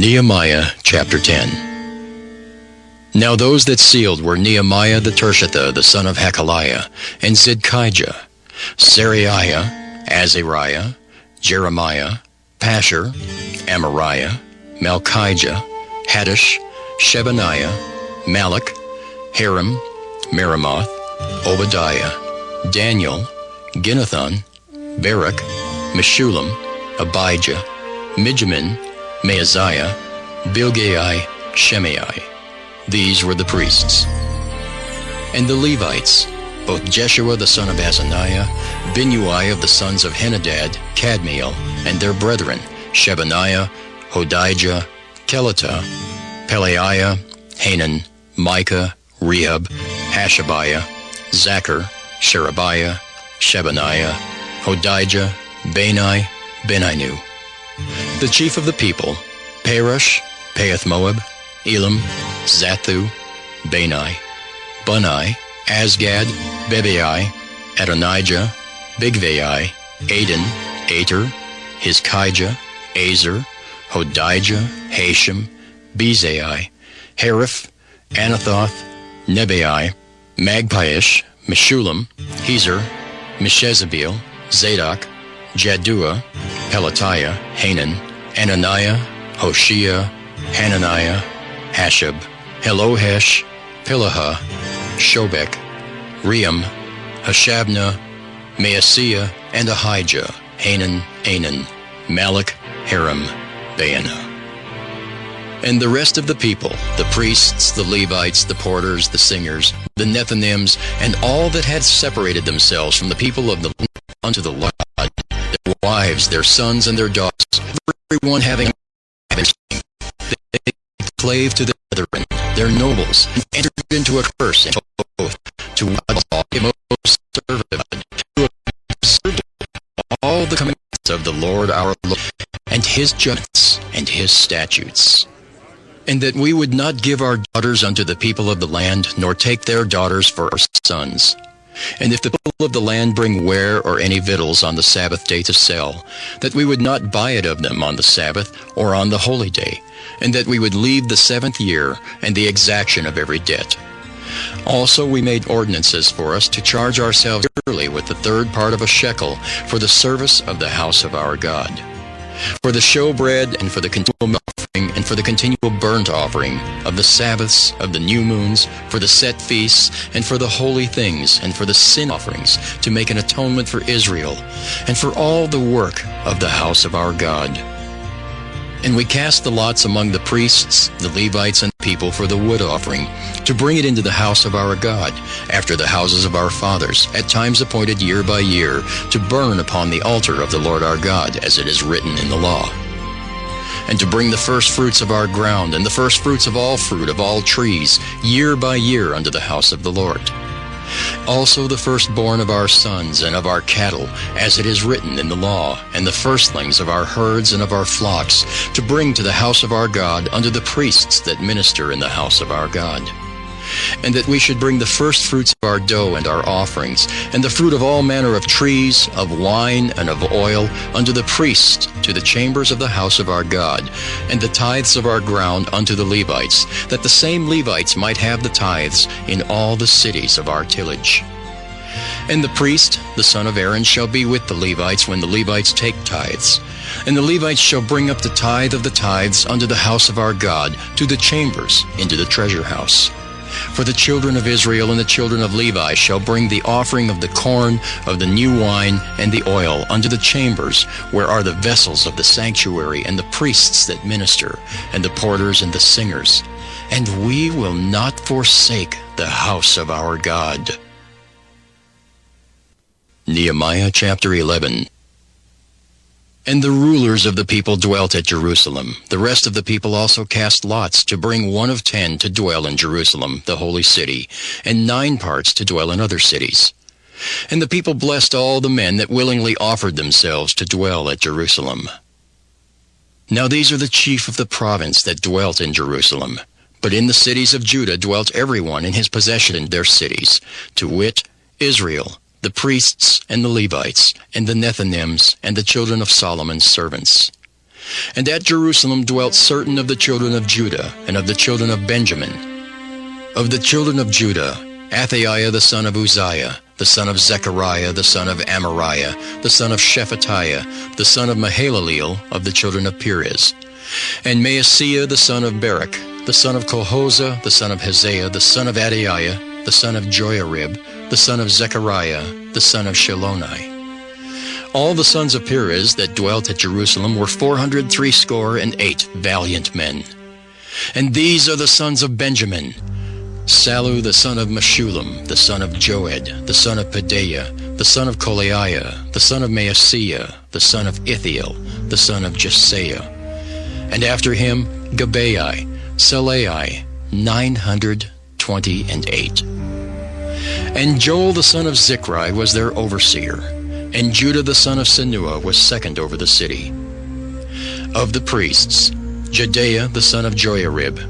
Nehemiah chapter 10. Now those that sealed were Nehemiah the Tirshatha, the son of Hakaliah, and Zidkijah, Seraiah, Azariah, Jeremiah, Pashur, Amariah, Malchijah, Haddish, Shebaniah, Malach, Harim, Meremoth, Obadiah, Daniel, Ginnathan, Barak, Meshullam, Abijah, Mijamin, Maaziah, Bilgai, Shemai. These were the priests. And the Levites, both Jeshua the son of Azaniah, Binnui of the sons of Henadad, Kadmiel, and their brethren, Shebaniah, Hodijah, Kelita, Pelaiah, Hanan, Micah, Rehab, Hashabiah, Zachar, Sherebiah, Shebaniah, Hodijah, Bani, Beninu. The chief of the people, Parosh, Pahath-Moab, Elam, Zathu, Bani, Bunai, Asgad, Bebai, Adonijah, Bigvai, Aden, Ater, Hizkijah, Azer, Hodijah, Hashem, Bezai, Hariph, Anathoth, Nebai, Magpiish, Meshullam, Hezer, Meshezabeel, Zadok, Jaddua, Pelatiah, Hanan, Ananiah, Hoshea, Hananiah, Hashab, Helohesh, Pilaha, Shobek, Ream, Hashabnah, Maaseiah, and Ahijah, Hanan, Anan, Malach, Harim, Baanah. And the rest of the people, the priests, the Levites, the porters, the singers, the Nethinims, and all that had separated themselves from the people of the land unto the Lord, their wives, their sons, and their daughters, everyone having their sting, they clave to their brethren, their nobles, and entered into a curse and oath to God's law, a most servant of God, to observe all the commandments of the Lord our Lord, and his judgments and his statutes. And that we would not give our daughters unto the people of the land, nor take their daughters for our sons. And if the people of the land bring ware or any victuals on the Sabbath day to sell, that we would not buy it of them on the Sabbath or on the holy day, and that we would leave the 7th year and the exaction of every debt. Also we made ordinances for us to charge ourselves yearly with the 3rd part of a shekel for the service of the house of our God, for the showbread, and for the continual offering, and for the continual burnt offering of the Sabbaths, of the new moons, for the set feasts, and for the holy things, and for the sin offerings, to make an atonement for Israel, and for all the work of the house of our God. And we cast the lots among the priests, the Levites, and the people for the wood offering, to bring it into the house of our God, after the houses of our fathers, at times appointed year by year, to burn upon the altar of the Lord our God, as it is written in the law. And to bring the first fruits of our ground, and the first fruits of all fruit of all trees, year by year unto the house of the Lord. Also the firstborn of our sons and of our cattle, as it is written in the law, and the firstlings of our herds and of our flocks, to bring to the house of our God unto the priests that minister in the house of our God. And that we should bring the first fruits of our dough and our offerings, and the fruit of all manner of trees, of wine, and of oil, unto the priests, to the chambers of the house of our God, and the tithes of our ground unto the Levites, that the same Levites might have the tithes in all the cities of our tillage. And the priest, the son of Aaron, shall be with the Levites when the Levites take tithes. And the Levites shall bring up the tithe of the tithes unto the house of our God, to the chambers, into the treasure house. For the children of Israel and the children of Levi shall bring the offering of the corn, of the new wine, and the oil unto the chambers, where are the vessels of the sanctuary, and the priests that minister, and the porters and the singers. And we will not forsake the house of our God. Nehemiah chapter 11. And the rulers of the people dwelt at Jerusalem. The rest of the people also cast lots to bring 1 of 10 to dwell in Jerusalem, the holy city, and 9 parts to dwell in other cities. And the people blessed all the men that willingly offered themselves to dwell at Jerusalem. Now these are the chief of the province that dwelt in Jerusalem. But in the cities of Judah dwelt everyone in his possession in their cities, to wit, Israel, the priests and the Levites, and the Nethinims, and the children of Solomon's servants. And at Jerusalem dwelt certain of the children of Judah and of the children of Benjamin. Of the children of Judah, Athaiah the son of Uzziah, the son of Zechariah, the son of Amariah, the son of Shephatiah, the son of Mahalaleel, of the children of Perez. And Maaseiah the son of Barak, the son of Colhozah, the son of Hosea, the son of Adaiah, the son of Joiarib, the son of Zechariah, the son of Shiloni. All the sons of Perez that dwelt at Jerusalem were 468 valiant men. And these are the sons of Benjamin: Sallu the son of Meshullam, the son of Joed, the son of Pedaiah, the son of Kolaiah, the son of Maaseiah, the son of Ithiel, the son of Jesaiah. And after him Gabai, Salai, 928. And Joel the son of Zichri was their overseer, and Judah the son of Senua was second over the city. Of the priests, Jedaiah the son of Joiarib,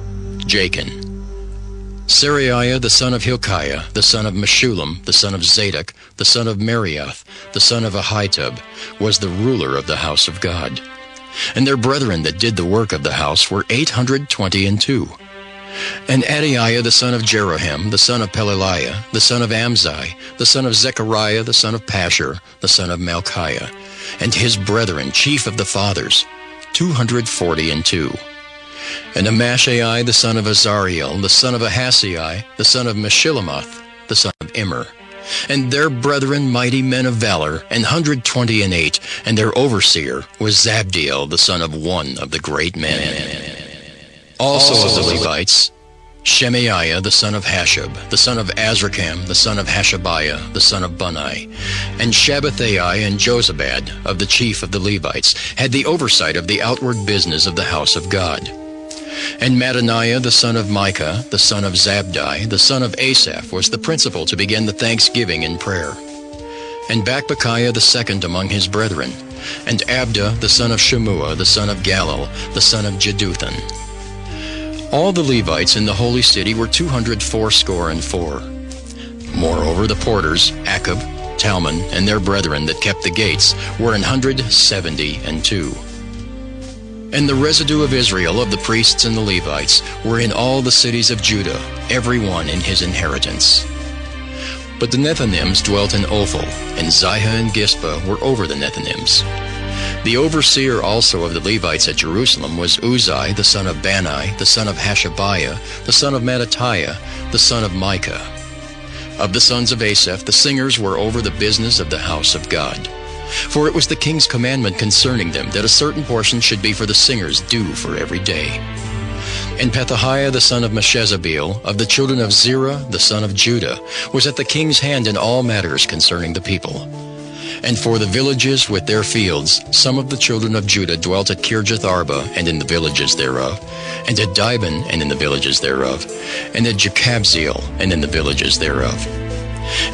Jachin. Seraiah the son of Hilkiah, the son of Meshullam, the son of Zadok, the son of Merioth, the son of Ahitub, was the ruler of the house of God. And their brethren that did the work of the house were 822. And Adaiah the son of Jeroham, the son of Pelaliah, the son of Amzi, the son of Zechariah, the son of Pashur, the son of Malchiah, and his brethren, chief of the fathers, 242. And Amashai the son of Azariel, the son of Ahasai, the son of Meshillemoth, the son of Immer, and their brethren mighty men of valor, 128, and their overseer was Zabdiel, the son of one of the great men. Also of the Levites, Shemaiah the son of Hashab, the son of Azrikam, the son of Hashabiah, the son of Bunai, and Shabbathai and Jozabad, of the chief of the Levites, had the oversight of the outward business of the house of God. And Mattaniah the son of Micah, the son of Zabdi, the son of Asaph, was the principal to begin the thanksgiving in prayer. And Bakbukiah the second among his brethren, and Abda the son of Shemua, the son of Galal, the son of Jeduthun. All the Levites in the holy city were 284. Moreover, the porters, Akub, Talmon, and their brethren that kept the gates, were 172. And the residue of Israel, of the priests and the Levites, were in all the cities of Judah, every one in his inheritance. But the Nethinims dwelt in Ophel, and Zihah and Gispa were over the Nethinims. The overseer also of the Levites at Jerusalem was Uzzi, the son of Bani, the son of Hashabiah, the son of Mattatiah, the son of Micah. Of the sons of Asaph, the singers were over the business of the house of God. For it was the king's commandment concerning them that a certain portion should be for the singers due for every day. And Pethahiah the son of Meshezabeel, of the children of Zerah the son of Judah, was at the king's hand in all matters concerning the people. And for the villages with their fields, some of the children of Judah dwelt at Kirjath Arba and in the villages thereof, and at Dibon and in the villages thereof, and at Jekabzeel and in the villages thereof,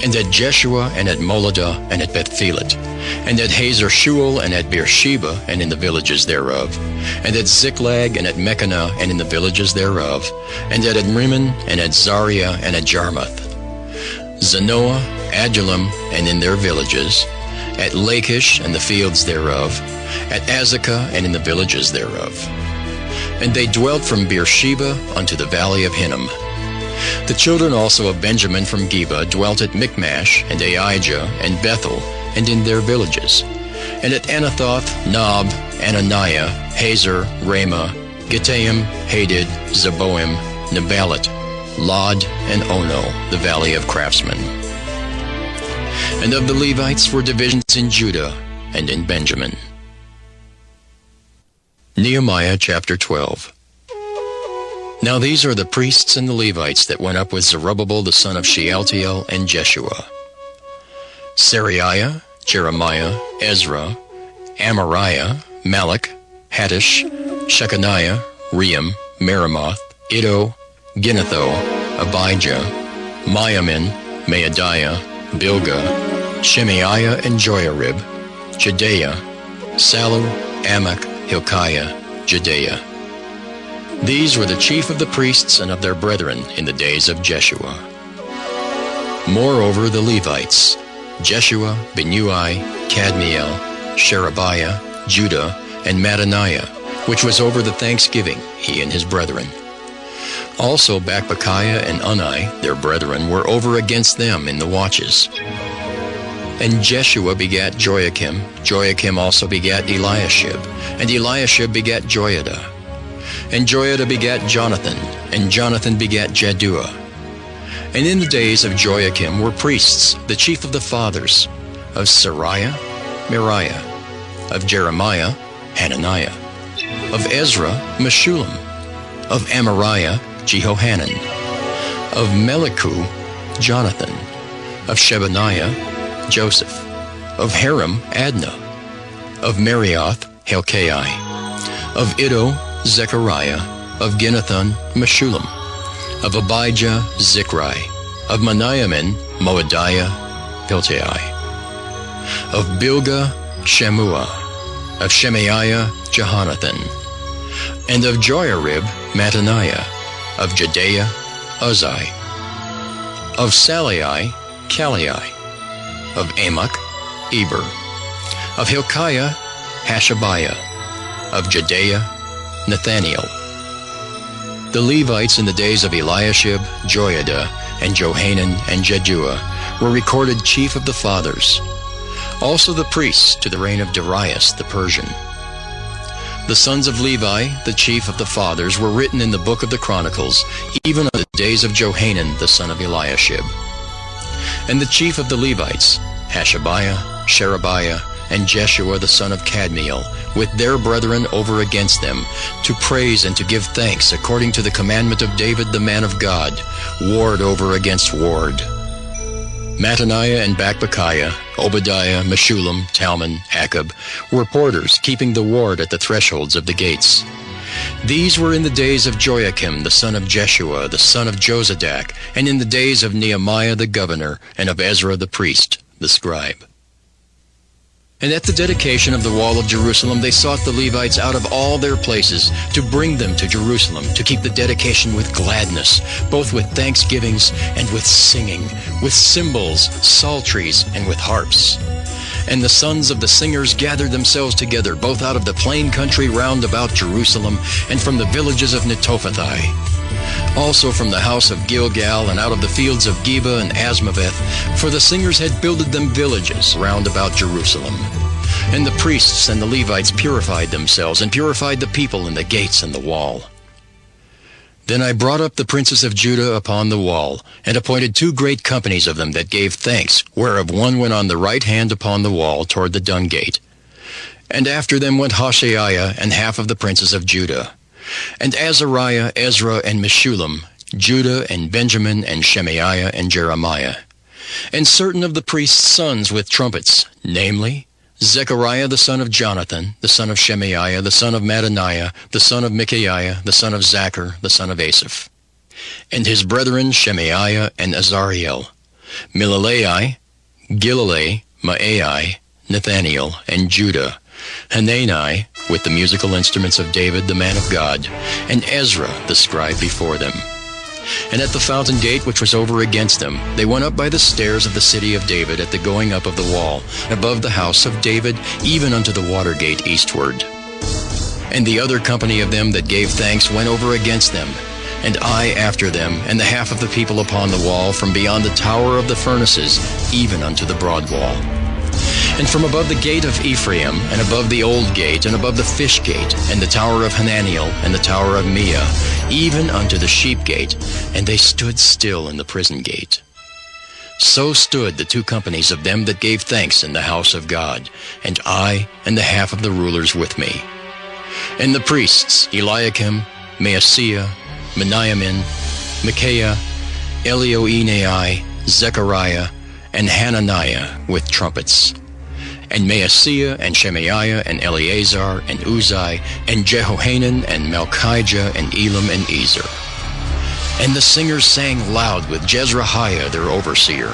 and at Jeshua and at Moladah and at Bethphelet, and at Hazar Shual and at Beersheba and in the villages thereof, and at Ziklag and at Mechanah and in the villages thereof, and at Adrimmon and at Zariah and at Jarmuth, Zanoah, Adullam and in their villages, at Lachish and the fields thereof, at Azekah and in the villages thereof. And they dwelt from Beersheba unto the valley of Hinnom. The children also of Benjamin from Geba dwelt at Michmash and Aijah and Bethel and in their villages, and at Anathoth, Nob, Ananiah, Hazor, Ramah, Gittaim, Hadid, Zeboim, Nebalat, Lod, and Ono, the valley of craftsmen. And of the Levites were divisions in Judah and in Benjamin. Nehemiah chapter 12. Now these are the priests and the Levites that went up with Zerubbabel the son of Shealtiel and Jeshua: Seraiah, Jeremiah, Ezra, Amariah, Malach, Hattush, Shechaniah, Ream, Meremoth, Iddo, Ginnetho, Abijah, Miamin, Maadiah, Bilgah, Shemaiah and Joiarib, Jedaiah, Sallu, Amok, Hilkiah, Jedaiah. These were the chief of the priests and of their brethren in the days of Jeshua. Moreover, the Levites, Jeshua, Binnui, Kadmiel, Sherebiah, Judah, and Mattaniah, which was over the thanksgiving, he and his brethren. Also Bakbukiah and Unni, their brethren, were over against them in the watches. And Jeshua begat Joachim. Joachim also begat Eliashib. And Eliashib begat Joiada. And Joiada begat Jonathan. And Jonathan begat Jaddua. And in the days of Joachim were priests, the chief of the fathers, of Sariah, Meriah, of Jeremiah, Hananiah, of Ezra, Meshullam, of Amariah, Jehohanan, of Melichu, Jonathan, of Shebaniah, Joseph, of Haram, Adnah, of Marioth, Helkai, of Iddo, Zechariah, of Ginnathan, Meshullam, of Abijah, Zichri, of Meniamin, Moadiah, Piltai, of Bilgah, Shemua, of Shemaiah, Jehonathan, and of Joiarib, Mattaniah, of Jedaiah, Uzzi, of Salai, Kalai, of Amok, Eber, of Hilkiah, Hashabiah, of Jedaiah, Nathaniel. The Levites in the days of Eliashib, Joiada, and Johanan, and Jaddua were recorded chief of the fathers. Also the priests to the reign of Darius the Persian. The sons of Levi, the chief of the fathers, were written in the book of the Chronicles, even on the days of Johanan the son of Eliashib. And the chief of the Levites, Hashabiah, Sherebiah, and Jeshua the son of Kadmiel, with their brethren over against them, to praise and to give thanks according to the commandment of David the man of God, ward over against ward. Mattaniah and Bakbukiah, Obadiah, Meshullam, Talmon, Akab, were porters keeping the ward at the thresholds of the gates. These were in the days of Joachim the son of Jeshua the son of Jozadak, and in the days of Nehemiah the governor, and of Ezra the priest, the scribe. And at the dedication of the wall of Jerusalem they sought the Levites out of all their places to bring them to Jerusalem, to keep the dedication with gladness, both with thanksgivings and with singing, with cymbals, psalteries, and with harps. And the sons of the singers gathered themselves together, both out of the plain country round about Jerusalem, and from the villages of Netophathi. Also from the house of Gilgal, and out of the fields of Geba and Asmaveth, for the singers had builded them villages round about Jerusalem. And the priests and the Levites purified themselves, and purified the people in the gates and the wall. Then I brought up the princes of Judah upon the wall, and appointed 2 great companies of them that gave thanks, whereof one went on the right hand upon the wall toward the dung gate. And after them went Hoshaiah and half of the princes of Judah. And Azariah, Ezra, and Meshullam, Judah and Benjamin, and Shemaiah and Jeremiah. And certain of the priests' sons with trumpets, namely, Zechariah the son of Jonathan, the son of Shemaiah, the son of Mattaniah, the son of Micaiah, the son of Zachar, the son of Asaph. And his brethren Shemaiah and Azariel, Milalai, Gilalai, Maai, Nathaniel, and Judah, Hanani, with the musical instruments of David the man of God, and Ezra the scribe before them. And at the fountain gate which was over against them, they went up by the stairs of the city of David at the going up of the wall, above the house of David, even unto the water gate eastward. And the other company of them that gave thanks went over against them, and I after them, and the half of the people upon the wall, from beyond the tower of the furnaces, even unto the broad wall. And from above the gate of Ephraim, and above the old gate, and above the fish gate, and the tower of Hananiel, and the tower of Mia, even unto the sheep gate, and they stood still in the prison gate. So stood the 2 companies of them that gave thanks in the house of God, and I and the half of the rulers with me. And the priests, Eliakim, Maaseiah, Meniamin, Micaiah, Elioenai, Zechariah, and Hananiah with trumpets. And Maaseiah, and Shemaiah, and Eleazar, and Uzzi, and Jehohanan, and Malchijah, and Elam, and Ezer. And the singers sang loud with Jezrahiah their overseer.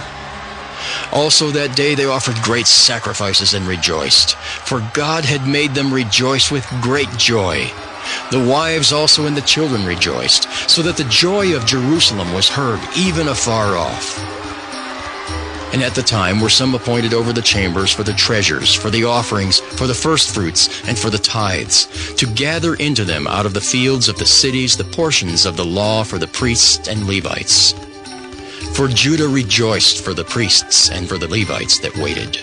Also that day they offered great sacrifices and rejoiced, for God had made them rejoice with great joy. The wives also and the children rejoiced, so that the joy of Jerusalem was heard even afar off. And at the time were some appointed over the chambers for the treasures, for the offerings, for the firstfruits, and for the tithes, to gather into them out of the fields of the cities the portions of the law for the priests and Levites. For Judah rejoiced for the priests and for the Levites that waited.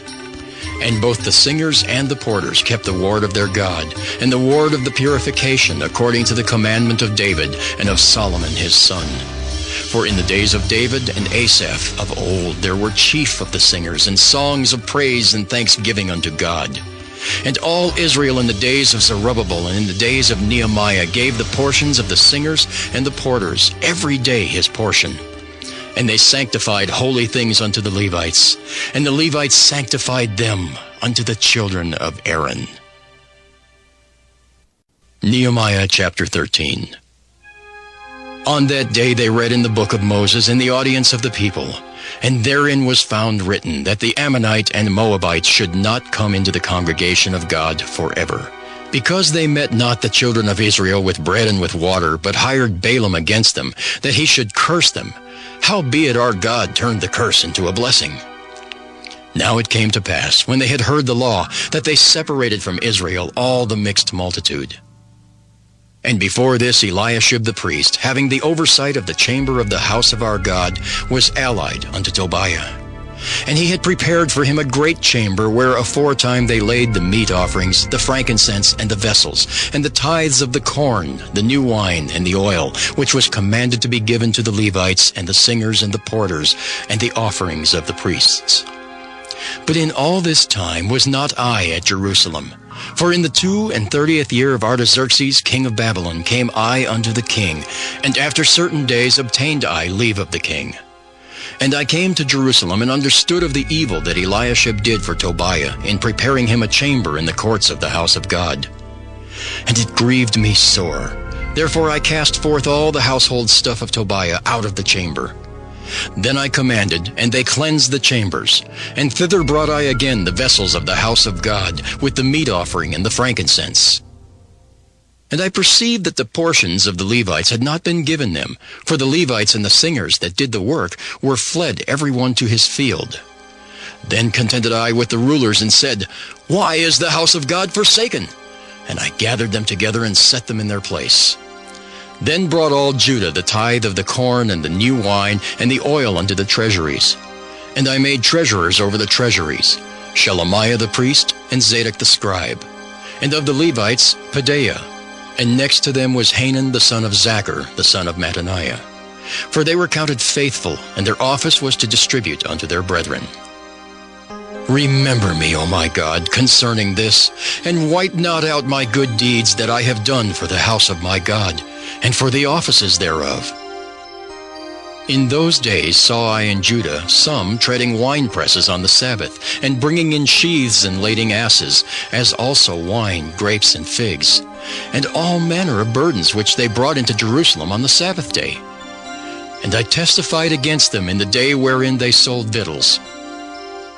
And both the singers and the porters kept the ward of their God, and the ward of the purification, according to the commandment of David and of Solomon his son. For in the days of David and Asaph of old there were chief of the singers, and songs of praise and thanksgiving unto God. And all Israel in the days of Zerubbabel and in the days of Nehemiah gave the portions of the singers and the porters, every day his portion. And they sanctified holy things unto the Levites, and the Levites sanctified them unto the children of Aaron. Nehemiah chapter 13. On that day they read in the book of Moses in the audience of the people, and therein was found written that the Ammonite and Moabite should not come into the congregation of God forever, because they met not the children of Israel with bread and with water, but hired Balaam against them, that he should curse them. Howbeit our God turned the curse into a blessing. Now it came to pass, when they had heard the law, that they separated from Israel all the mixed multitude. And before this Eliashib the priest, having the oversight of the chamber of the house of our God, was allied unto Tobiah. And he had prepared for him a great chamber, where aforetime they laid the meat offerings, the frankincense, and the vessels, and the tithes of the corn, the new wine, and the oil, which was commanded to be given to the Levites, and the singers, and the porters, and the offerings of the priests. But in all this time was not I at Jerusalem. For in the 32nd year of Artaxerxes king of Babylon came I unto the king, and after certain days obtained I leave of the king. And I came to Jerusalem, and understood of the evil that Eliashib did for Tobiah, in preparing him a chamber in the courts of the house of God. And it grieved me sore. Therefore I cast forth all the household stuff of Tobiah out of the chamber. Then I commanded, and they cleansed the chambers. And thither brought I again the vessels of the house of God, with the meat offering and the frankincense. And I perceived that the portions of the Levites had not been given them, for the Levites and the singers that did the work were fled every one to his field. Then contended I with the rulers, and said, Why is the house of God forsaken? And I gathered them together, and set them in their place. Then brought all Judah the tithe of the corn, and the new wine, and the oil unto the treasuries. And I made treasurers over the treasuries, Shelemiah the priest, and Zadok the scribe. And of the Levites, Pedaiah. And next to them was Hanan the son of Zachar, the son of Mattaniah. For they were counted faithful, and their office was to distribute unto their brethren. Remember me, O my God, concerning this, and wipe not out my good deeds that I have done for the house of my God, and for the offices thereof. In those days saw I in Judah some treading winepresses on the Sabbath, and bringing in sheaths and lading asses, as also wine, grapes, and figs, and all manner of burdens which they brought into Jerusalem on the Sabbath day. And I testified against them in the day wherein they sold victuals.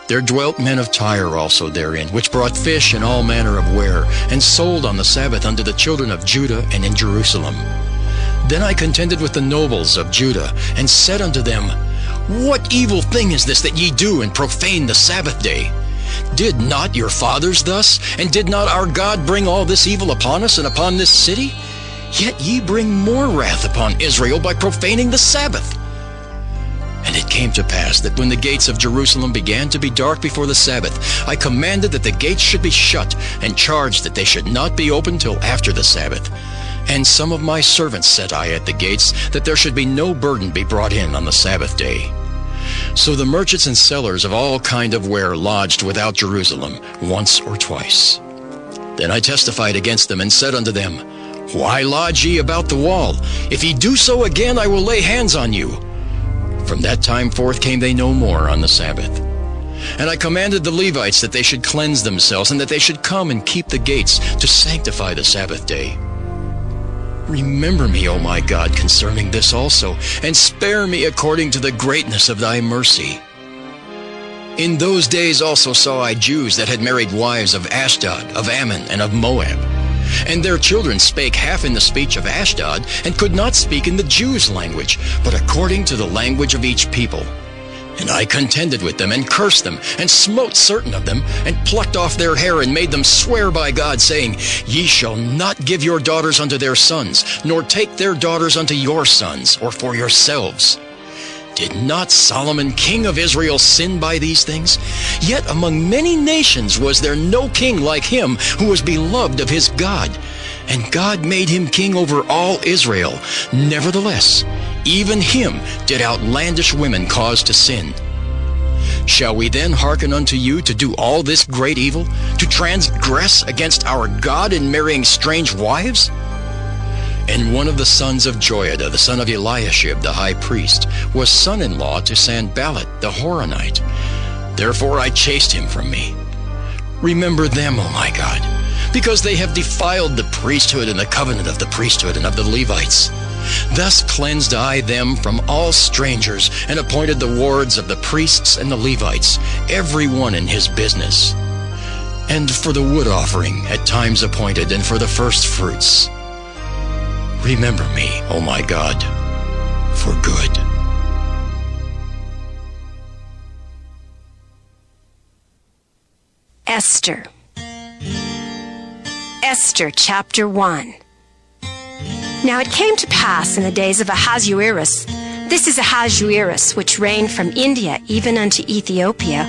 There dwelt men of Tyre also therein, which brought fish and all manner of ware, and sold on the Sabbath unto the children of Judah and in Jerusalem. Then I contended with the nobles of Judah, and said unto them, What evil thing is this that ye do, and profane the Sabbath day? Did not your fathers thus? And did not our God bring all this evil upon us and upon this city? Yet ye bring more wrath upon Israel by profaning the Sabbath. And it came to pass that when the gates of Jerusalem began to be dark before the Sabbath, I commanded that the gates should be shut, and charged that they should not be opened till after the Sabbath. And some of my servants set I at the gates, that there should be no burden be brought in on the Sabbath day. So the merchants and sellers of all kind of ware lodged without Jerusalem once or twice. Then I testified against them, and said unto them, Why lodge ye about the wall? If ye do so again, I will lay hands on you. From that time forth came they no more on the Sabbath. And I commanded the Levites that they should cleanse themselves, and that they should come and keep the gates to sanctify the Sabbath day. Remember me, O my God, concerning this also, and spare me according to the greatness of thy mercy. In those days also saw I Jews that had married wives of Ashdod, of Ammon, and of Moab. And their children spake half in the speech of Ashdod, and could not speak in the Jews' language, but according to the language of each people. And I contended with them, and cursed them, and smote certain of them, and plucked off their hair, and made them swear by God, saying, Ye shall not give your daughters unto their sons, nor take their daughters unto your sons, or for yourselves. Did not Solomon king of Israel sin by these things? Yet among many nations was there no king like him, who was beloved of his God. And God made him king over all Israel. Nevertheless, even him did outlandish women cause to sin. Shall we then hearken unto you to do all this great evil, to transgress against our God in marrying strange wives? And one of the sons of Joiada, the son of Eliashib, the high priest, was son-in-law to Sanballat the Horonite. Therefore I chased him from me. Remember them, O my God, because they have defiled the priesthood and the covenant of the priesthood and of the Levites. Thus cleansed I them from all strangers, and appointed the wards of the priests and the Levites, every one in his business. And for the wood offering at times appointed, and for the first fruits. Remember me, O my God, for good. Esther. Esther chapter 1. Now it came to pass in the days of Ahasuerus, this is Ahasuerus, which reigned from India even unto Ethiopia,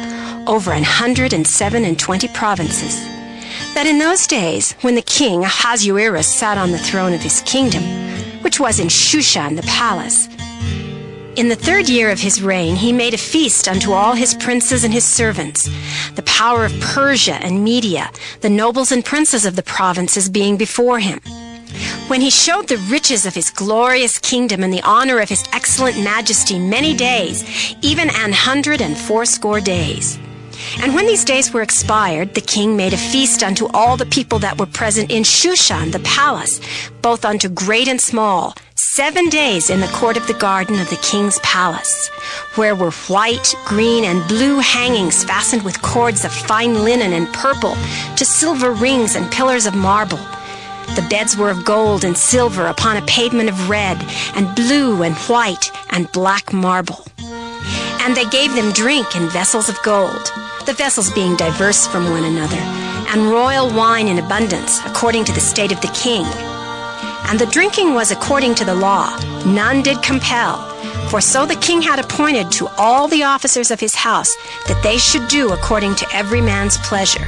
over 127 provinces, that in those days, when the king Ahasuerus sat on the throne of his kingdom, which was in Shushan the palace, in the 3rd year of his reign, he made a feast unto all his princes and his servants, the power of Persia and Media, the nobles and princes of the provinces being before him. When he showed the riches of his glorious kingdom and the honor of his excellent majesty many days, even 180 days. And when these days were expired, the king made a feast unto all the people that were present in Shushan the palace, both unto great and small, 7 days in the court of the garden of the king's palace, where were white, green, and blue hangings fastened with cords of fine linen and purple, to silver rings and pillars of marble. The beds were of gold and silver upon a pavement of red, and blue and white and black marble. And they gave them drink in vessels of gold, the vessels being diverse from one another, and royal wine in abundance, according to the state of the king. And the drinking was according to the law, none did compel, for so the king had appointed to all the officers of his house, that they should do according to every man's pleasure.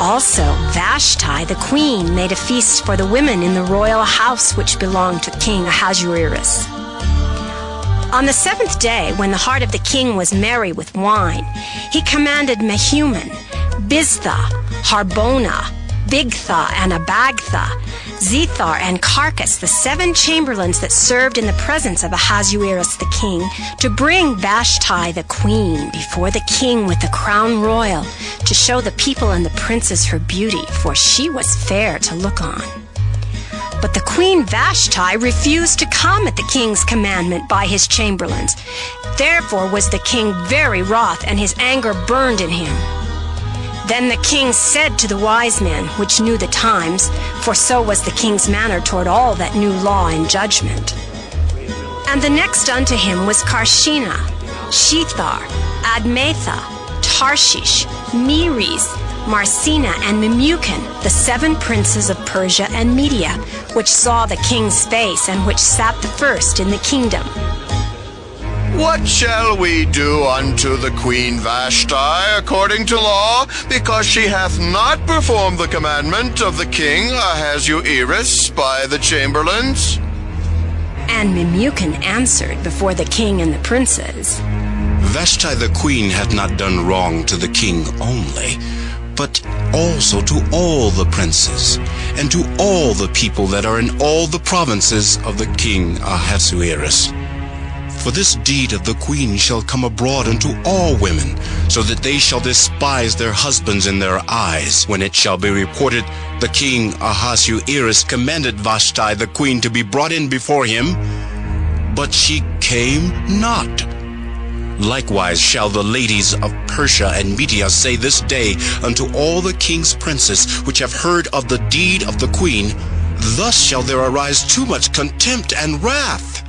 Also Vashti the queen made a feast for the women in the royal house which belonged to King Ahasuerus. On the 7th day, when the heart of the king was merry with wine, he commanded Mehuman, Biztha, Harbona, Bigtha, and Abagtha, Zethar, and Carcas, the 7 chamberlains that served in the presence of Ahasuerus the king, to bring Vashti the queen before the king with the crown royal, to show the people and the princes her beauty, for she was fair to look on. But the queen Vashti refused to come at the king's commandment by his chamberlains. Therefore was the king very wroth, and his anger burned in him. Then the king said to the wise men, which knew the times, for so was the king's manner toward all that knew law and judgment. And the next unto him was Karshena, Shethar, Admatha, Tarshish, Meres, Marsena, and Memucan, the 7 princes of Persia and Media, which saw the king's face, and which sat the first in the kingdom. What shall we do unto the queen Vashti according to law, because she hath not performed the commandment of the king Ahasuerus by the chamberlains? And Memucan answered before the king and the princes, Vashti the queen hath not done wrong to the king only, but also to all the princes, and to all the people that are in all the provinces of the king Ahasuerus. For this deed of the queen shall come abroad unto all women, so that they shall despise their husbands in their eyes, when it shall be reported, the king Ahasuerus commanded Vashti the queen to be brought in before him, but she came not. Likewise shall the ladies of Persia and Media say this day unto all the king's princes which have heard of the deed of the queen, thus shall there arise too much contempt and wrath.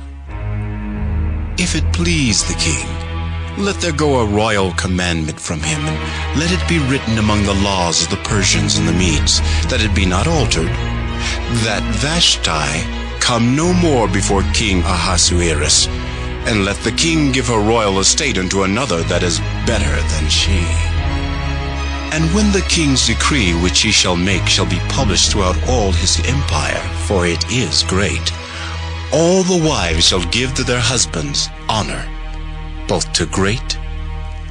If it please the king, let there go a royal commandment from him, and let it be written among the laws of the Persians and the Medes, that it be not altered, that Vashti come no more before King Ahasuerus, and let the king give her royal estate unto another that is better than she. And when the king's decree which he shall make shall be published throughout all his empire, for it is great, all the wives shall give to their husbands honor, both to great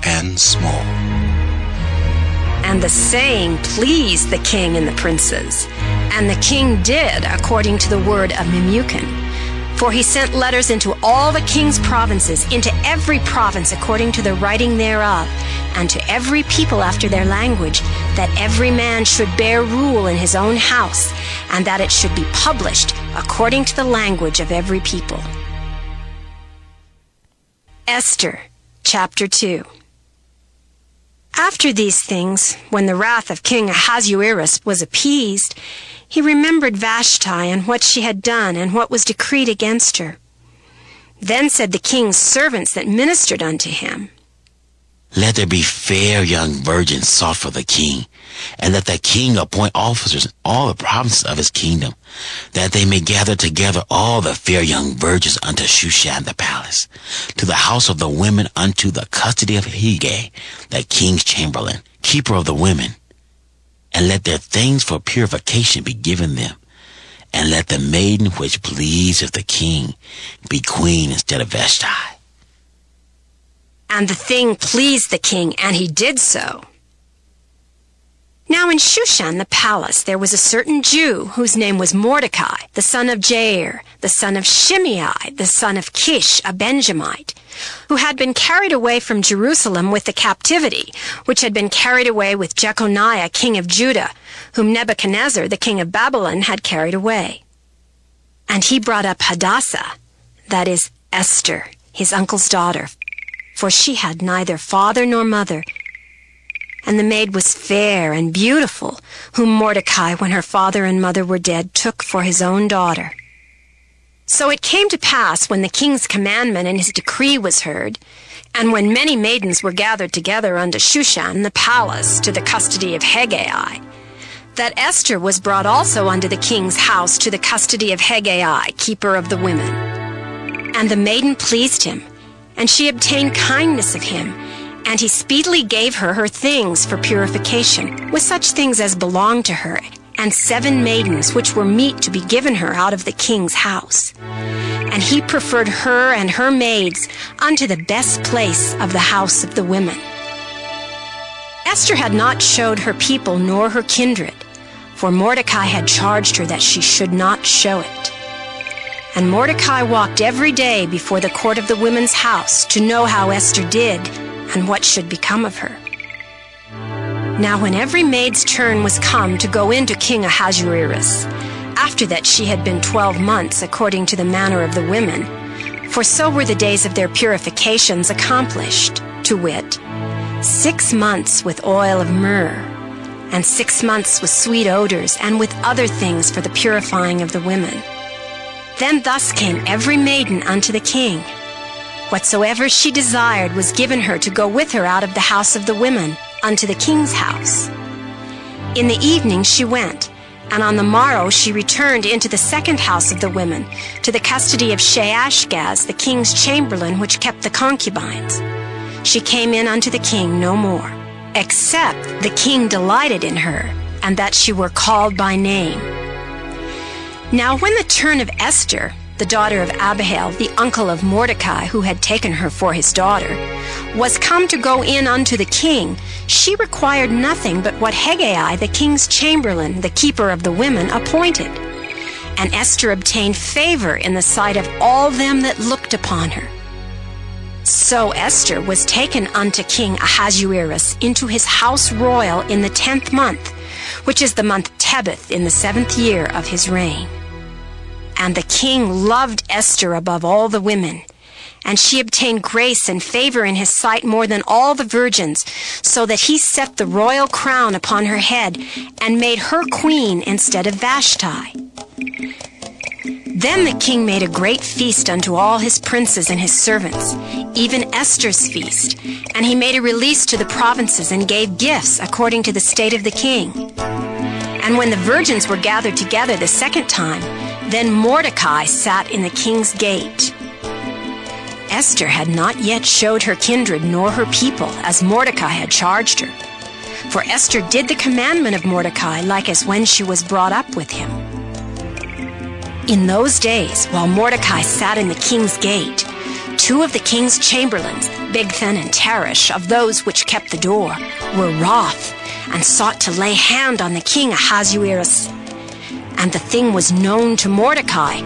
and small. And the saying pleased the king and the princes. And the king did according to the word of Memucan. For he sent letters into all the king's provinces, into every province according to the writing thereof, and to every people after their language, that every man should bear rule in his own house, and that it should be published according to the language of every people. Esther, chapter 2. After these things, when the wrath of King Ahasuerus was appeased, he remembered Vashti and what she had done and what was decreed against her. Then said the king's servants that ministered unto him, Let there be fair young virgins sought for the king, and let the king appoint officers in all the provinces of his kingdom, that they may gather together all the fair young virgins unto Shushan the palace, to the house of the women unto the custody of Hegai, the king's chamberlain, keeper of the women. And let their things for purification be given them, and let the maiden which pleaseth the king be queen instead of Vashti. And the thing pleased the king, and he did so. Now in Shushan the palace there was a certain Jew, whose name was Mordecai, the son of Jair, the son of Shimei, the son of Kish, a Benjamite, who had been carried away from Jerusalem with the captivity, which had been carried away with Jeconiah, king of Judah, whom Nebuchadnezzar, the king of Babylon, had carried away. And he brought up Hadassah, that is, Esther, his uncle's daughter, for she had neither father nor mother, and the maid was fair and beautiful, whom Mordecai, when her father and mother were dead, took for his own daughter. So it came to pass, when the king's commandment and his decree was heard, and when many maidens were gathered together unto Shushan the palace to the custody of Hegai, that Esther was brought also unto the king's house to the custody of Hegai, keeper of the women. And the maiden pleased him, and she obtained kindness of him, and he speedily gave her her things for purification, with such things as belonged to her, and 7 maidens which were meet to be given her out of the king's house. And he preferred her and her maids unto the best place of the house of the women. Esther had not showed her people nor her kindred, for Mordecai had charged her that she should not show it. And Mordecai walked every day before the court of the women's house to know how Esther did and what should become of her. Now when every maid's turn was come to go in to King Ahasuerus, after that she had been 12 months according to the manner of the women, for so were the days of their purifications accomplished, to wit, 6 months with oil of myrrh, and 6 months with sweet odors, and with other things for the purifying of the women. Then thus came every maiden unto the king. Whatsoever she desired was given her to go with her out of the house of the women unto the king's house. In the evening she went, and on the morrow she returned into the second house of the women, to the custody of Shaashgaz, the king's chamberlain, which kept the concubines. She came in unto the king no more, except the king delighted in her, and that she were called by name. Now when the turn of Esther, the daughter of Abihail, the uncle of Mordecai, who had taken her for his daughter, was come to go in unto the king, she required nothing but what Hegai, the king's chamberlain, the keeper of the women, appointed. And Esther obtained favor in the sight of all them that looked upon her. So Esther was taken unto King Ahasuerus into his house royal in the 10th month, which is the month Tebeth, in the 7th year of his reign. And the king loved Esther above all the women, and she obtained grace and favor in his sight more than all the virgins, so that he set the royal crown upon her head, and made her queen instead of Vashti. Then the king made a great feast unto all his princes and his servants, even Esther's feast, and he made a release to the provinces and gave gifts according to the state of the king. And when the virgins were gathered together the second time, then Mordecai sat in the king's gate. Esther had not yet showed her kindred nor her people, as Mordecai had charged her. For Esther did the commandment of Mordecai like as when she was brought up with him. In those days, while Mordecai sat in the king's gate, two of the king's chamberlains, Bigthan and Teresh, of those which kept the door, were wroth, and sought to lay hand on the king Ahasuerus. And the thing was known to Mordecai,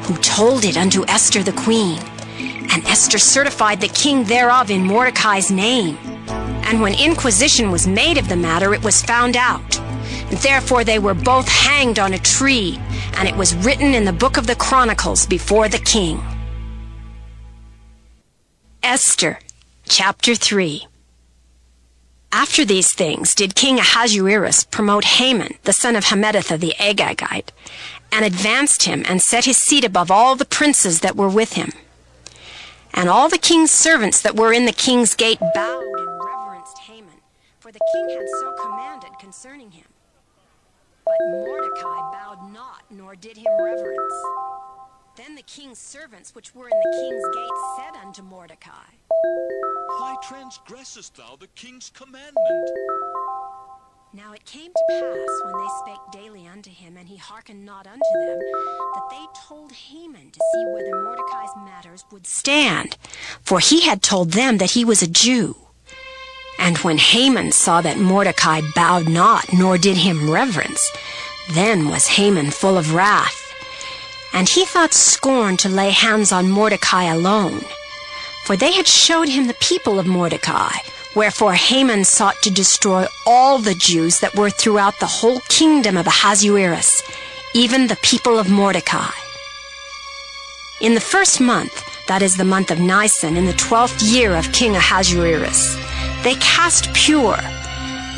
who told it unto Esther the queen. And Esther certified the king thereof in Mordecai's name. And when inquisition was made of the matter, it was found out. And therefore they were both hanged on a tree, and it was written in the book of the Chronicles before the king. Esther, chapter 3. After these things did King Ahasuerus promote Haman, the son of Hammedatha the Agagite, and advanced him, and set his seat above all the princes that were with him. And all the king's servants that were in the king's gate bowed and reverenced Haman, for the king had so commanded concerning him. But Mordecai bowed not, nor did him reverence. Then the king's servants which were in the king's gate said unto Mordecai, Why transgressest thou the king's commandment? Now it came to pass, when they spake daily unto him, and he hearkened not unto them, that they told Haman to see whether Mordecai's matters would stand, for he had told them that he was a Jew. And when Haman saw that Mordecai bowed not, nor did him reverence, then was Haman full of wrath. And he thought scorn to lay hands on Mordecai alone, for they had showed him the people of Mordecai. Wherefore Haman sought to destroy all the Jews that were throughout the whole kingdom of Ahasuerus, even the people of Mordecai. In the first month, that is the month of Nisan, in the 12th year of King Ahasuerus, they cast pure,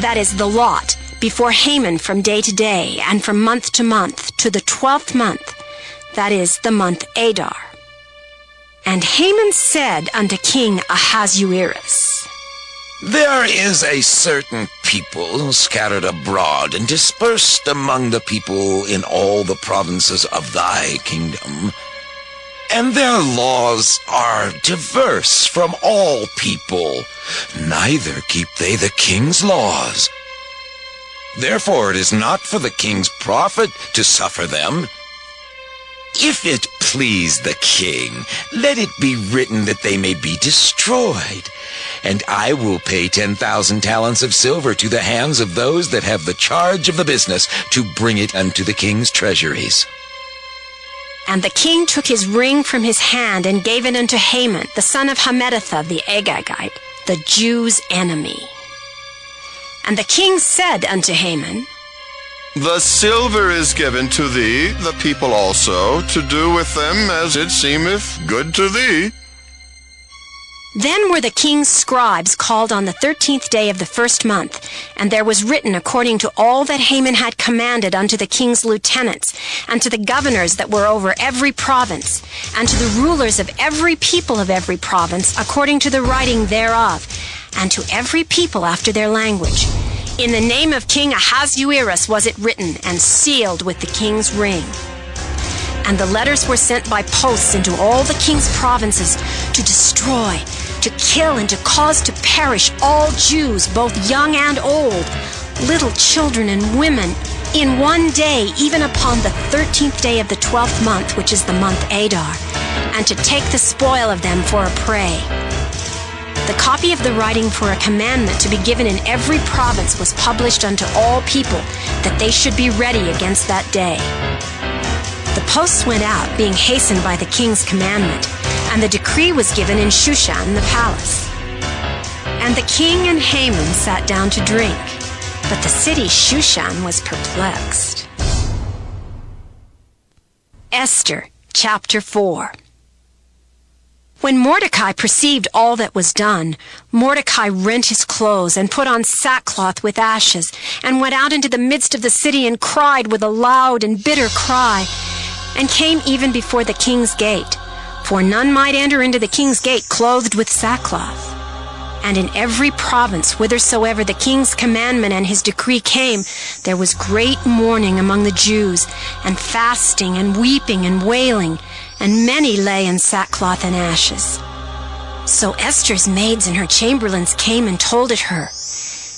that is the lot, before Haman from day to day, and from month to month, to the 12th month, that is the month Adar. And Haman said unto King Ahasuerus, There is a certain people scattered abroad and dispersed among the people in all the provinces of thy kingdom, and their laws are diverse from all people, neither keep they the king's laws. Therefore it is not for the king's profit to suffer them. If it please the king, let it be written that they may be destroyed, and I will pay 10,000 talents of silver to the hands of those that have the charge of the business to bring it unto the king's treasuries. And the king took his ring from his hand and gave it unto Haman, the son of Hammedatha the Agagite, the Jews' enemy. And the king said unto Haman, The silver is given to thee, the people also, to do with them as it seemeth good to thee. Then were the king's scribes called on the 13th day of the first month, and there was written according to all that Haman had commanded unto the king's lieutenants, and to the governors that were over every province, and to the rulers of every people of every province, according to the writing thereof, and to every people after their language. In the name of King Ahasuerus was it written, and sealed with the king's ring. And the letters were sent by posts into all the king's provinces to destroy, to kill, and to cause to perish all Jews, both young and old, little children and women, in one day, even upon the 13th day of the 12th month, which is the month Adar, and to take the spoil of them for a prey. The copy of the writing for a commandment to be given in every province was published unto all people, that they should be ready against that day. The posts went out, being hastened by the king's commandment, and the decree was given in Shushan the palace. And the king and Haman sat down to drink, but the city Shushan was perplexed. Esther, chapter 4. When Mordecai perceived all that was done, Mordecai rent his clothes and put on sackcloth with ashes, and went out into the midst of the city and cried with a loud and bitter cry, and came even before the king's gate, for none might enter into the king's gate clothed with sackcloth. And in every province whithersoever the king's commandment and his decree came, there was great mourning among the Jews, and fasting and weeping and wailing, and many lay in sackcloth and ashes. So Esther's maids and her chamberlains came and told it her.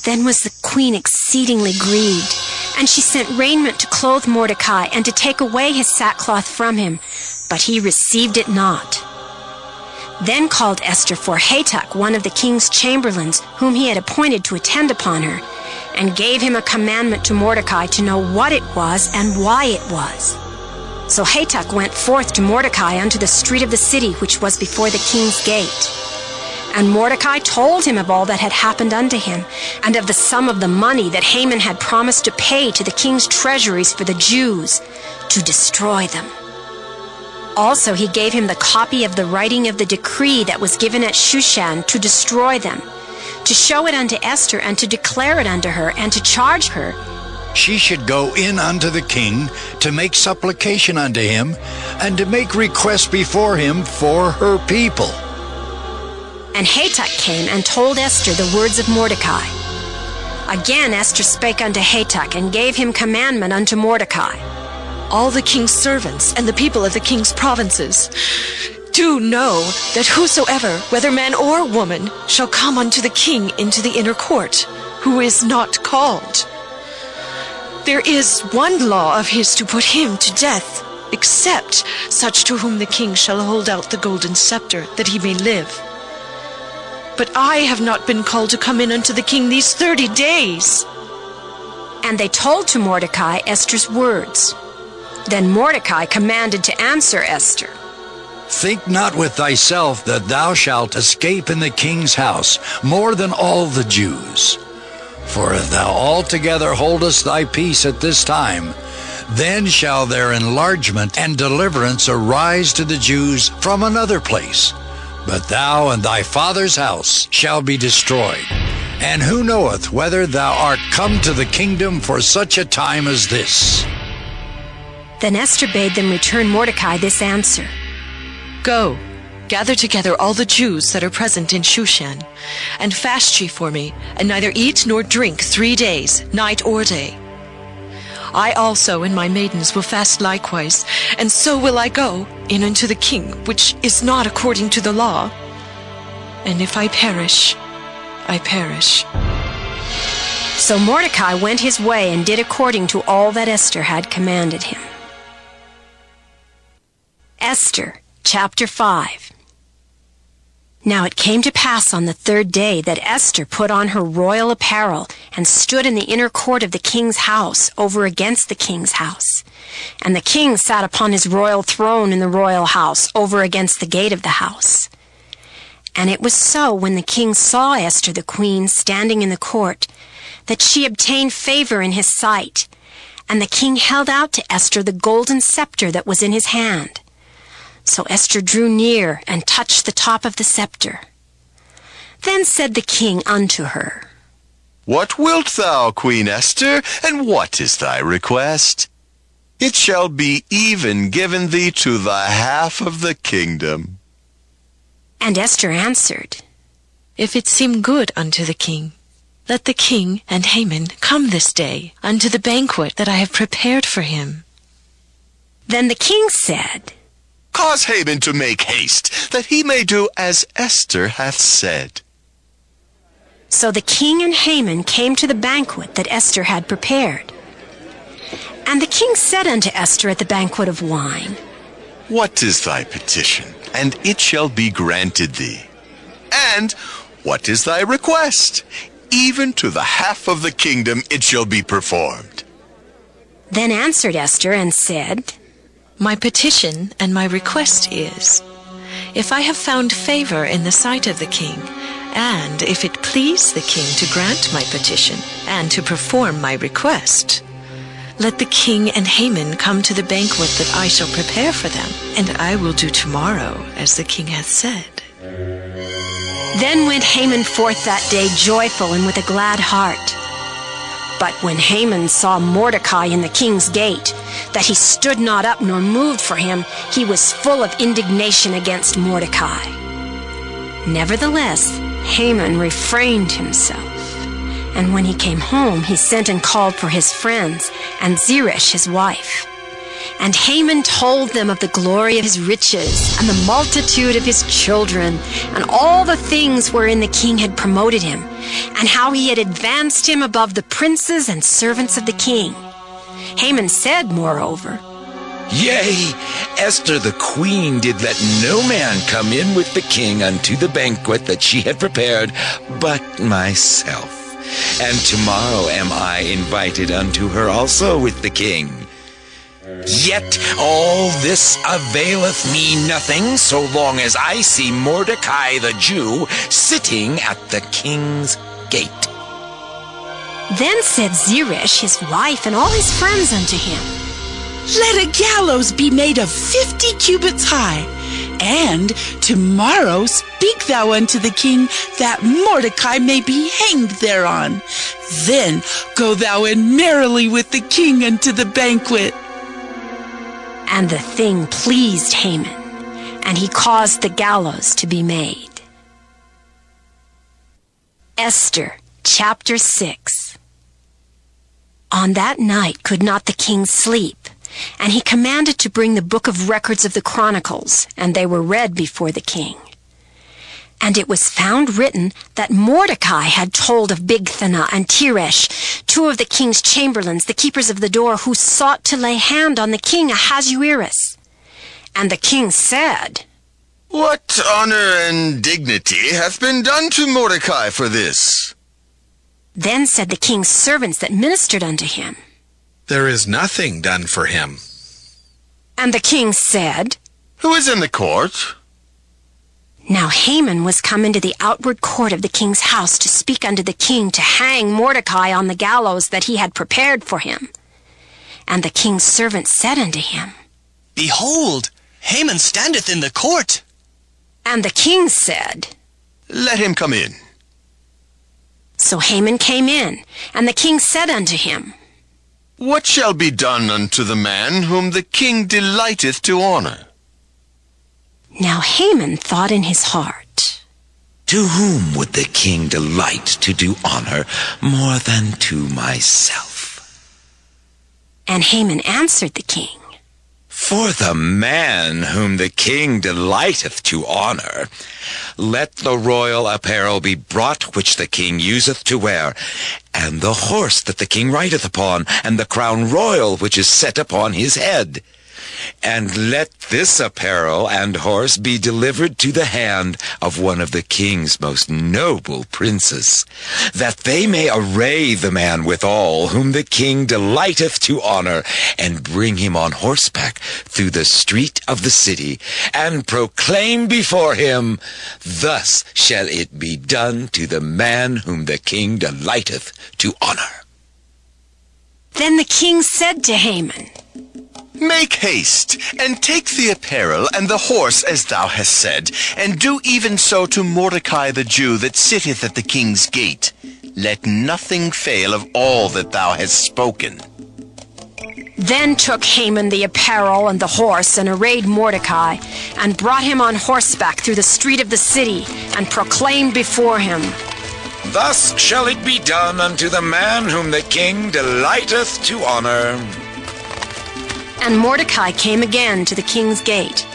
Then was the queen exceedingly grieved, and she sent raiment to clothe Mordecai and to take away his sackcloth from him, but he received it not. Then called Esther for Hatach, one of the king's chamberlains, whom he had appointed to attend upon her, and gave him a commandment to Mordecai to know what it was and why it was. So Hatach went forth to Mordecai unto the street of the city, which was before the king's gate. And Mordecai told him of all that had happened unto him, and of the sum of the money that Haman had promised to pay to the king's treasuries for the Jews, to destroy them. Also he gave him the copy of the writing of the decree that was given at Shushan to destroy them, to show it unto Esther, and to declare it unto her, and to charge her she should go in unto the king to make supplication unto him, and to make request before him for her people. And Hatach came and told Esther the words of Mordecai. Again Esther spake unto Hatach, and gave him commandment unto Mordecai. All the king's servants and the people of the king's provinces, do know that whosoever, whether man or woman, shall come unto the king into the inner court, who is not called, there is one law of his to put him to death, except such to whom the king shall hold out the golden scepter, that he may live. But I have not been called to come in unto the king these 30 days. And they told to Mordecai Esther's words. Then Mordecai commanded to answer Esther. Think not with thyself that thou shalt escape in the king's house more than all the Jews. For if thou altogether holdest thy peace at this time, then shall their enlargement and deliverance arise to the Jews from another place. But thou and thy father's house shall be destroyed. And who knoweth whether thou art come to the kingdom for such a time as this? Then Esther bade them return Mordecai this answer. Go, gather together all the Jews that are present in Shushan, and fast ye for me, and neither eat nor drink 3 days, night or day. I also and my maidens will fast likewise, and so will I go in unto the king, which is not according to the law. And if I perish, I perish. So Mordecai went his way and did according to all that Esther had commanded him. Esther, chapter 5. Now it came to pass on the 3rd day that Esther put on her royal apparel and stood in the inner court of the king's house over against the king's house. And the king sat upon his royal throne in the royal house over against the gate of the house. And it was so, when the king saw Esther the queen standing in the court, that she obtained favor in his sight. And the king held out to Esther the golden scepter that was in his hand. So Esther drew near and touched the top of the scepter. Then said the king unto her, What wilt thou, Queen Esther, and what is thy request? It shall be even given thee to the half of the kingdom. And Esther answered, If it seem good unto the king, let the king and Haman come this day unto the banquet that I have prepared for him. Then the king said, Cause Haman to make haste, that he may do as Esther hath said. So the king and Haman came to the banquet that Esther had prepared. And the king said unto Esther at the banquet of wine, What is thy petition? And it shall be granted thee. And what is thy request? Even to the half of the kingdom it shall be performed. Then answered Esther and said, My petition and my request is, if I have found favor in the sight of the king, and if it please the king to grant my petition and to perform my request, let the king and Haman come to the banquet that I shall prepare for them, and I will do tomorrow as the king hath said. Then went Haman forth that day joyful and with a glad heart. But when Haman saw Mordecai in the king's gate, that he stood not up nor moved for him, he was full of indignation against Mordecai. Nevertheless, Haman refrained himself. And when he came home, he sent and called for his friends and Zeresh his wife. And Haman told them of the glory of his riches and the multitude of his children and all the things wherein the king had promoted him, and how he had advanced him above the princes and servants of the king. Haman said, moreover, Yea, Esther the queen did let no man come in with the king unto the banquet that she had prepared, but myself. And tomorrow am I invited unto her also with the king. Yet all this availeth me nothing, so long as I see Mordecai the Jew sitting at the king's gate. Then said Zeresh his wife and all his friends unto him, Let a gallows be made of 50 cubits high, and tomorrow speak thou unto the king, that Mordecai may be hanged thereon. Then go thou in merrily with the king unto the banquet. And the thing pleased Haman, and he caused the gallows to be made. Esther, chapter 6. On that night could not the king sleep, and he commanded to bring the book of records of the Chronicles, and they were read before the king. And it was found written that Mordecai had told of Bigthana and Teresh, two of the king's chamberlains, the keepers of the door, who sought to lay hand on the king Ahasuerus. And the king said, What honor and dignity hath been done to Mordecai for this? Then said the king's servants that ministered unto him, There is nothing done for him. And the king said, Who is in the court? Now Haman was come into the outward court of the king's house to speak unto the king to hang Mordecai on the gallows that he had prepared for him. And the king's servant said unto him, Behold, Haman standeth in the court. And the king said, Let him come in. So Haman came in, and the king said unto him, What shall be done unto the man whom the king delighteth to honor? Now Haman thought in his heart, To whom would the king delight to do honor more than to myself? And Haman answered the king, For the man whom the king delighteth to honor, let the royal apparel be brought which the king useth to wear, and the horse that the king rideth upon, and the crown royal which is set upon his head. And let this apparel and horse be delivered to the hand of one of the king's most noble princes, that they may array the man withal whom the king delighteth to honor, and bring him on horseback through the street of the city, and proclaim before him, Thus shall it be done to the man whom the king delighteth to honor. Then the king said to Haman, Make haste, and take the apparel and the horse as thou hast said, and do even so to Mordecai the Jew that sitteth at the king's gate. Let nothing fail of all that thou hast spoken. Then took Haman the apparel and the horse, and arrayed Mordecai, and brought him on horseback through the street of the city, and proclaimed before him, Thus shall it be done unto the man whom the king delighteth to honor. And Mordecai came again to the king's gate.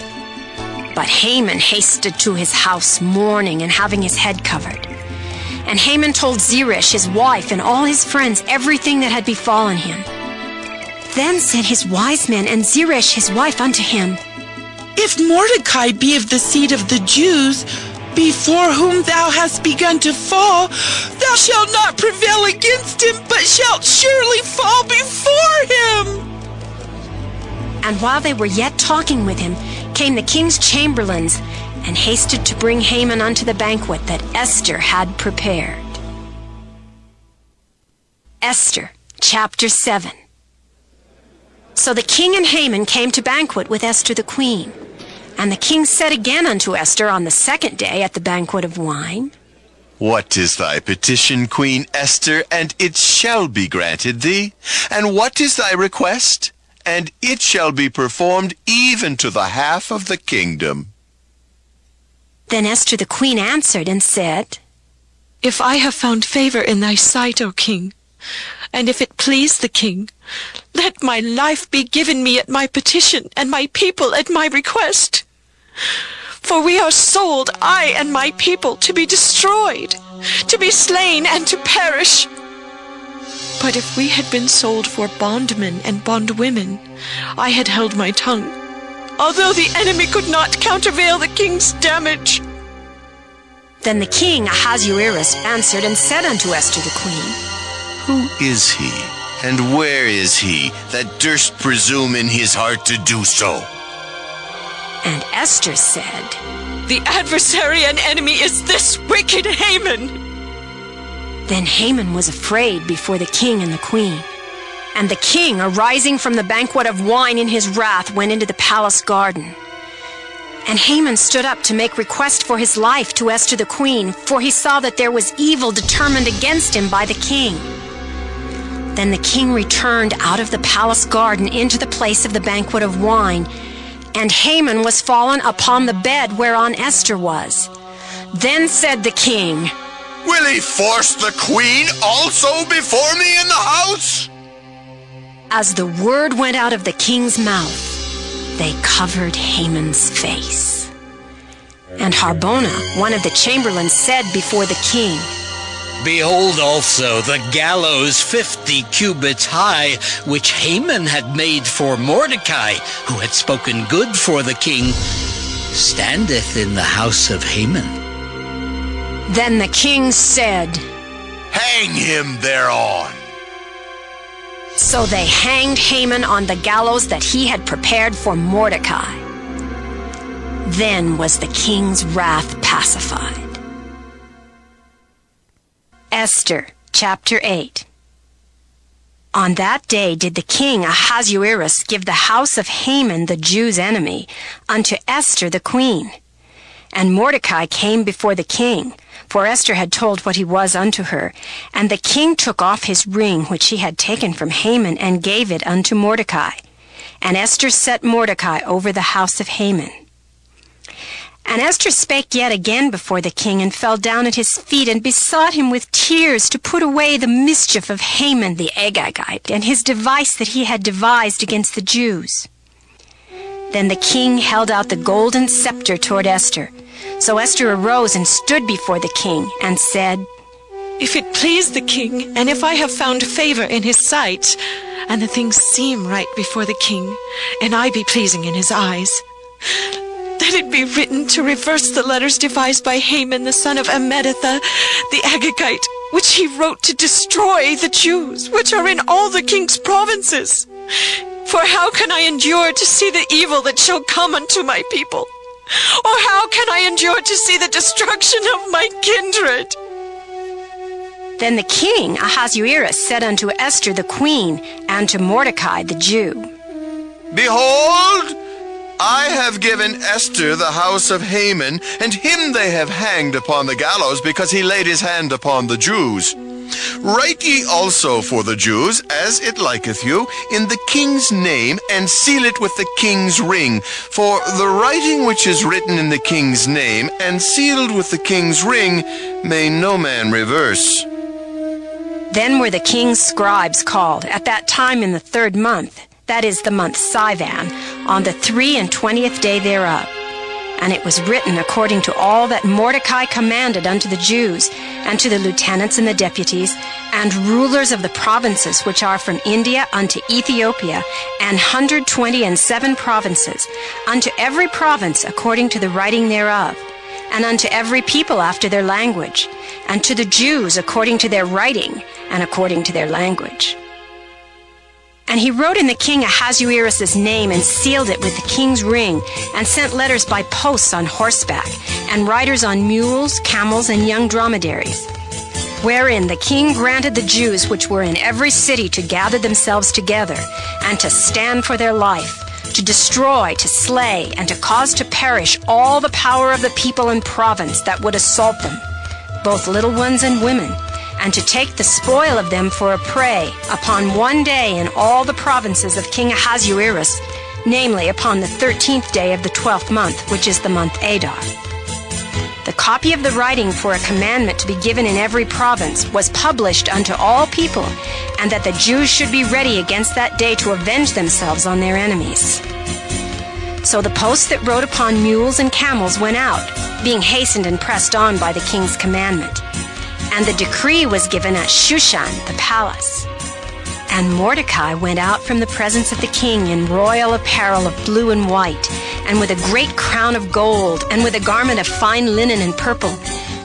But Haman hasted to his house mourning and having his head covered. And Haman told Zeresh his wife and all his friends everything that had befallen him. Then said his wise men and Zeresh his wife unto him, If Mordecai be of the seed of the Jews, before whom thou hast begun to fall, thou shalt not prevail against him, but shalt surely fall before him. And while they were yet talking with him, came the king's chamberlains, and hasted to bring Haman unto the banquet that Esther had prepared. Esther, chapter 7. So the king and Haman came to banquet with Esther the queen. And the king said again unto Esther on the second day at the banquet of wine, What is thy petition, Queen Esther, and it shall be granted thee? And what is thy request? and it shall be performed even to the half of the kingdom. Then Esther the queen answered and said, If I have found favor in thy sight, O king, and if it please the king, let my life be given me at my petition, and my people at my request. For we are sold, I and my people, to be destroyed, to be slain, and to perish. But if we had been sold for bondmen and bondwomen, I had held my tongue, although the enemy could not countervail the king's damage. Then the king Ahasuerus answered and said unto Esther the queen, Who is he, and where is he, that durst presume in his heart to do so? And Esther said, The adversary and enemy is this wicked Haman. Then Haman was afraid before the king and the queen. And the king, arising from the banquet of wine in his wrath, went into the palace garden. And Haman stood up to make request for his life to Esther the queen, for he saw that there was evil determined against him by the king. Then the king returned out of the palace garden into the place of the banquet of wine, and Haman was fallen upon the bed whereon Esther was. Then said the king, Will he force the queen also before me in the house? As the word went out of the king's mouth, they covered Haman's face. And Harbona, one of the chamberlains, said before the king, Behold also the gallows 50 cubits high, which Haman had made for Mordecai, who had spoken good for the king, standeth in the house of Haman. Then the king said, Hang him thereon. So they hanged Haman on the gallows that he had prepared for Mordecai. Then was the king's wrath pacified. Esther, chapter 8. On that day did the king Ahasuerus give the house of Haman the Jews' enemy unto Esther the queen. And Mordecai came before the king, for Esther had told what he was unto her. And the king took off his ring which he had taken from Haman, and gave it unto Mordecai. And Esther set Mordecai over the house of Haman. And Esther spake yet again before the king, and fell down at his feet, and besought him with tears to put away the mischief of Haman the Agagite, and his device that he had devised against the Jews. Then the king held out the golden scepter toward Esther. So Esther arose and stood before the king, and said, If it please the king, and if I have found favor in his sight, and the things seem right before the king, and I be pleasing in his eyes, let it be written to reverse the letters devised by Haman the son of Ammedatha, the Agagite, which he wrote to destroy the Jews, which are in all the king's provinces. For how can I endure to see the evil that shall come unto my people? Or how can I endure to see the destruction of my kindred? Then the king Ahasuerus said unto Esther the queen, and to Mordecai the Jew, Behold, I have given Esther the house of Haman, and him they have hanged upon the gallows, because he laid his hand upon the Jews. Write ye also for the Jews, as it liketh you, in the king's name, and seal it with the king's ring. For the writing which is written in the king's name, and sealed with the king's ring, may no man reverse. Then were the king's scribes called at that time in the 3rd month, that is the month Sivan, on the 23rd day thereof. And it was written according to all that Mordecai commanded unto the Jews, and to the lieutenants and the deputies, and rulers of the provinces which are from India unto Ethiopia, and 127 provinces, unto every province according to the writing thereof, and unto every people after their language, and to the Jews according to their writing, and according to their language. And he wrote in the king Ahasuerus' name, and sealed it with the king's ring, and sent letters by posts on horseback, and riders on mules, camels, and young dromedaries, wherein the king granted the Jews which were in every city to gather themselves together, and to stand for their life, to destroy, to slay, and to cause to perish all the power of the people and province that would assault them, both little ones and women, and to take the spoil of them for a prey upon one day in all the provinces of King Ahasuerus, namely upon the 13th day of the 12th month, which is the month Adar. The copy of the writing for a commandment to be given in every province was published unto all people, and that the Jews should be ready against that day to avenge themselves on their enemies. So the posts that rode upon mules and camels went out, being hastened and pressed on by the king's commandment. And the decree was given at Shushan, the palace. And Mordecai went out from the presence of the king in royal apparel of blue and white, and with a great crown of gold, and with a garment of fine linen and purple.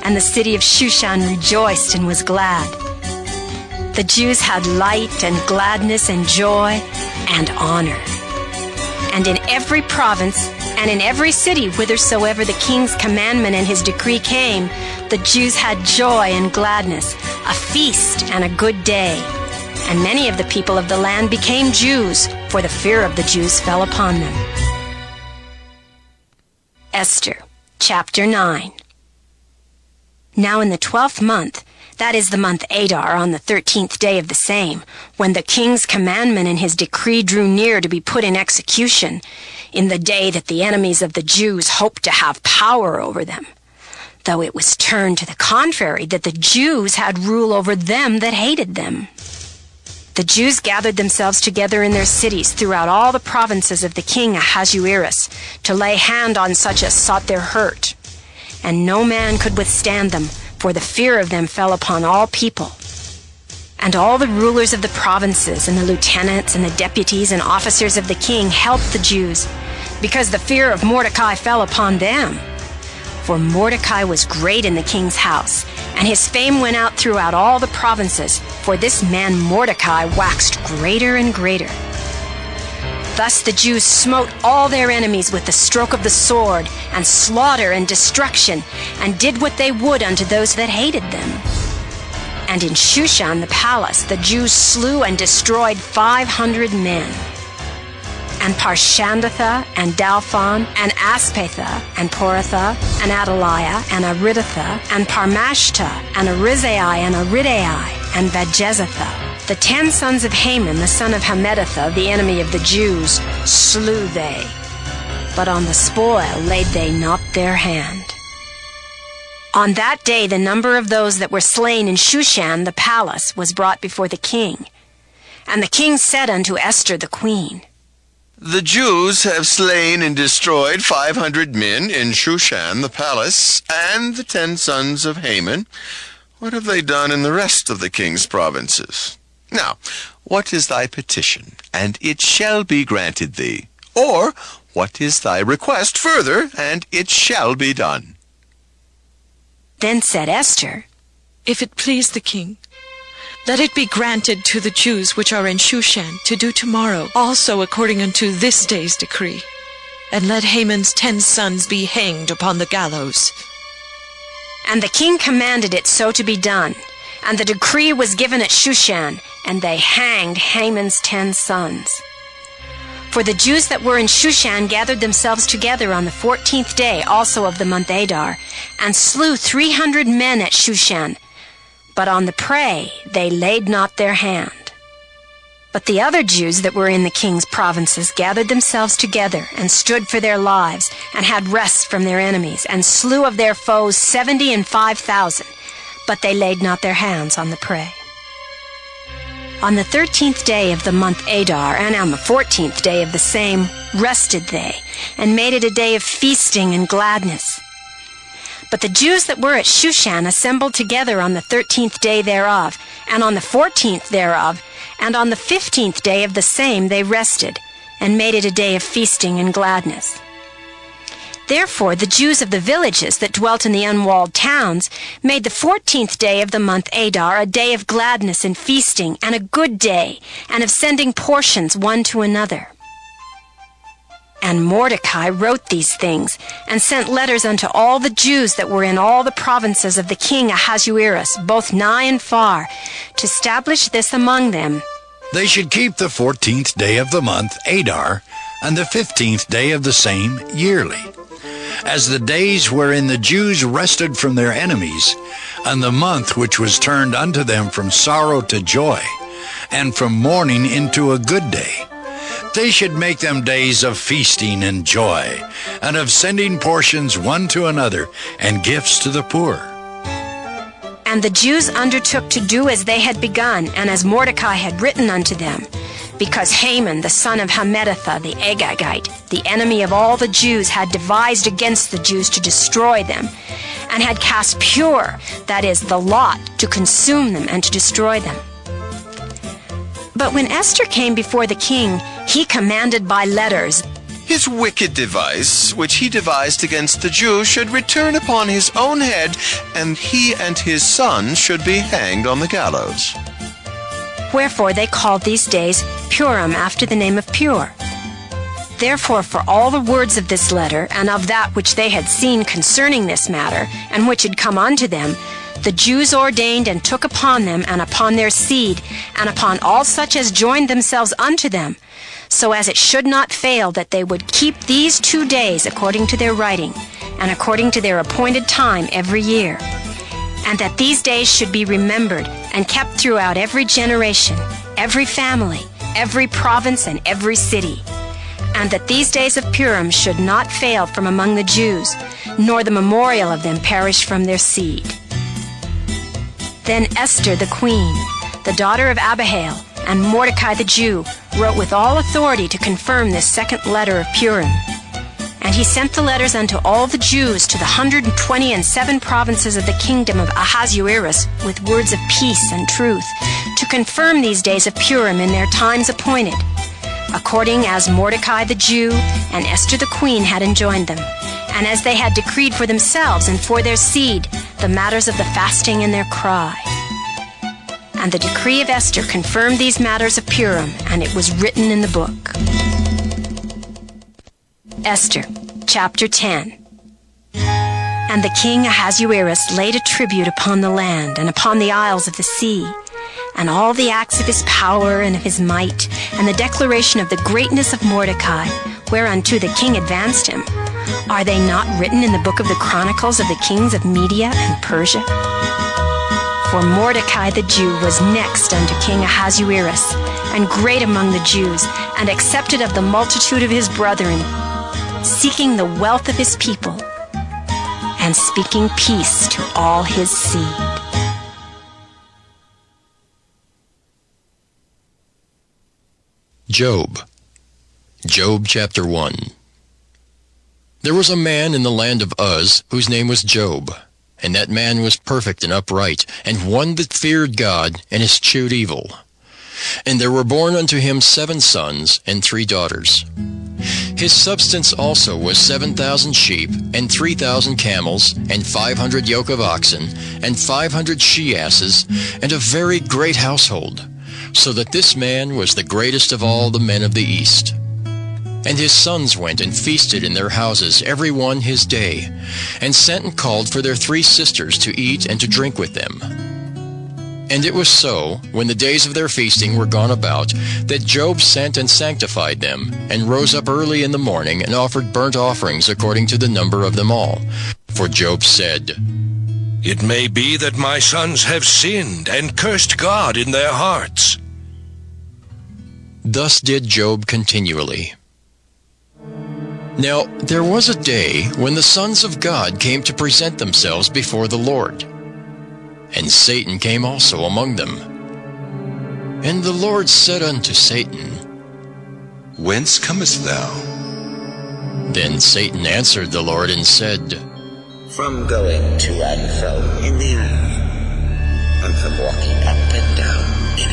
And the city of Shushan rejoiced and was glad. The Jews had light and gladness and joy and honor. And in every province and in every city whithersoever the king's commandment and his decree came, the Jews had joy and gladness, a feast and a good day. And many of the people of the land became Jews, for the fear of the Jews fell upon them. Esther, chapter 9. Now in the 12th month, that is the month Adar, on the 13th day of the same, when the king's commandment and his decree drew near to be put in execution, in the day that the enemies of the Jews hoped to have power over them, though it was turned to the contrary, that the Jews had rule over them that hated them. The Jews gathered themselves together in their cities throughout all the provinces of the king Ahasuerus, to lay hand on such as sought their hurt. And no man could withstand them, for the fear of them fell upon all people. And all the rulers of the provinces, and the lieutenants, and the deputies, and officers of the king helped the Jews, because the fear of Mordecai fell upon them. For Mordecai was great in the king's house, and his fame went out throughout all the provinces, for this man Mordecai waxed greater and greater. Thus the Jews smote all their enemies with the stroke of the sword, and slaughter and destruction, and did what they would unto those that hated them. And in Shushan the palace the Jews slew and destroyed 500 men. And Parshandatha, and Dalphon, and Aspatha, and Poratha, and Adaliah, and Aridatha, and Parmashta, and Arizai, and Aridai, and Vajezatha, the 10 sons of Haman, the son of Hammedatha, the enemy of the Jews, slew they. But on the spoil laid they not their hand. On that day the number of those that were slain in Shushan the palace was brought before the king. And the king said unto Esther the queen, The Jews have slain and destroyed 500 men in Shushan the palace, and the 10 sons of Haman. What have they done in the rest of the king's provinces? Now, what is thy petition, and it shall be granted thee? Or, what is thy request further, and it shall be done? Then said Esther, If it please the king, let it be granted to the Jews which are in Shushan to do tomorrow also according unto this day's decree, and let Haman's 10 sons be hanged upon the gallows. And the king commanded it so to be done, and the decree was given at Shushan, and they hanged Haman's 10 sons. For the Jews that were in Shushan gathered themselves together on the 14th day also of the month Adar, and slew 300 men at Shushan, but on the prey they laid not their hand. But the other Jews that were in the king's provinces gathered themselves together, and stood for their lives, and had rest from their enemies, and slew of their foes 70 and 5,000, but they laid not their hands on the prey. On the 13th day of the month Adar, and on the 14th day of the same, rested they, and made it a day of feasting and gladness. But the Jews that were at Shushan assembled together on the 13th day thereof, and on the 14th thereof, and on the 15th day of the same they rested, and made it a day of feasting and gladness. Therefore the Jews of the villages that dwelt in the unwalled towns made the 14th day of the month Adar a day of gladness and feasting, and a good day, and of sending portions one to another. And Mordecai wrote these things, and sent letters unto all the Jews that were in all the provinces of the king Ahasuerus, both nigh and far, to establish this among them. They should keep the 14th day of the month Adar, and the 15th day of the same yearly, as the days wherein the Jews rested from their enemies, and the month which was turned unto them from sorrow to joy, and from mourning into a good day. They should make them days of feasting and joy, and of sending portions one to another, and gifts to the poor. And the Jews undertook to do as they had begun, and as Mordecai had written unto them, because Haman, the son of Hammedatha, the Agagite, the enemy of all the Jews, had devised against the Jews to destroy them, and had cast pur, that is, the lot, to consume them and to destroy them. But when Esther came before the king, he commanded by letters, His wicked device, which he devised against the Jews, should return upon his own head, and he and his sons should be hanged on the gallows. Wherefore they called these days Purim, after the name of Pur. Therefore, for all the words of this letter, and of that which they had seen concerning this matter, and which had come unto them, the Jews ordained and took upon them, and upon their seed, and upon all such as joined themselves unto them, so as it should not fail that they would keep these 2 days according to their writing, and according to their appointed time every year, and that these days should be remembered and kept throughout every generation, every family, every province, and every city, and that these days of Purim should not fail from among the Jews, nor the memorial of them perish from their seed. Then Esther the queen, the daughter of Abihail, and Mordecai the Jew wrote with all authority to confirm this second letter of Purim. And he sent the letters unto all the Jews to the 127 provinces of the kingdom of Ahasuerus with words of peace and truth, to confirm these days of Purim in their times appointed, according as Mordecai the Jew and Esther the queen had enjoined them, and as they had decreed for themselves and for their seed the matters of the fasting and their cry. And the decree of Esther confirmed these matters of Purim, and it was written in the book. Esther, chapter 10. And the king Ahasuerus laid a tribute upon the land and upon the isles of the sea, and all the acts of his power and of his might, and the declaration of the greatness of Mordecai, whereunto the king advanced him. Are they not written in the book of the chronicles of the kings of Media and Persia? For Mordecai the Jew was next unto King Ahasuerus, and great among the Jews, and accepted of the multitude of his brethren, seeking the wealth of his people, and speaking peace to all his seed. Job. Job chapter 1. There was a man in the land of Uz, whose name was Job. And that man was perfect and upright, and one that feared God, and eschewed evil. And there were born unto him 7 sons and 3 daughters. His substance also was 7,000 sheep, and 3,000 camels, and 500 yoke of oxen, and 500 she-asses, and a very great household, so that this man was the greatest of all the men of the East. And his sons went and feasted in their houses, every one his day, and sent and called for their 3 sisters to eat and to drink with them. And it was so, when the days of their feasting were gone about, that Job sent and sanctified them, and rose up early in the morning, and offered burnt offerings according to the number of them all. For Job said, It may be that my sons have sinned, and cursed God in their hearts. Thus did Job continually. Now there was a day when the sons of God came to present themselves before the Lord. And Satan came also among them. And the Lord said unto Satan, Whence comest thou? Then Satan answered the Lord and said, From going to and fro in the earth, and from walking up and down in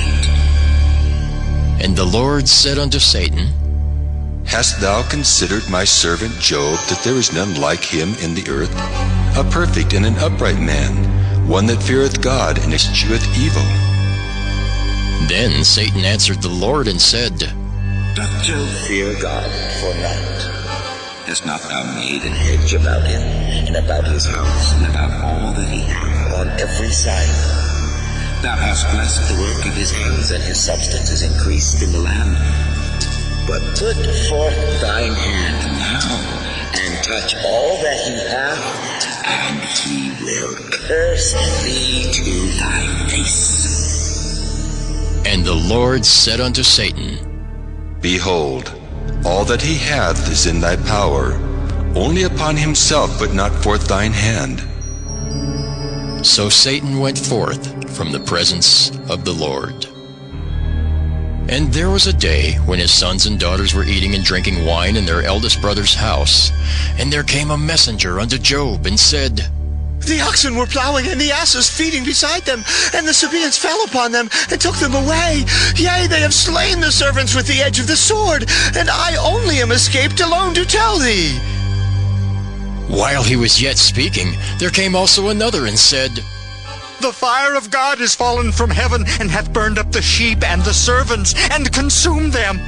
it. And the Lord said unto Satan, Hast thou considered my servant Job, that there is none like him in the earth, a perfect and an upright man, one that feareth God and escheweth evil? Then Satan answered the Lord and said, Doth Job fear God for naught? Hast not thou made an hedge about him, and about his house, and about all that he hath on every side? Thou hast blessed the work of his hands, and his substance is increased in the land. But put forth thine hand now, and touch all that he hath, and he will curse thee to thy face. And the Lord said unto Satan, Behold, all that he hath is in thy power, only upon himself put not forth thine hand. So Satan went forth from the presence of the Lord. And there was a day when his sons and daughters were eating and drinking wine in their eldest brother's house. And there came a messenger unto Job, and said, The oxen were plowing, and the asses feeding beside them, and the Sabaeans fell upon them, and took them away. Yea, they have slain the servants with the edge of the sword, and I only am escaped alone to tell thee. While he was yet speaking, there came also another, and said, The fire of God is fallen from heaven, and hath burned up the sheep and the servants, and consumed them.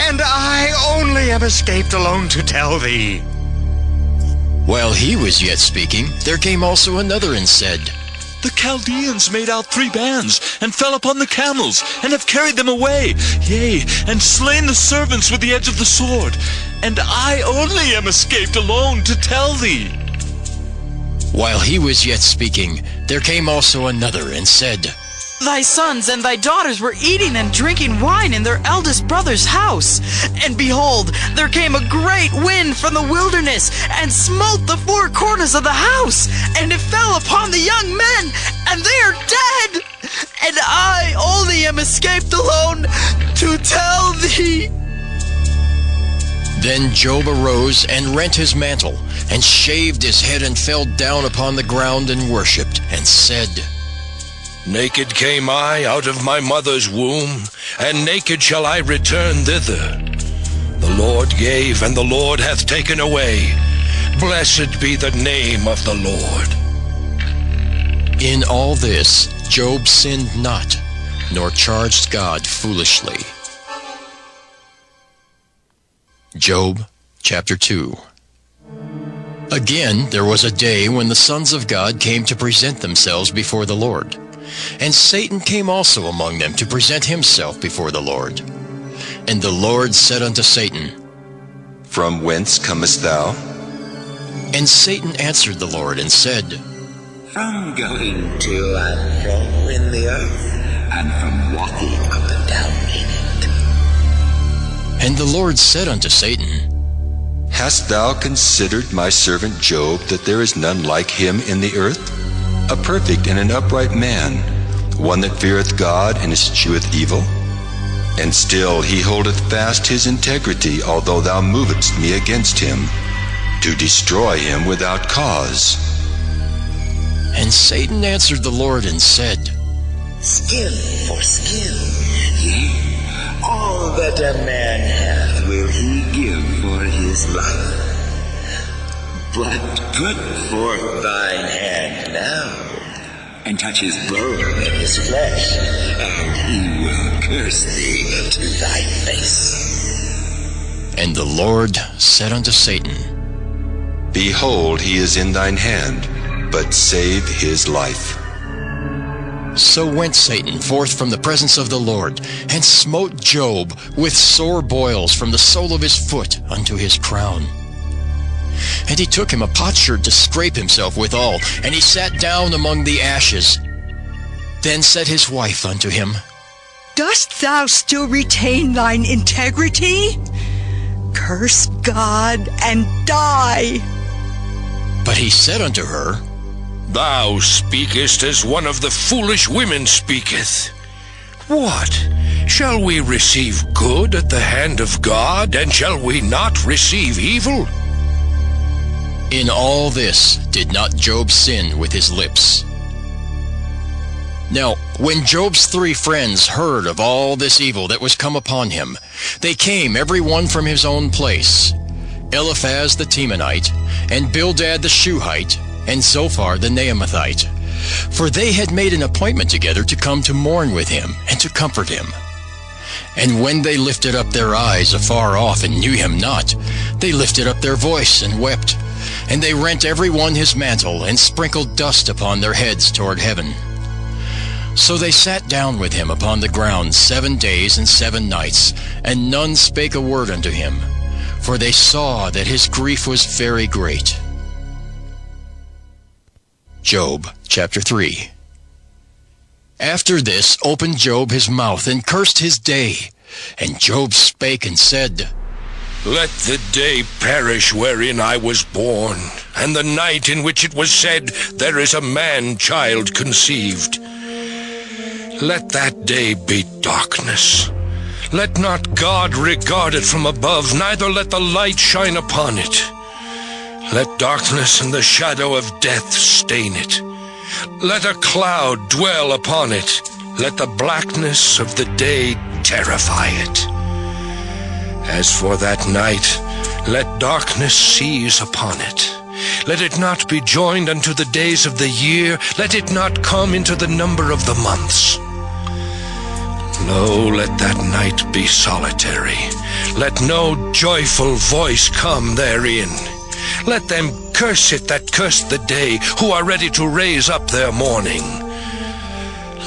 And I only am escaped alone to tell thee. While he was yet speaking, there came also another, and said, The Chaldeans made out 3 bands, and fell upon the camels, and have carried them away, yea, and slain the servants with the edge of the sword. And I only am escaped alone to tell thee. While he was yet speaking, there came also another, and said, Thy sons and thy daughters were eating and drinking wine in their eldest brother's house. And behold, there came a great wind from the wilderness, and smote the 4 corners of the house, and it fell upon the young men, and they are dead. And I only am escaped alone to tell thee. Then Job arose and rent his mantle, and shaved his head, and fell down upon the ground, and worshipped, and said, Naked came I out of my mother's womb, and naked shall I return thither. The Lord gave, and the Lord hath taken away. Blessed be the name of the Lord. In all this Job sinned not, nor charged God foolishly. Job chapter 2. Again there was a day when the sons of God came to present themselves before the Lord. And Satan came also among them to present himself before the Lord. And the Lord said unto Satan, From whence comest thou? And Satan answered the Lord, and said, From going to and fro in the earth, and from walking up and down in it. And the Lord said unto Satan, Hast thou considered my servant Job, that there is none like him in the earth? A perfect and an upright man, one that feareth God and escheweth evil? And still he holdeth fast his integrity, although thou movest me against him, to destroy him without cause. And Satan answered the Lord, and said, Skin for skin, yea, all that a man hath will he give for his life. But put forth thine hand now, and touch his bone and his flesh, and he will curse thee to thy face. And the Lord said unto Satan, Behold, he is in thine hand, but save his life. So went Satan forth from the presence of the Lord, and smote Job with sore boils from the sole of his foot unto his crown. And he took him a potsherd to scrape himself withal, and he sat down among the ashes. Then said his wife unto him, Dost thou still retain thine integrity? Curse God and die. But he said unto her, Thou speakest as one of the foolish women speaketh. What? Shall we receive good at the hand of God, and shall we not receive evil? In all this did not Job sin with his lips. Now, when Job's 3 friends heard of all this evil that was come upon him, they came every one from his own place, Eliphaz the Temanite, and Bildad the Shuhite, and Zophar the Naamathite. For they had made an appointment together to come to mourn with him, and to comfort him. And when they lifted up their eyes afar off, and knew him not, they lifted up their voice, and wept. And they rent every one his mantle, and sprinkled dust upon their heads toward heaven. So they sat down with him upon the ground 7 days and 7 nights, and none spake a word unto him, for they saw that his grief was very great. Job chapter 3. After this opened Job his mouth and cursed his day. And Job spake and said, Let the day perish wherein I was born, and the night in which it was said, There is a man-child conceived. Let that day be darkness. Let not God regard it from above, neither let the light shine upon it. Let darkness and the shadow of death stain it. Let a cloud dwell upon it. Let the blackness of the day terrify it. As for that night, let darkness seize upon it. Let it not be joined unto the days of the year. Let it not come into the number of the months. Lo, let that night be solitary. Let no joyful voice come therein. Let them curse it that curse the day, who are ready to raise up their mourning.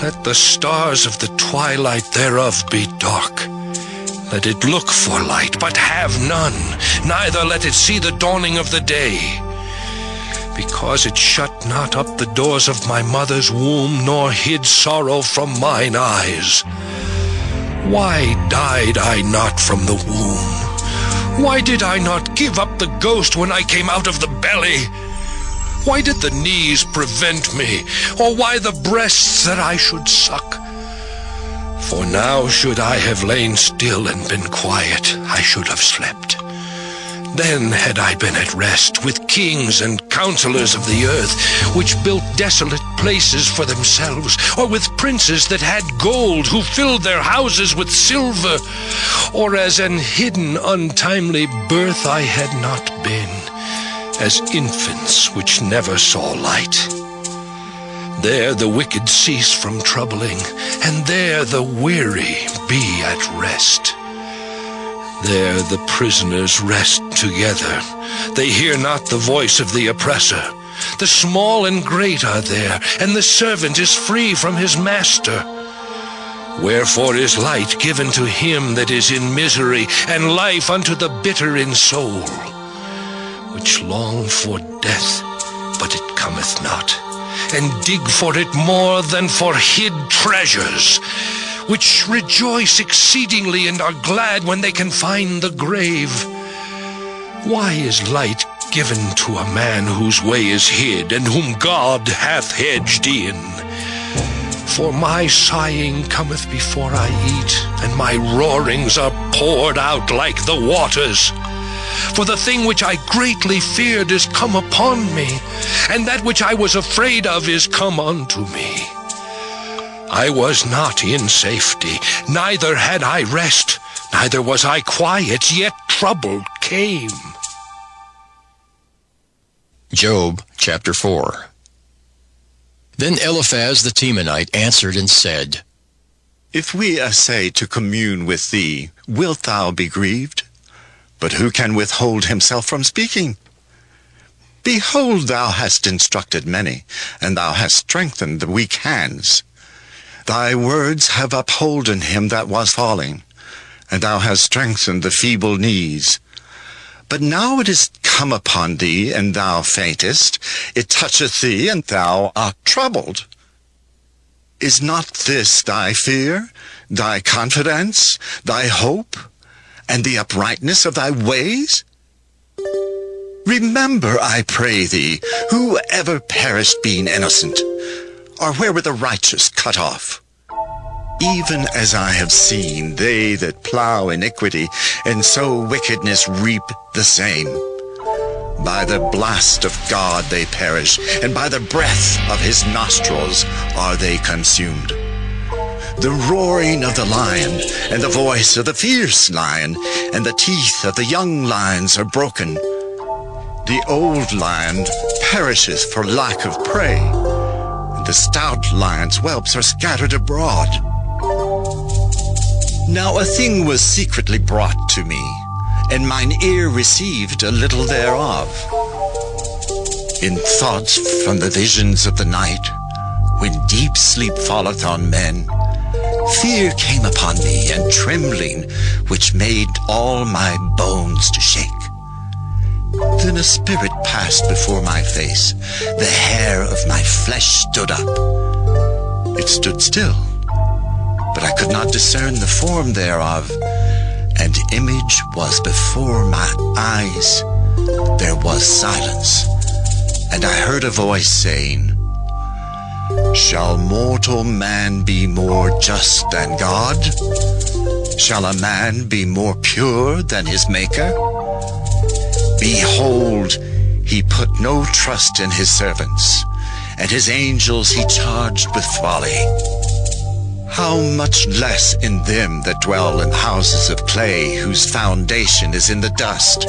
Let the stars of the twilight thereof be dark. Let it look for light, but have none, neither let it see the dawning of the day. Because it shut not up the doors of my mother's womb, nor hid sorrow from mine eyes. Why died I not from the womb? Why did I not give up the ghost when I came out of the belly? Why did the knees prevent me, or why the breasts that I should suck? For now should I have lain still and been quiet, I should have slept. Then had I been at rest with kings and counselors of the earth, which built desolate places for themselves, or with princes that had gold, who filled their houses with silver, or as an hidden untimely birth I had not been, as infants which never saw light. There the wicked cease from troubling, and there the weary be at rest. There the prisoners rest together. They hear not the voice of the oppressor. The small and great are there, and the servant is free from his master. Wherefore is light given to him that is in misery, and life unto the bitter in soul, which long for death, but it cometh not, and dig for it more than for hid treasures, which rejoice exceedingly and are glad when they can find the grave. Why is light given to a man whose way is hid, and whom God hath hedged in? For my sighing cometh before I eat, and my roarings are poured out like the waters. For the thing which I greatly feared is come upon me, and that which I was afraid of is come unto me. I was not in safety, neither had I rest, neither was I quiet, yet trouble came. Job chapter 4. Then Eliphaz the Temanite answered and said, If we essay to commune with thee, wilt thou be grieved? But who can withhold himself from speaking? Behold, thou hast instructed many, and thou hast strengthened the weak hands. Thy words have upholden him that was falling, and thou hast strengthened the feeble knees. But now it is come upon thee, and thou faintest. It toucheth thee, and thou art troubled. Is not this thy fear, thy confidence, thy hope, and the uprightness of thy ways? Remember, I pray thee, who ever perished being innocent, or where were the righteous cut off? Even as I have seen, they that plow iniquity, and sow wickedness reap the same. By the blast of God they perish, and by the breath of his nostrils are they consumed. The roaring of the lion, and the voice of the fierce lion, and the teeth of the young lions are broken. The old lion perisheth for lack of prey, and the stout lion's whelps are scattered abroad. Now a thing was secretly brought to me, and mine ear received a little thereof. In thoughts from the visions of the night, when deep sleep falleth on men, fear came upon me, and trembling, which made all my bones to shake. Then a spirit passed before my face. The hair of my flesh stood up. It stood still, but I could not discern the form thereof. An image was before my eyes. There was silence, and I heard a voice saying, Shall mortal man be more just than God? Shall a man be more pure than his Maker? Behold, he put no trust in his servants, and his angels he charged with folly. How much less in them that dwell in houses of clay, whose foundation is in the dust,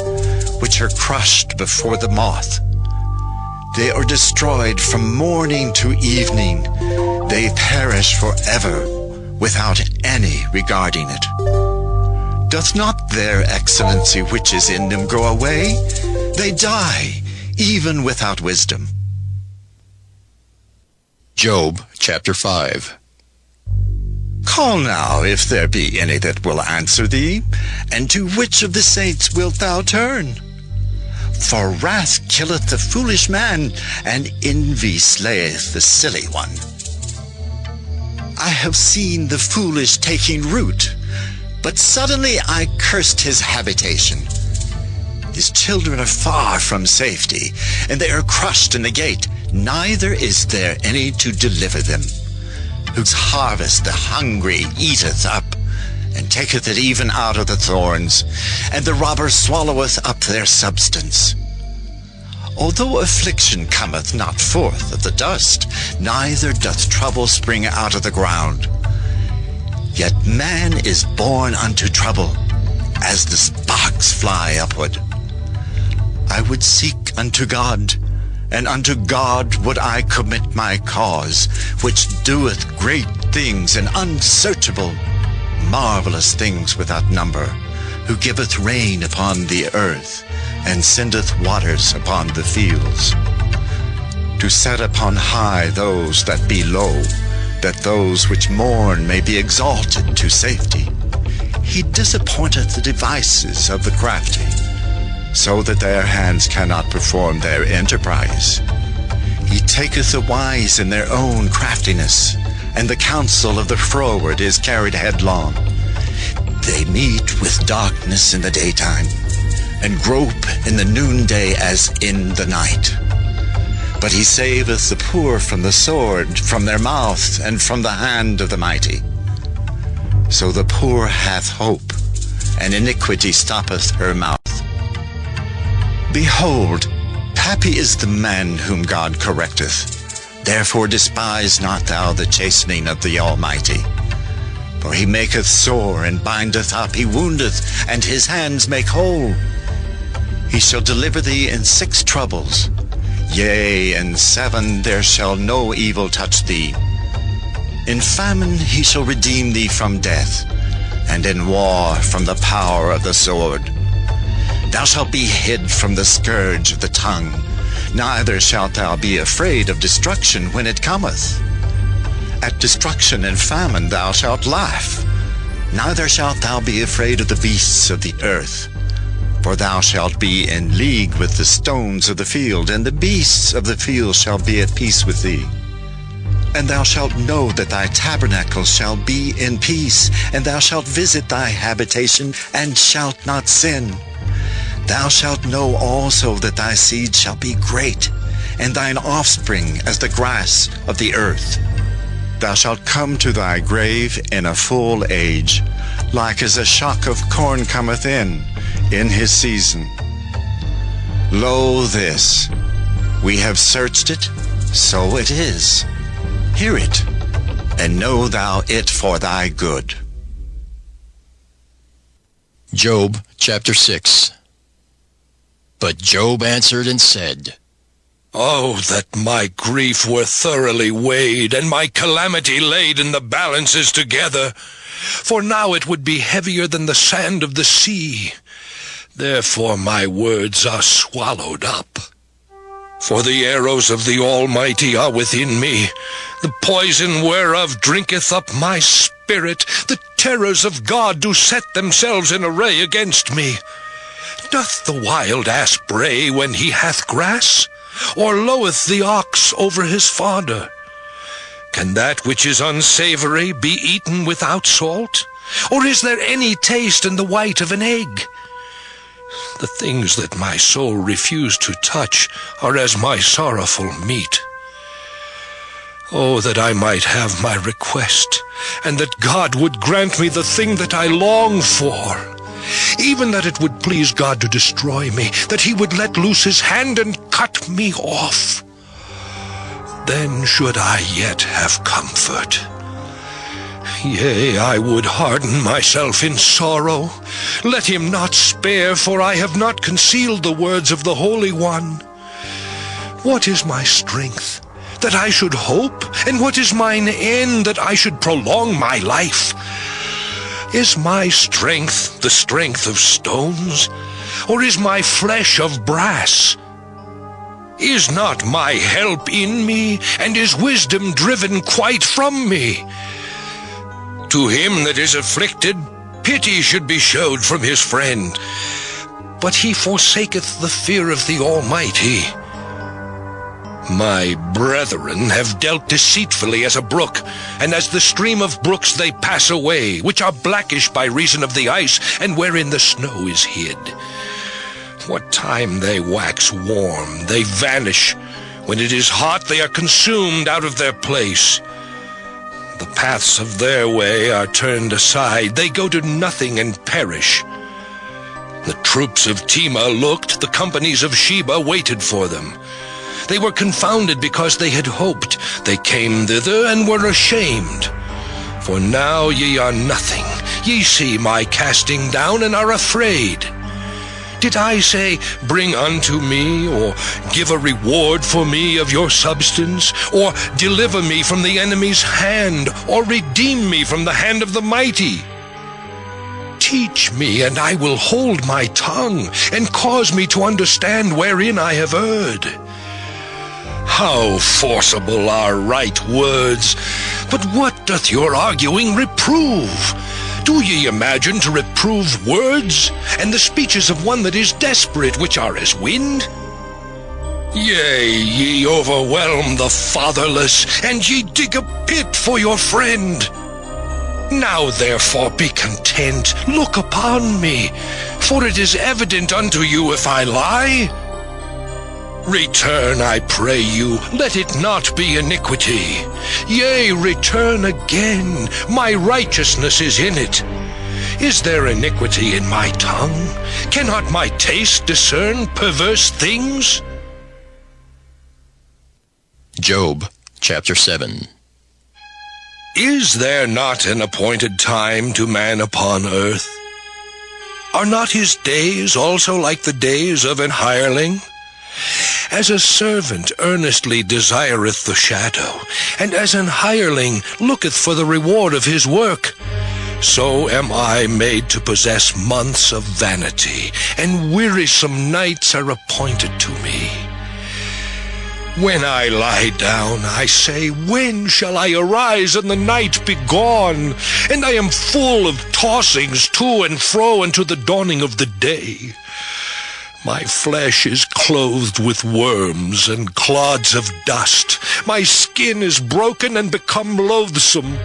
which are crushed before the moth. They are destroyed from morning to evening. They perish forever, without any regarding it. Doth not their excellency which is in them go away? They die, even without wisdom. Job chapter 5. Call now, if there be any that will answer thee, and to which of the saints wilt thou turn? For wrath killeth the foolish man, and envy slayeth the silly one. I have seen the foolish taking root, but suddenly I cursed his habitation. His children are far from safety, and they are crushed in the gate. Neither is there any to deliver them. Whose harvest the hungry eateth up, and taketh it even out of the thorns, and the robber swalloweth up their substance. Although affliction cometh not forth of the dust, neither doth trouble spring out of the ground. Yet man is born unto trouble, as the sparks fly upward. I would seek unto God, and unto God would I commit my cause, which doeth great things and unsearchable, marvelous things without number, who giveth rain upon the earth, and sendeth waters upon the fields, to set upon high those that be low, that those which mourn may be exalted to safety. He disappointeth the devices of the crafty, so that their hands cannot perform their enterprise. He taketh the wise in their own craftiness, and the counsel of the froward is carried headlong. They meet with darkness in the daytime, and grope in the noonday as in the night. But he saveth the poor from the sword, from their mouth, and from the hand of the mighty. So the poor hath hope, and iniquity stoppeth her mouth. Behold, happy is the man whom God correcteth. Therefore despise not thou the chastening of the Almighty. For he maketh sore and bindeth up, he woundeth, and his hands make whole. He shall deliver thee in 6 troubles. Yea, in 7 there shall no evil touch thee. In famine he shall redeem thee from death, and in war from the power of the sword. Thou shalt be hid from the scourge of the tongue, neither shalt thou be afraid of destruction when it cometh. At destruction and famine thou shalt laugh, neither shalt thou be afraid of the beasts of the earth. For thou shalt be in league with the stones of the field, and the beasts of the field shall be at peace with thee. And thou shalt know that thy tabernacle shall be in peace, and thou shalt visit thy habitation, and shalt not sin. Thou shalt know also that thy seed shall be great, and thine offspring as the grass of the earth. Thou shalt come to thy grave in a full age, like as a shock of corn cometh in his season. Lo this, we have searched it, so it is. Hear it, and know thou it for thy good. Job chapter 6. But Job answered and said, Oh, that my grief were thoroughly weighed, and my calamity laid in the balances together. For now it would be heavier than the sand of the sea. Therefore my words are swallowed up. For the arrows of the Almighty are within me. The poison whereof drinketh up my spirit. The terrors of God do set themselves in array against me. Doth the wild ass bray when he hath grass? Or loweth the ox over his fodder? Can that which is unsavory be eaten without salt? Or is there any taste in the white of an egg? The things that my soul refused to touch are as my sorrowful meat. Oh, that I might have my request, and that God would grant me the thing that I long for. Even that it would please God to destroy me, that he would let loose his hand and cut me off. Then should I yet have comfort. Yea, I would harden myself in sorrow. Let him not spare, for I have not concealed the words of the Holy One. What is my strength, that I should hope? And what is mine end, that I should prolong my life? Is my strength the strength of stones, or is my flesh of brass? Is not my help in me, and is wisdom driven quite from me? To him that is afflicted, pity should be showed from his friend, but he forsaketh the fear of the Almighty. My brethren have dealt deceitfully as a brook, and as the stream of brooks they pass away, which are blackish by reason of the ice, and wherein the snow is hid. What time they wax warm, they vanish. When it is hot, they are consumed out of their place. The paths of their way are turned aside. They go to nothing and perish. The troops of Tema looked, the companies of Sheba waited for them. They were confounded because they had hoped. They came thither and were ashamed. For now ye are nothing. Ye see my casting down and are afraid. Did I say, bring unto me, or give a reward for me of your substance, or deliver me from the enemy's hand, or redeem me from the hand of the mighty? Teach me, and I will hold my tongue, and cause me to understand wherein I have erred. How forcible are right words! But what doth your arguing reprove? Do ye imagine to reprove words, and the speeches of one that is desperate, which are as wind? Yea, ye overwhelm the fatherless, and ye dig a pit for your friend. Now therefore be content, look upon me, for it is evident unto you if I lie. Return, I pray you, let it not be iniquity. Yea, return again, my righteousness is in it. Is there iniquity in my tongue? Cannot my taste discern perverse things? Job, chapter 7. Is there not an appointed time to man upon earth? Are not his days also like the days of an hireling? As a servant earnestly desireth the shadow, and as an hireling looketh for the reward of his work, so am I made to possess months of vanity, and wearisome nights are appointed to me. When I lie down, I say, when shall I arise and the night be gone? And I am full of tossings to and fro unto the dawning of the day. My flesh is clothed with worms and clods of dust. My skin is broken and become loathsome.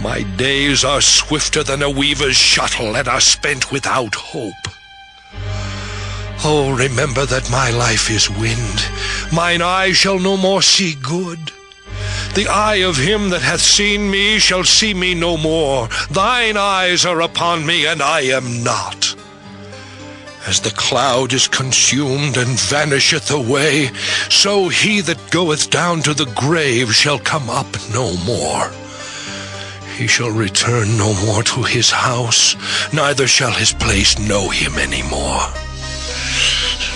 My days are swifter than a weaver's shuttle and are spent without hope. Oh, remember that my life is wind. Mine eye shall no more see good. The eye of him that hath seen me shall see me no more. Thine eyes are upon me, and I am not. As the cloud is consumed and vanisheth away, so he that goeth down to the grave shall come up no more. He shall return no more to his house, neither shall his place know him any more.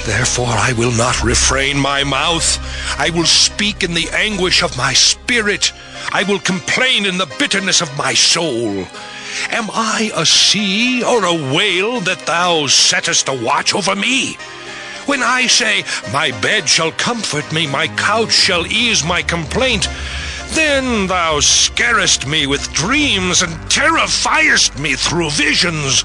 Therefore I will not refrain my mouth. I will speak in the anguish of my spirit. I will complain in the bitterness of my soul. Am I a sea or a whale that thou settest a watch over me? When I say, my bed shall comfort me, my couch shall ease my complaint, then thou scarest me with dreams and terrifiest me through visions.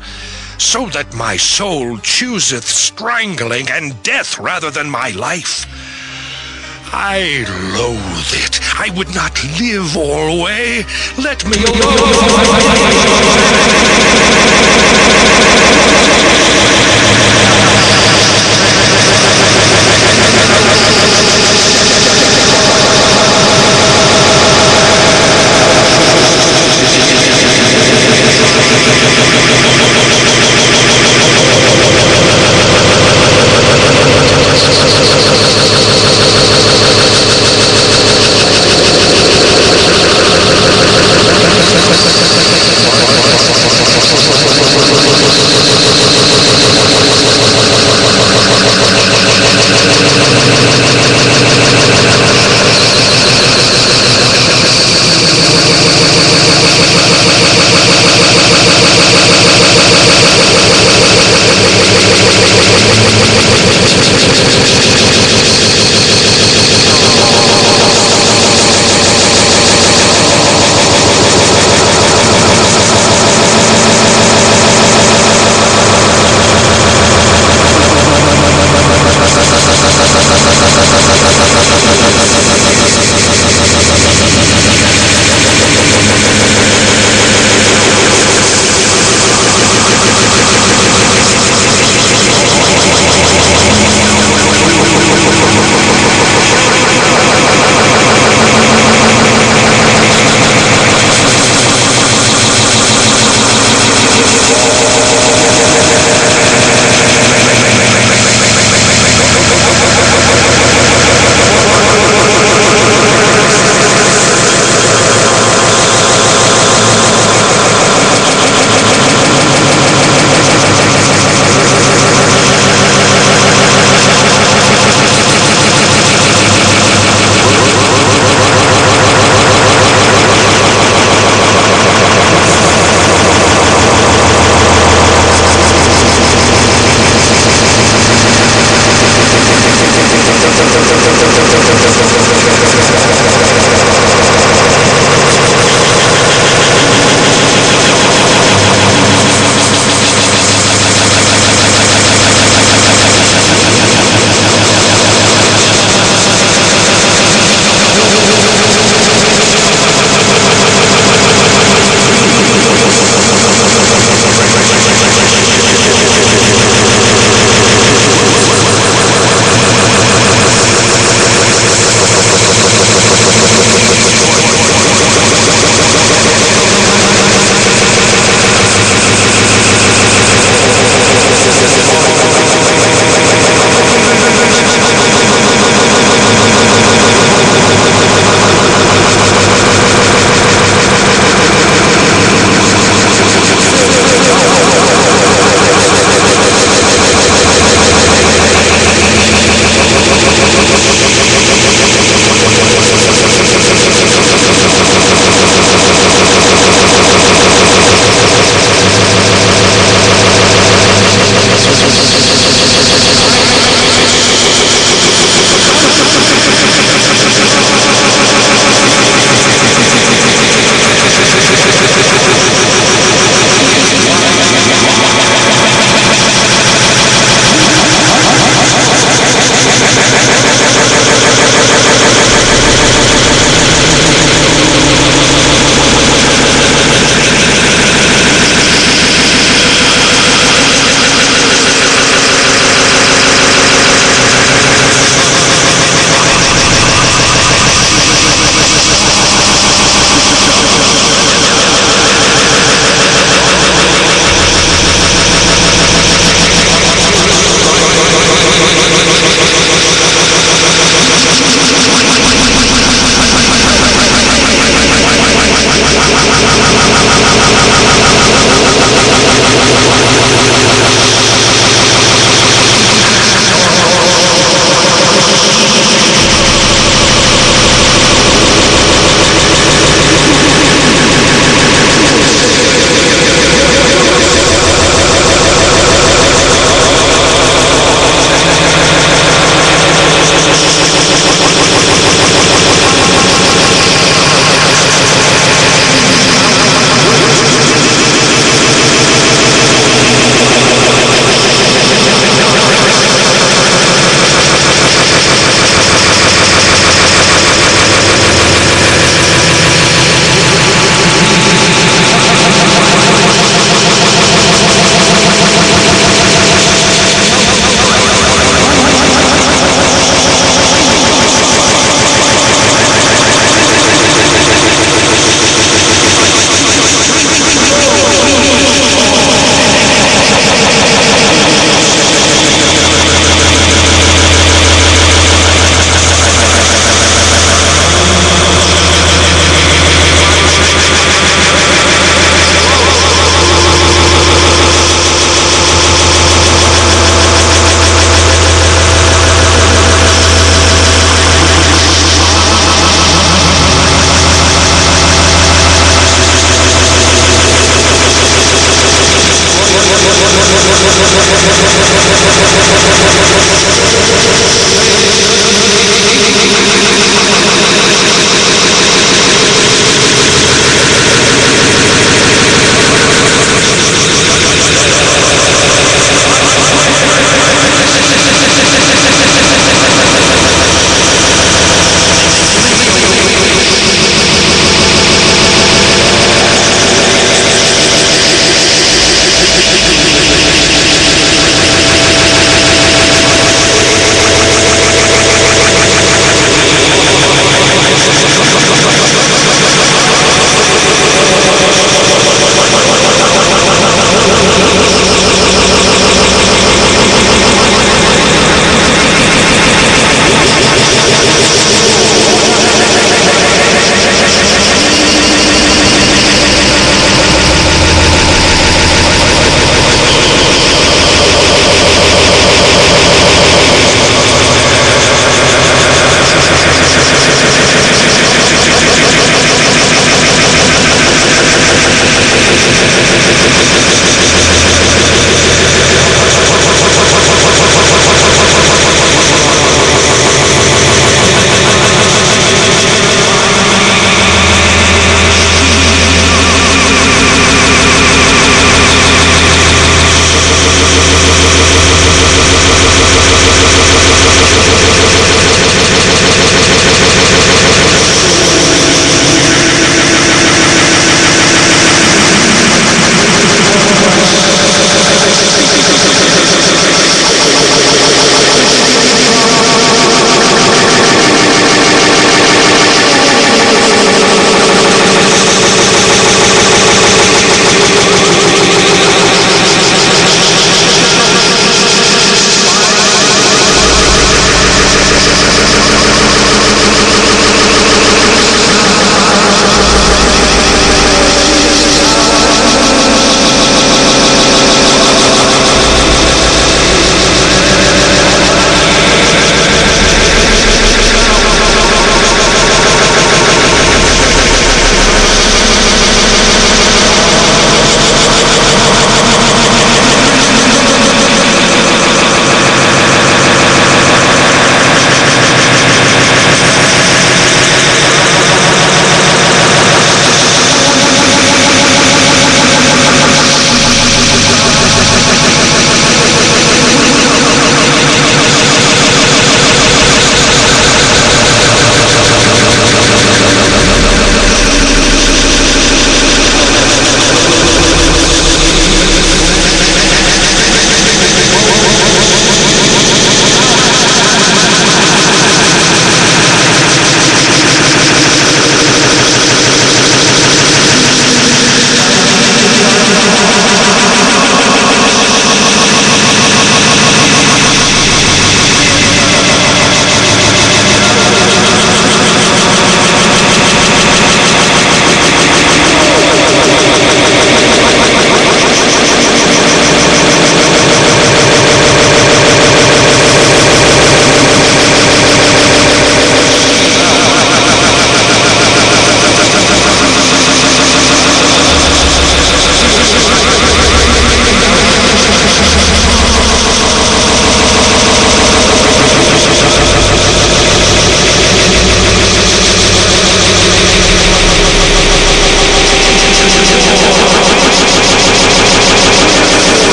so that my soul chooseth strangling and death rather than my life. I loathe it. I would not live alway. Let me alone.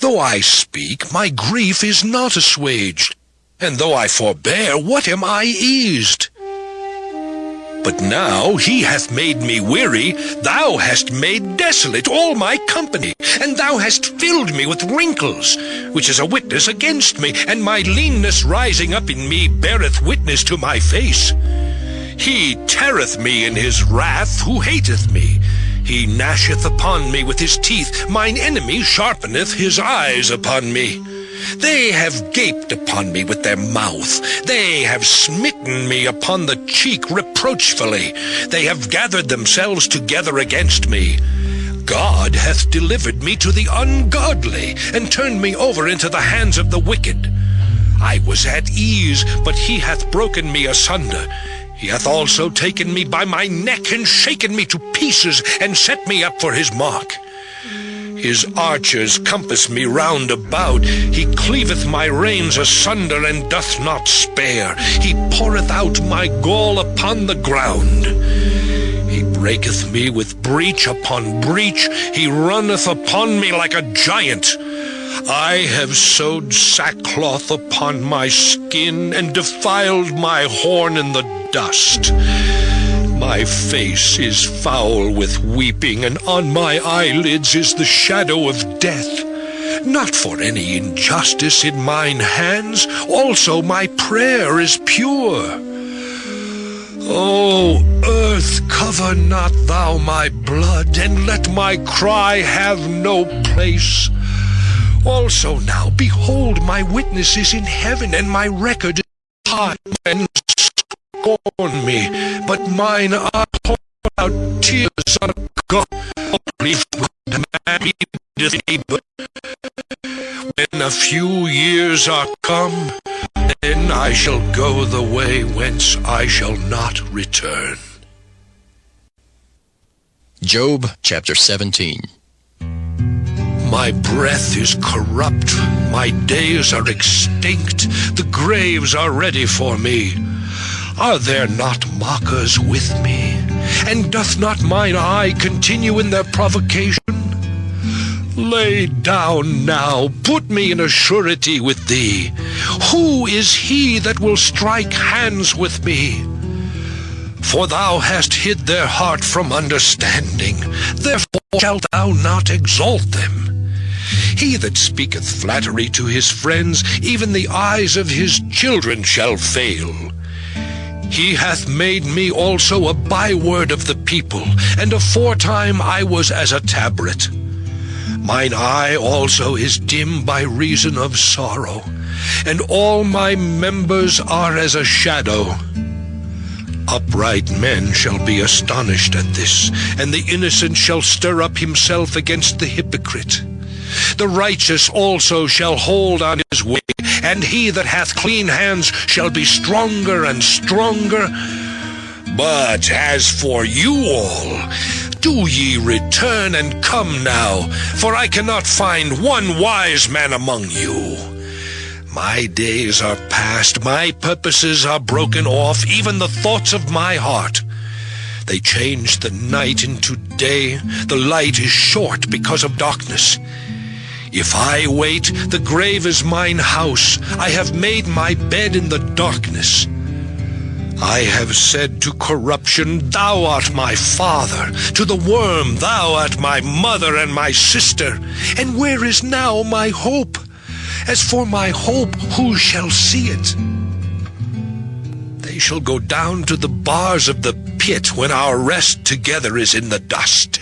Though I speak, my grief is not assuaged, and though I forbear, what am I eased? But now he hath made me weary, thou hast made desolate all my company, and thou hast filled me with wrinkles, which is a witness against me, and my leanness rising up in me beareth witness to my face. He teareth me in his wrath who hateth me. He gnasheth upon me with his teeth, mine enemy sharpeneth his eyes upon me. They have gaped upon me with their mouth. They have smitten me upon the cheek reproachfully. They have gathered themselves together against me. God hath delivered me to the ungodly, and turned me over into the hands of the wicked. I was at ease, but he hath broken me asunder. He hath also taken me by my neck, and shaken me to pieces, and set me up for his mark. His archers compass me round about. He cleaveth my reins asunder, and doth not spare. He poureth out my gall upon the ground. He breaketh me with breach upon breach. He runneth upon me like a giant. I have sewed sackcloth upon my skin, and defiled my horn in the dust. My face is foul with weeping, and on my eyelids is the shadow of death. Not for any injustice in mine hands, also my prayer is pure. O earth, cover not thou my blood, and let my cry have no place. Also now, behold, my witness is in heaven, and my record is high, and scorn me, but mine are poured out, tears are gone. Only good man needeth neighbor. When a few years are come, then I shall go the way whence I shall not return. Job chapter 17. My breath is corrupt, my days are extinct, the graves are ready for me. Are there not mockers with me? And doth not mine eye continue in their provocation? Lay down now, put me in a surety with thee. Who is he that will strike hands with me? For thou hast hid their heart from understanding, therefore shalt thou not exalt them. He that speaketh flattery to his friends, even the eyes of his children shall fail. He hath made me also a byword of the people, and aforetime I was as a tabret. Mine eye also is dim by reason of sorrow, and all my members are as a shadow. Upright men shall be astonished at this, and the innocent shall stir up himself against the hypocrite. The righteous also shall hold on his way, and he that hath clean hands shall be stronger and stronger. But as for you all, do ye return and come now, for I cannot find one wise man among you. My days are past, my purposes are broken off, even the thoughts of my heart. They change the night into day, the light is short because of darkness. If I wait, the grave is mine house. I have made my bed in the darkness. I have said to corruption, thou art my father. To the worm, thou art my mother and my sister. And where is now my hope? As for my hope, who shall see it? They shall go down to the bars of the pit when our rest together is in the dust.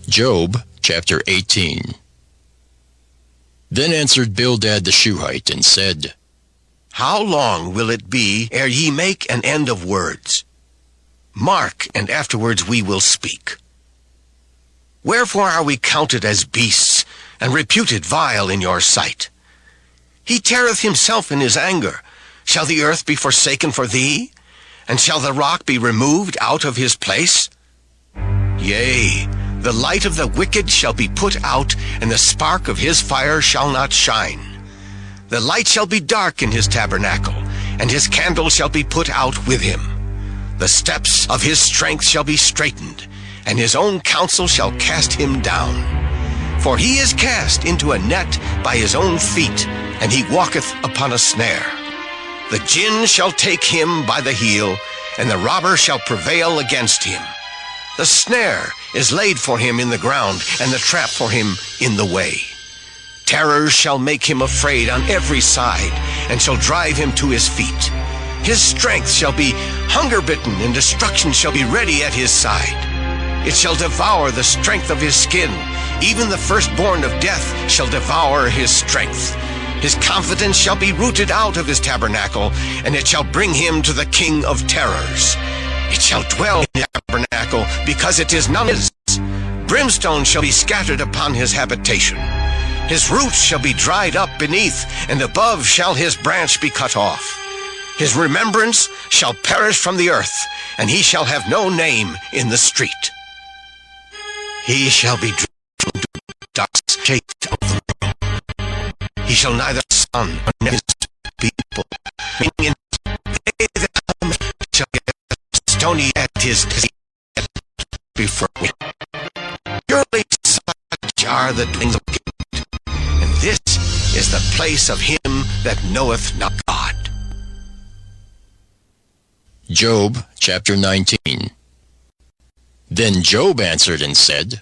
Job chapter 18. Then answered Bildad the Shuhite, and said, How long will it be ere ye make an end of words? Mark, and afterwards we will speak. Wherefore are we counted as beasts, and reputed vile in your sight? He teareth himself in his anger. Shall the earth be forsaken for thee? And shall the rock be removed out of his place? Yea, the light of the wicked shall be put out, and the spark of his fire shall not shine. The light shall be dark in his tabernacle, and his candle shall be put out with him. The steps of his strength shall be straitened, and his own counsel shall cast him down. For he is cast into a net by his own feet, and he walketh upon a snare. The gin shall take him by the heel, and the robber shall prevail against him. The snare is laid for him in the ground, and the trap for him in the way. Terrors shall make him afraid on every side, and shall drive him to his feet. His strength shall be hunger-bitten, and destruction shall be ready at his side. It shall devour the strength of his skin. Even the firstborn of death shall devour his strength. His confidence shall be rooted out of his tabernacle, and it shall bring him to the King of terrors. It shall dwell in his tabernacle, because it is none his. Brimstone shall be scattered upon his habitation. His roots shall be dried up beneath, and above shall his branch be cut off. His remembrance shall perish from the earth, and he shall have no name in the street. He shall be driven to dust, shaped of the road. He shall neither son nor his people. They that come shall get stony at his head before him. Surely such are the doings of God, and this is the place of him that knoweth not God. Job chapter 19. Then Job answered and said,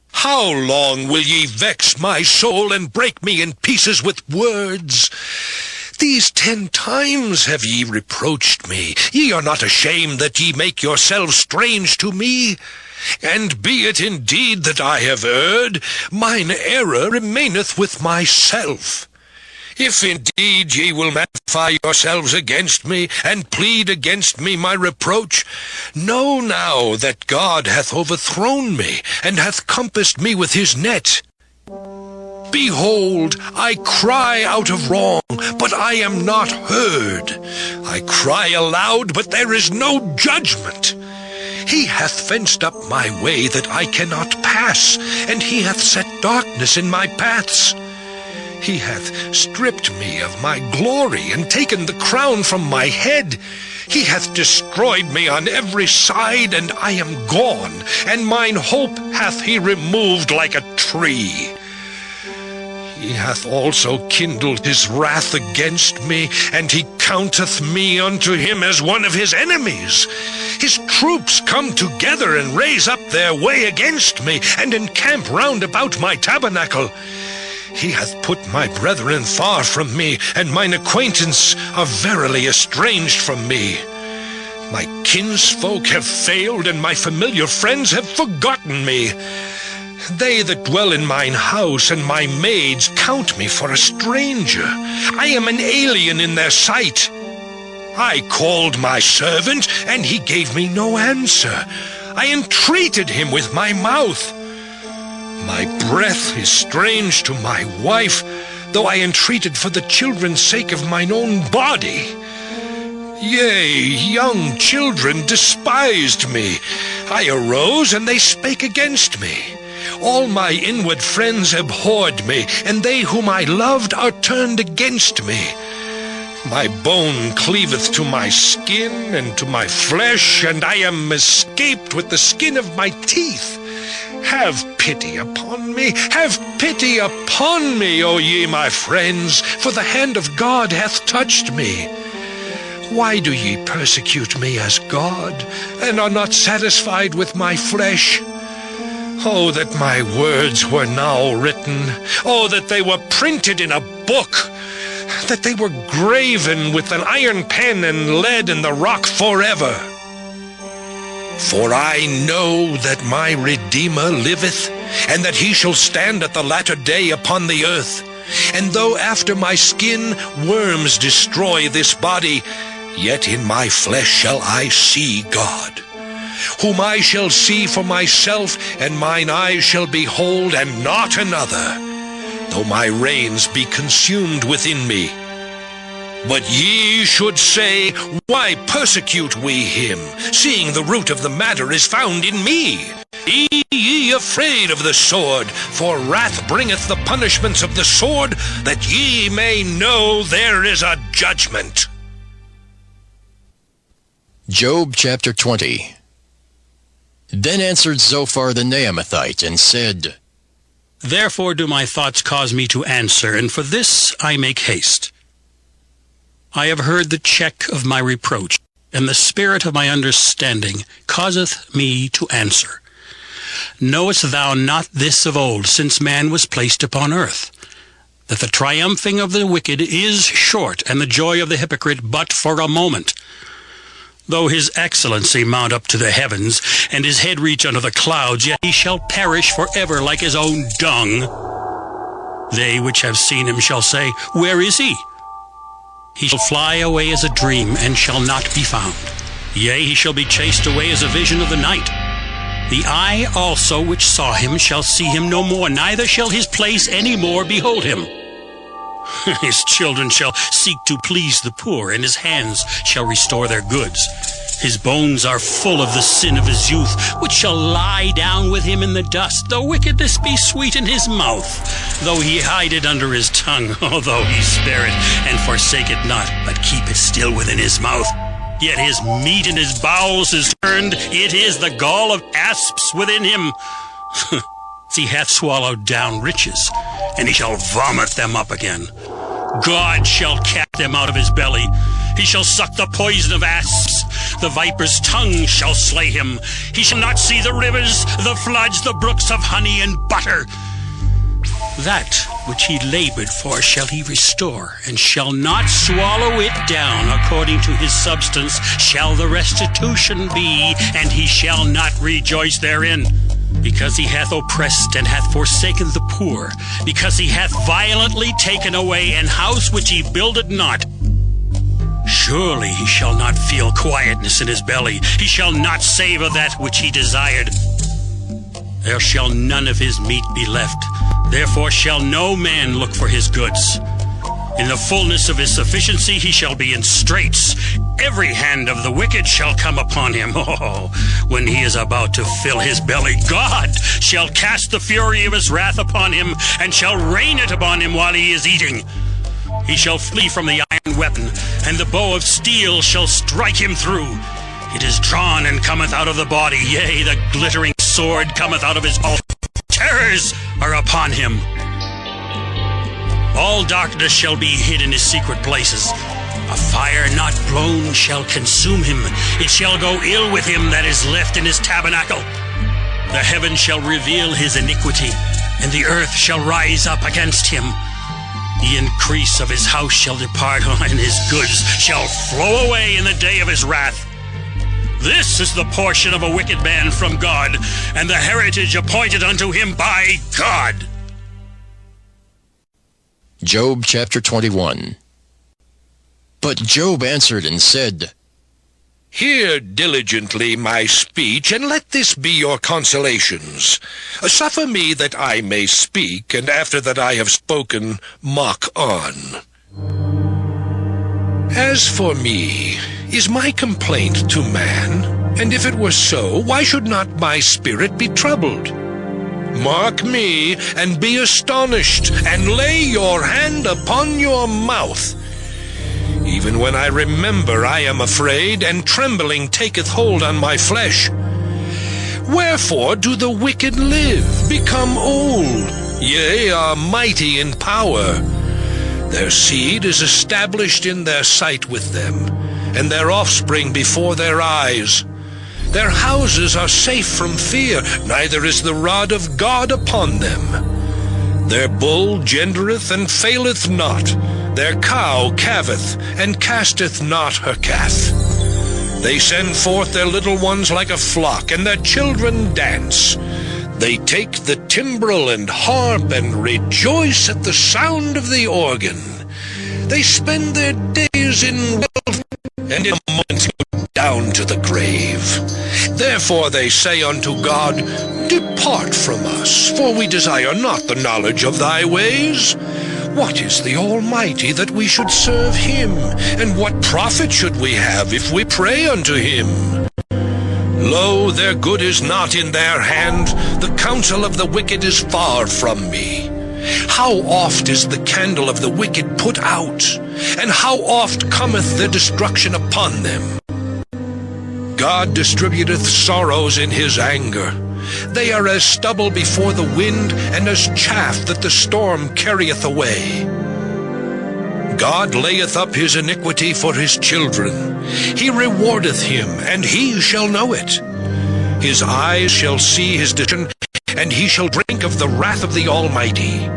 How long will ye vex my soul and break me in pieces with words? These 10 times have ye reproached me. Ye are not ashamed that ye make yourselves strange to me. And be it indeed that I have erred, mine error remaineth with myself. If indeed ye will magnify yourselves against me, and plead against me my reproach, know now that God hath overthrown me, and hath compassed me with his net. Behold, I cry out of wrong, but I am not heard. I cry aloud, but there is no judgment. He hath fenced up my way that I cannot pass, and he hath set darkness in my paths. He hath stripped me of my glory, and taken the crown from my head. He hath destroyed me on every side, and I am gone, and mine hope hath he removed like a tree. He hath also kindled his wrath against me, and he counteth me unto him as one of his enemies. His troops come together and raise up their way against me, and encamp round about my tabernacle. He hath put my brethren far from me, and mine acquaintance are verily estranged from me. My kinsfolk have failed, and my familiar friends have forgotten me. They that dwell in mine house and my maids count me for a stranger. I am an alien in their sight. I called my servant, and he gave me no answer. I entreated him with my mouth. My breath is strange to my wife, though I entreated for the children's sake of mine own body. Yea, young children despised me. I arose, and they spake against me. All my inward friends abhorred me, and they whom I loved are turned against me. My bone cleaveth to my skin and to my flesh, and I am escaped with the skin of my teeth. Have pity upon me, have pity upon me, O ye my friends, for the hand of God hath touched me. Why do ye persecute me as God, and are not satisfied with my flesh? Oh, that my words were now written. Oh, that they were printed in a book. That they were graven with an iron pen and lead in the rock forever. For I know that my Redeemer liveth, and that he shall stand at the latter day upon the earth. And though after my skin worms destroy this body, yet in my flesh shall I see God, whom I shall see for myself, and mine eyes shall behold, and not another, though my reins be consumed within me. But ye should say, Why persecute we him, seeing the root of the matter is found in me? Be ye afraid of the sword, for wrath bringeth the punishments of the sword, that ye may know there is a judgment. Job chapter 20. Then answered Zophar the Naamathite, and said, Therefore do my thoughts cause me to answer, and for this I make haste. I have heard the check of my reproach, and the spirit of my understanding causeth me to answer. Knowest thou not this of old, since man was placed upon earth, that the triumphing of the wicked is short, and the joy of the hypocrite but for a moment? Though his excellency mount up to the heavens, and his head reach unto the clouds, yet he shall perish forever like his own dung. They which have seen him shall say, Where is he? He shall fly away as a dream, and shall not be found. Yea, he shall be chased away as a vision of the night. The eye also which saw him shall see him no more, neither shall his place any more behold him. His children shall seek to please the poor, and his hands shall restore their goods. His bones are full of the sin of his youth, which shall lie down with him in the dust. Though wickedness be sweet in his mouth, though he hide it under his tongue, although he spare it and forsake it not, but keep it still within his mouth, yet his meat in his bowels is turned, it is the gall of asps within him. He hath swallowed down riches, and he shall vomit them up again. God shall cast them out of his belly. He shall suck the poison of asps. The viper's tongue shall slay him. He shall not see the rivers, the floods, the brooks of honey and butter. That which he labored for shall he restore, and shall not swallow it down. According to his substance shall the restitution be, and he shall not rejoice therein. Because he hath oppressed and hath forsaken the poor, because he hath violently taken away an house which he builded not. Surely he shall not feel quietness in his belly. He shall not savour that which he desired. There shall none of his meat be left. Therefore shall no man look for his goods. In the fullness of his sufficiency he shall be in straits. Every hand of the wicked shall come upon him. Oh, when he is about to fill his belly, God shall cast the fury of his wrath upon him, and shall rain it upon him while he is eating. He shall flee from the iron weapon, and the bow of steel shall strike him through. It is drawn and cometh out of the body, yea, the glittering sword cometh out of his mouth. Terrors are upon him. All darkness shall be hid in his secret places. A fire not blown shall consume him. It shall go ill with him that is left in his tabernacle. The heaven shall reveal his iniquity, and the earth shall rise up against him. The increase of his house shall depart, and his goods shall flow away in the day of his wrath. This is the portion of a wicked man from God, and the heritage appointed unto him by God. Job chapter 21. But Job answered and said, Hear diligently my speech, and let this be your consolations. Suffer me that I may speak, and after that I have spoken, mock on. As for me, is my complaint to man? And if it were so, why should not my spirit be troubled? Mark me, and be astonished, and lay your hand upon your mouth. Even when I remember, I am afraid, and trembling taketh hold on my flesh. Wherefore do the wicked live, become old, yea, are mighty in power? Their seed is established in their sight with them, and their offspring before their eyes. Their houses are safe from fear, neither is the rod of God upon them. Their bull gendereth and faileth not. Their cow calveth, and casteth not her calf. They send forth their little ones like a flock, and their children dance. They take the timbrel and harp, and rejoice at the sound of the organ. They spend their days in wealth, and in a moment go down to the grave. Therefore they say unto God, Depart from us, for we desire not the knowledge of thy ways. What is the Almighty that we should serve him? And what profit should we have if we pray unto him? Lo, their good is not in their hand. The counsel of the wicked is far from me. How oft is the candle of the wicked put out, and how oft cometh their destruction upon them? God distributeth sorrows in his anger, They are as stubble before the wind, and as chaff that the storm carrieth away. God layeth up his iniquity for his children. He rewardeth him, and he shall know it. His eyes shall see his destruction, and he shall drink of the wrath of the Almighty.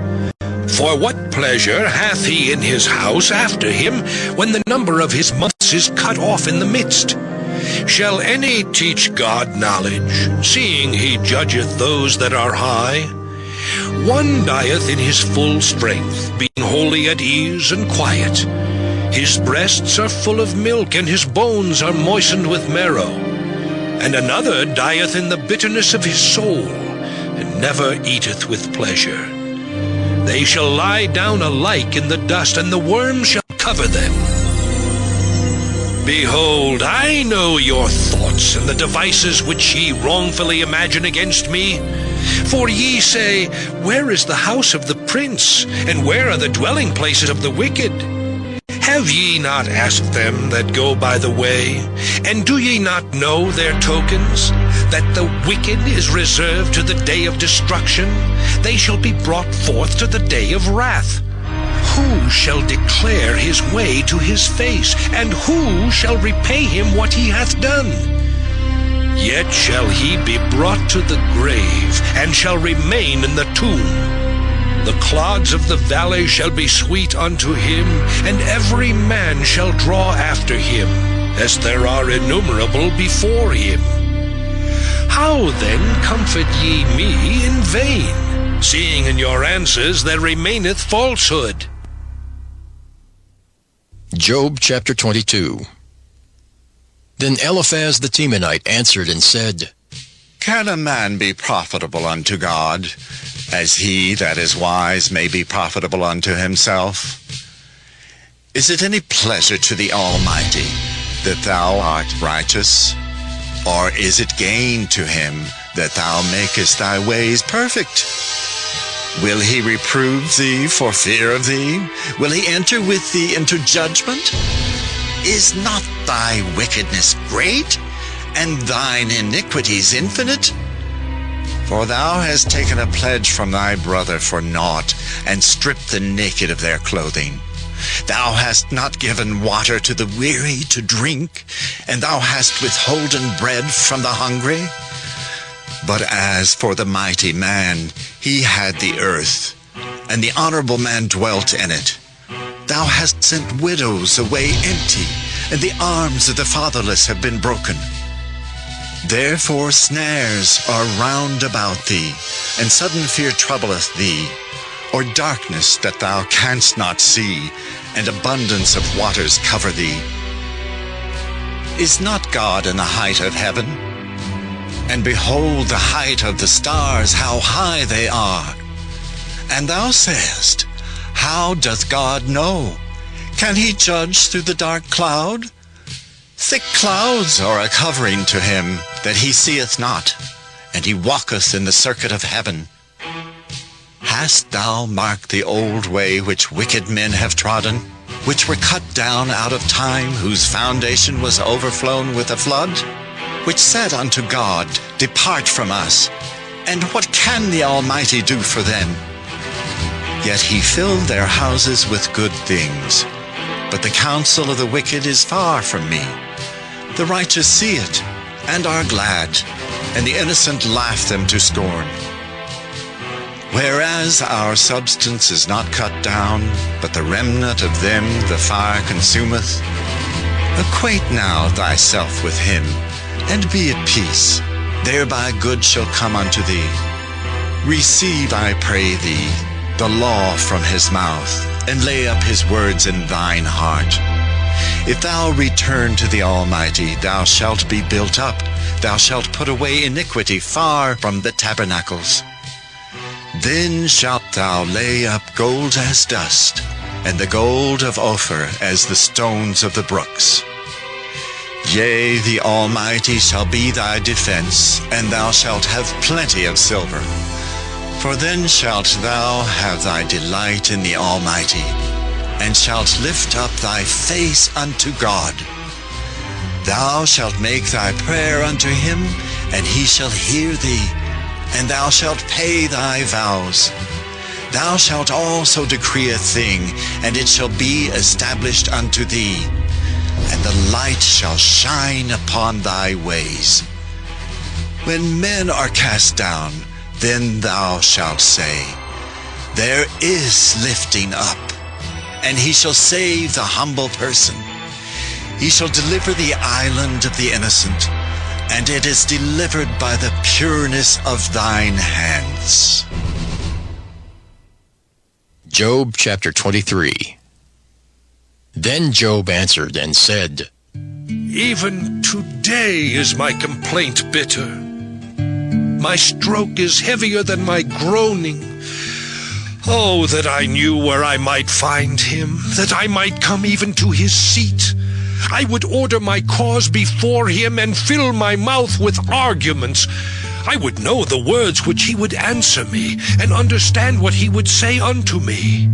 For what pleasure hath he in his house after him, when the number of his months is cut off in the midst? Shall any teach God knowledge, seeing he judgeth those that are high? One dieth in his full strength, being wholly at ease and quiet. His breasts are full of milk, and his bones are moistened with marrow. And another dieth in the bitterness of his soul, and never eateth with pleasure. They shall lie down alike in the dust, and the worms shall cover them. Behold, I know your thoughts, and the devices which ye wrongfully imagine against me. For ye say, Where is the house of the prince, and where are the dwelling places of the wicked? Have ye not asked them that go by the way? And do ye not know their tokens? That the wicked is reserved to the day of destruction? They shall be brought forth to the day of wrath. Who shall declare his way to his face? And who shall repay him what he hath done? Yet shall he be brought to the grave, and shall remain in the tomb. The clods of the valley shall be sweet unto him, and every man shall draw after him, as there are innumerable before him. How then comfort ye me in vain, seeing in your answers there remaineth falsehood? Job chapter 22. Then Eliphaz the Temanite answered and said, Can a man be profitable unto God, as he that is wise may be profitable unto himself? Is it any pleasure to the Almighty that thou art righteous? Or is it gain to him that thou makest thy ways perfect? Will he reprove thee for fear of thee? Will he enter with thee into judgment? Is not thy wickedness great, and thine iniquities infinite? For thou hast taken a pledge from thy brother for naught, and stripped the naked of their clothing. Thou hast not given water to the weary to drink, and thou hast withholden bread from the hungry. But as for the mighty man, he had the earth, and the honorable man dwelt in it. Thou hast sent widows away empty, and the arms of the fatherless have been broken. Therefore snares are round about thee, and sudden fear troubleth thee, or darkness that thou canst not see, and abundance of waters cover thee. Is not God in the height of heaven? And behold the height of the stars, how high they are. And thou sayest, How doth God know? Can he judge through the dark cloud? Thick clouds are a covering to him, that he seeth not, and he walketh in the circuit of heaven. Hast thou marked the old way which wicked men have trodden, which were cut down out of time, whose foundation was overflown with a flood? Which said unto God, Depart from us, and what can the Almighty do for them? Yet he filled their houses with good things. But the counsel of the wicked is far from me. The righteous see it, and are glad, and the innocent laugh them to scorn. Whereas our substance is not cut down, but the remnant of them the fire consumeth, acquaint now thyself with him, and be at peace. Thereby good shall come unto thee. Receive, I pray thee, the law from his mouth, and lay up his words in thine heart. If thou return to the Almighty, thou shalt be built up. Thou shalt put away iniquity far from the tabernacles. Then shalt thou lay up gold as dust, and the gold of Ophir as the stones of the brooks. Yea, the Almighty shall be thy defense, and thou shalt have plenty of silver. For then shalt thou have thy delight in the Almighty, and shalt lift up thy face unto God. Thou shalt make thy prayer unto him, and he shall hear thee, and thou shalt pay thy vows. Thou shalt also decree a thing, and it shall be established unto thee, and the light shall shine upon thy ways. When men are cast down, then thou shalt say, there is lifting up, and he shall save the humble person. He shall deliver the island of the innocent, and it is delivered by the pureness of thine hands. Job chapter 23. Then Job answered and said, Even today is my complaint bitter. My stroke is heavier than my groaning. Oh, that I knew where I might find him, that I might come even to his seat. I would order my cause before him and fill my mouth with arguments. I would know the words which he would answer me, and understand what he would say unto me.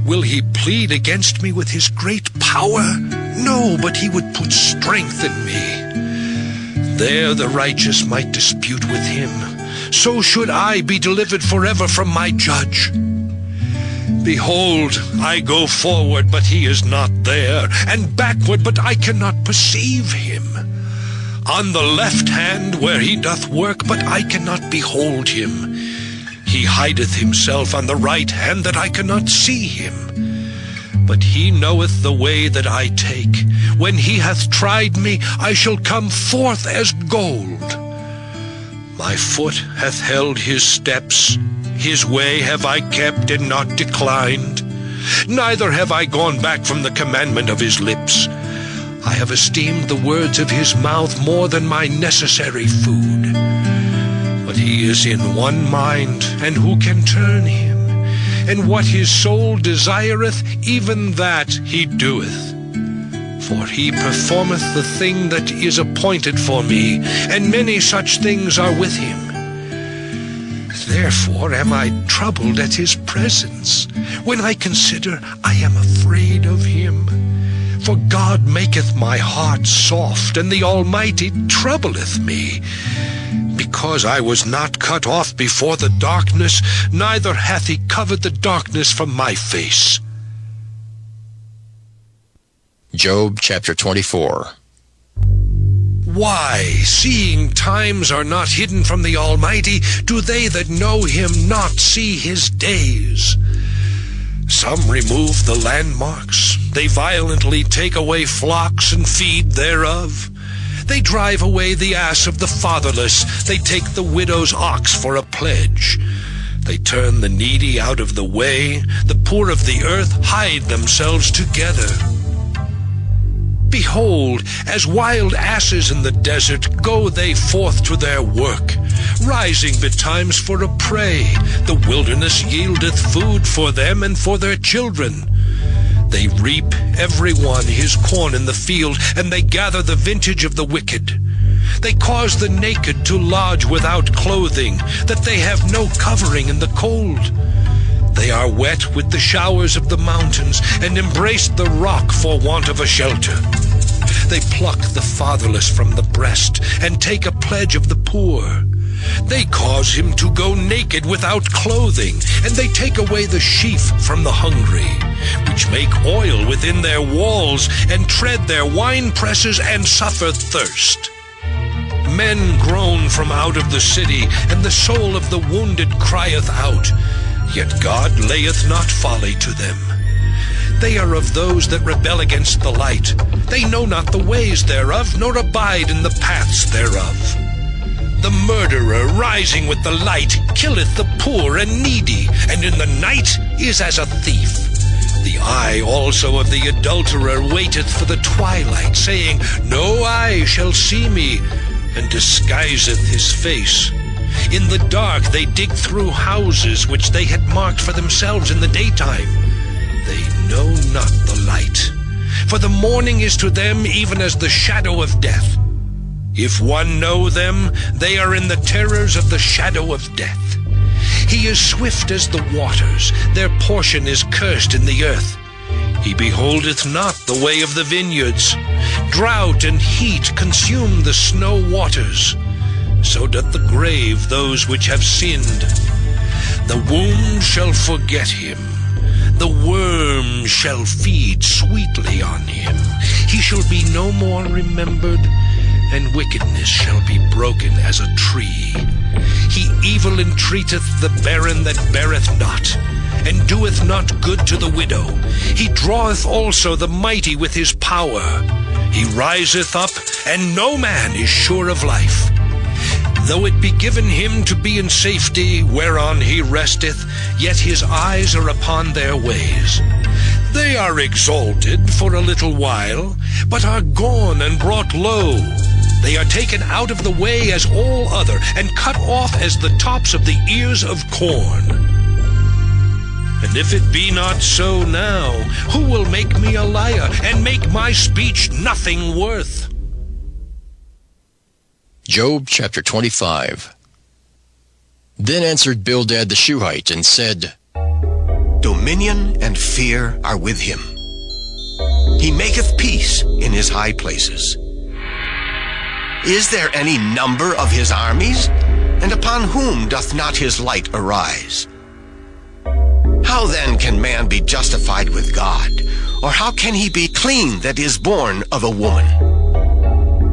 Will he plead against me with his great power? No, but he would put strength in me. There the righteous might dispute with him. So should I be delivered forever from my judge. Behold, I go forward, but he is not there, and backward, but I cannot perceive him. On the left hand where he doth work, but I cannot behold him. He hideth himself on the right hand, that I cannot see him. But he knoweth the way that I take. When he hath tried me, I shall come forth as gold. My foot hath held his steps. His way have I kept and not declined. Neither have I gone back from the commandment of his lips. I have esteemed the words of his mouth more than my necessary food. But he is in one mind, and who can turn him? And what his soul desireth, even that he doeth. For he performeth the thing that is appointed for me, and many such things are with him. Therefore am I troubled at his presence. When I consider, I am afraid of him. For God maketh my heart soft, and the Almighty troubleth me. Because I was not cut off before the darkness, neither hath he covered the darkness from my face. Job chapter 24. Why, seeing times are not hidden from the Almighty, do they that know him not see his days? Some remove the landmarks. They violently take away flocks and feed thereof. They drive away the ass of the fatherless. They take the widow's ox for a pledge. They turn the needy out of the way. The poor of the earth hide themselves together. Behold, as wild asses in the desert, go they forth to their work, rising betimes for a prey. The wilderness yieldeth food for them and for their children. They reap every one his corn in the field, and they gather the vintage of the wicked. They cause the naked to lodge without clothing, that they have no covering in the cold. They are wet with the showers of the mountains, and embrace the rock for want of a shelter. They pluck the fatherless from the breast, and take a pledge of the poor. They cause him to go naked without clothing, and they take away the sheaf from the hungry, which make oil within their walls, and tread their wine presses, and suffer thirst. Men groan from out of the city, and the soul of the wounded crieth out. Yet God layeth not folly to them. They are of those that rebel against the light. They know not the ways thereof, nor abide in the paths thereof. The murderer, rising with the light, killeth the poor and needy, and in the night is as a thief. The eye also of the adulterer waiteth for the twilight, saying, No eye shall see me, and disguiseth his face. In the dark they dig through houses which they had marked for themselves in the daytime. They know not the light, for the morning is to them even as the shadow of death. If one know them, they are in the terrors of the shadow of death. He is swift as the waters, their portion is cursed in the earth. He beholdeth not the way of the vineyards. Drought and heat consume the snow waters. so doth the grave those which have sinned. The womb shall forget him, the worm shall feed sweetly on him. He shall be no more remembered, and wickedness shall be broken as a tree. He evil entreateth the barren that beareth not, and doeth not good to the widow. He draweth also the mighty with his power. He riseth up, and no man is sure of life. Though it be given him to be in safety, whereon he resteth, yet his eyes are upon their ways. They are exalted for a little while, but are gone and brought low. They are taken out of the way as all other, and cut off as the tops of the ears of corn. And if it be not so now, who will make me a liar, and make my speech nothing worth? Job chapter 25. Then answered Bildad the Shuhite, and said, Dominion and fear are with him. He maketh peace in his high places. Is there any number of his armies? And upon whom doth not his light arise? How then can man be justified with God? Or how can he be clean that is born of a woman?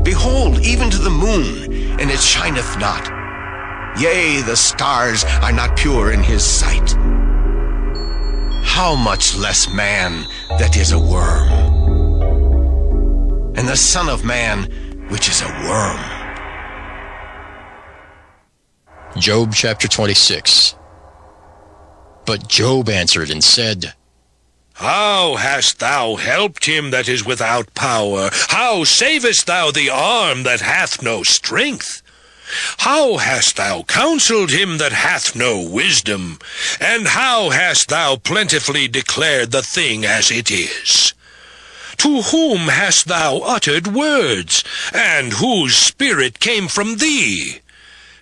Behold, even to the moon, and it shineth not. Yea, the stars are not pure in his sight. How much less man that is a worm? And the Son of Man, which is a worm. Job chapter 26. But Job answered and said, How hast thou helped him that is without power? How savest thou the arm that hath no strength? How hast thou counseled him that hath no wisdom? And how hast thou plentifully declared the thing as it is? To whom hast thou uttered words, and whose spirit came from thee?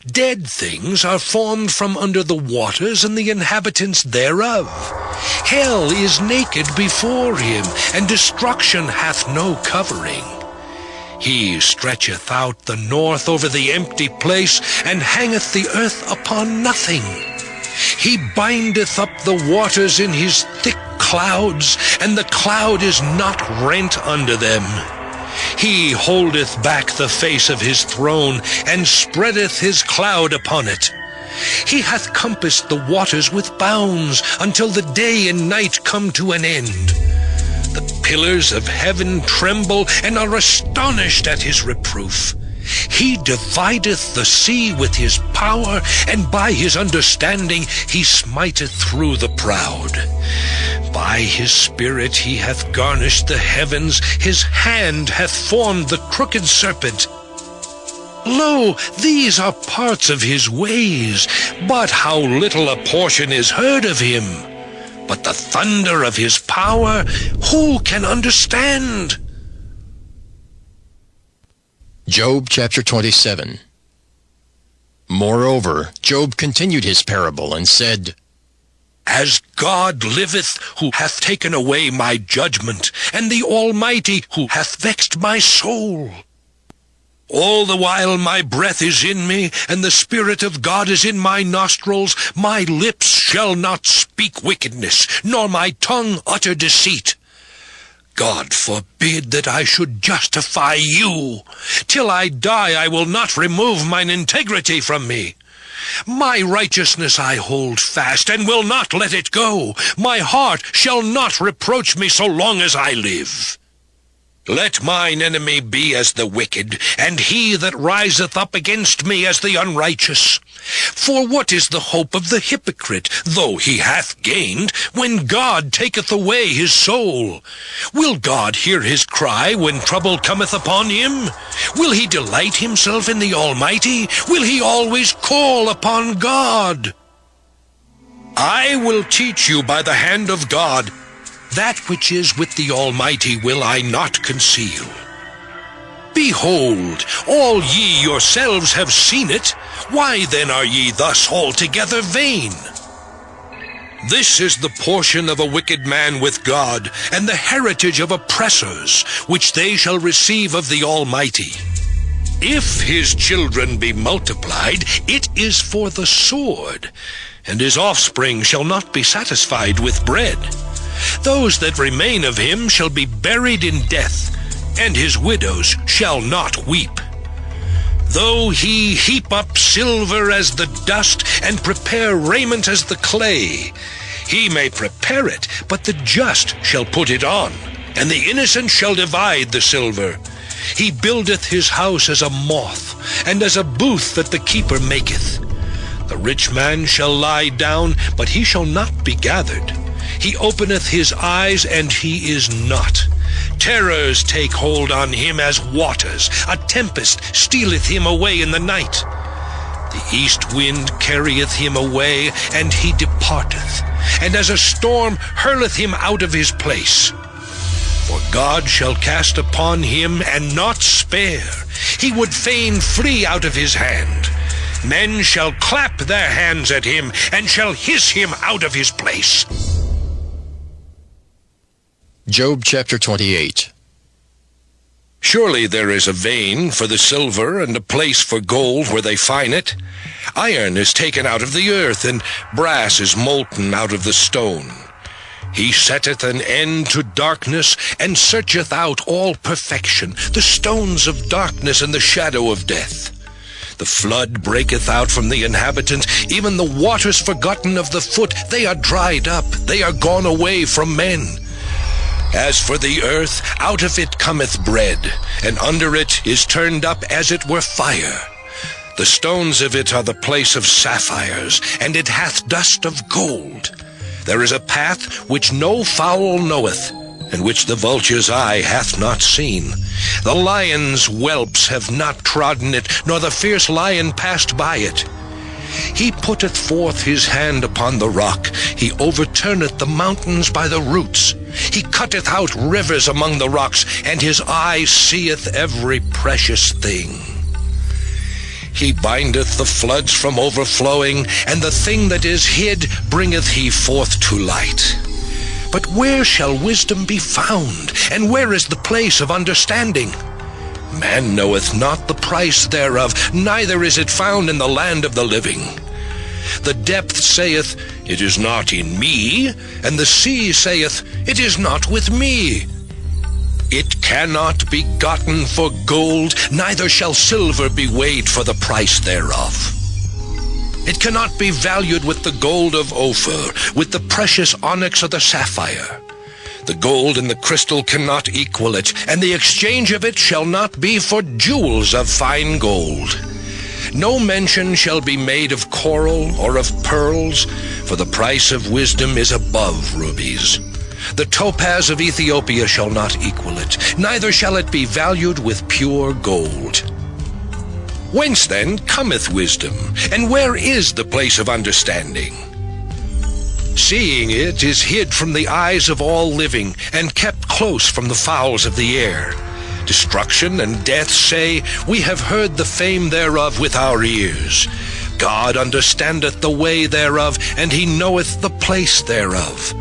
Dead things are formed from under the waters, and the inhabitants thereof. Hell is naked before him, and destruction hath no covering. He stretcheth out the north over the empty place, and hangeth the earth upon nothing. He bindeth up the waters in his thick clouds, and the cloud is not rent under them. He holdeth back the face of his throne, and spreadeth his cloud upon it. He hath compassed the waters with bounds, until the day and night come to an end. The pillars of heaven tremble, and are astonished at his reproof. He divideth the sea with his power, and by his understanding he smiteth through the proud. By his spirit he hath garnished the heavens, his hand hath formed the crooked serpent. Lo, these are parts of his ways, but how little a portion is heard of him. But the thunder of his power, who can understand? Job chapter 27. Moreover, Job continued his parable, and said, As God liveth, who hath taken away my judgment, and the Almighty, who hath vexed my soul. All the while my breath is in me, and the Spirit of God is in my nostrils, my lips shall not speak wickedness, nor my tongue utter deceit. God forbid that I should justify you. Till I die I will not remove mine integrity from me. My righteousness I hold fast, and will not let it go. My heart shall not reproach me so long as I live. Let mine enemy be as the wicked, and he that riseth up against me as the unrighteous. For what is the hope of the hypocrite, though he hath gained, when God taketh away his soul? Will God hear his cry when trouble cometh upon him? Will he delight himself in the Almighty? Will he always call upon God? I will teach you by the hand of God. That which is with the Almighty will I not conceal. Behold, all ye yourselves have seen it. Why then are ye thus altogether vain? This is the portion of a wicked man with God, and the heritage of oppressors, which they shall receive of the Almighty. If his children be multiplied, it is for the sword, and his offspring shall not be satisfied with bread. Those that remain of him shall be buried in death, and his widows shall not weep. Though he heap up silver as the dust, and prepare raiment as the clay, he may prepare it, but the just shall put it on, and the innocent shall divide the silver. He buildeth his house as a moth, and as a booth that the keeper maketh. The rich man shall lie down, but he shall not be gathered. He openeth his eyes, and he is not. Terrors take hold on him as waters. A tempest stealeth him away in the night. The east wind carrieth him away, and he departeth, and as a storm hurleth him out of his place. For God shall cast upon him, and not spare. He would fain flee out of his hand. Men shall clap their hands at him, and shall hiss him out of his place. Job chapter 28. Surely there is a vein for the silver, and a place for gold where they find it. Iron is taken out of the earth, and brass is molten out of the stone. He setteth an end to darkness, and searcheth out all perfection, the stones of darkness and the shadow of death. The flood breaketh out from the inhabitants, even the waters forgotten of the foot. They are dried up, they are gone away from men. As for the earth, out of it cometh bread, and under it is turned up as it were fire. The stones of it are the place of sapphires, and it hath dust of gold. There is a path which no fowl knoweth, and which the vulture's eye hath not seen. The lion's whelps have not trodden it, nor the fierce lion passed by it. He putteth forth his hand upon the rock. He overturneth the mountains by the roots. He cutteth out rivers among the rocks, and his eye seeth every precious thing. He bindeth the floods from overflowing, and the thing that is hid bringeth he forth to light. But where shall wisdom be found, and where is the place of understanding? Man knoweth not the price thereof, neither is it found in the land of the living. The depth saith, It is not in me, and the sea saith, It is not with me. It cannot be gotten for gold, neither shall silver be weighed for the price thereof. It cannot be valued with the gold of Ophir, with the precious onyx or the sapphire. The gold and the crystal cannot equal it, and the exchange of it shall not be for jewels of fine gold. No mention shall be made of coral or of pearls, for the price of wisdom is above rubies. The topaz of Ethiopia shall not equal it, neither shall it be valued with pure gold. Whence then cometh wisdom, and where is the place of understanding? Seeing it is hid from the eyes of all living, and kept close from the fowls of the air. Destruction and death say, We have heard the fame thereof with our ears. God understandeth the way thereof, and he knoweth the place thereof.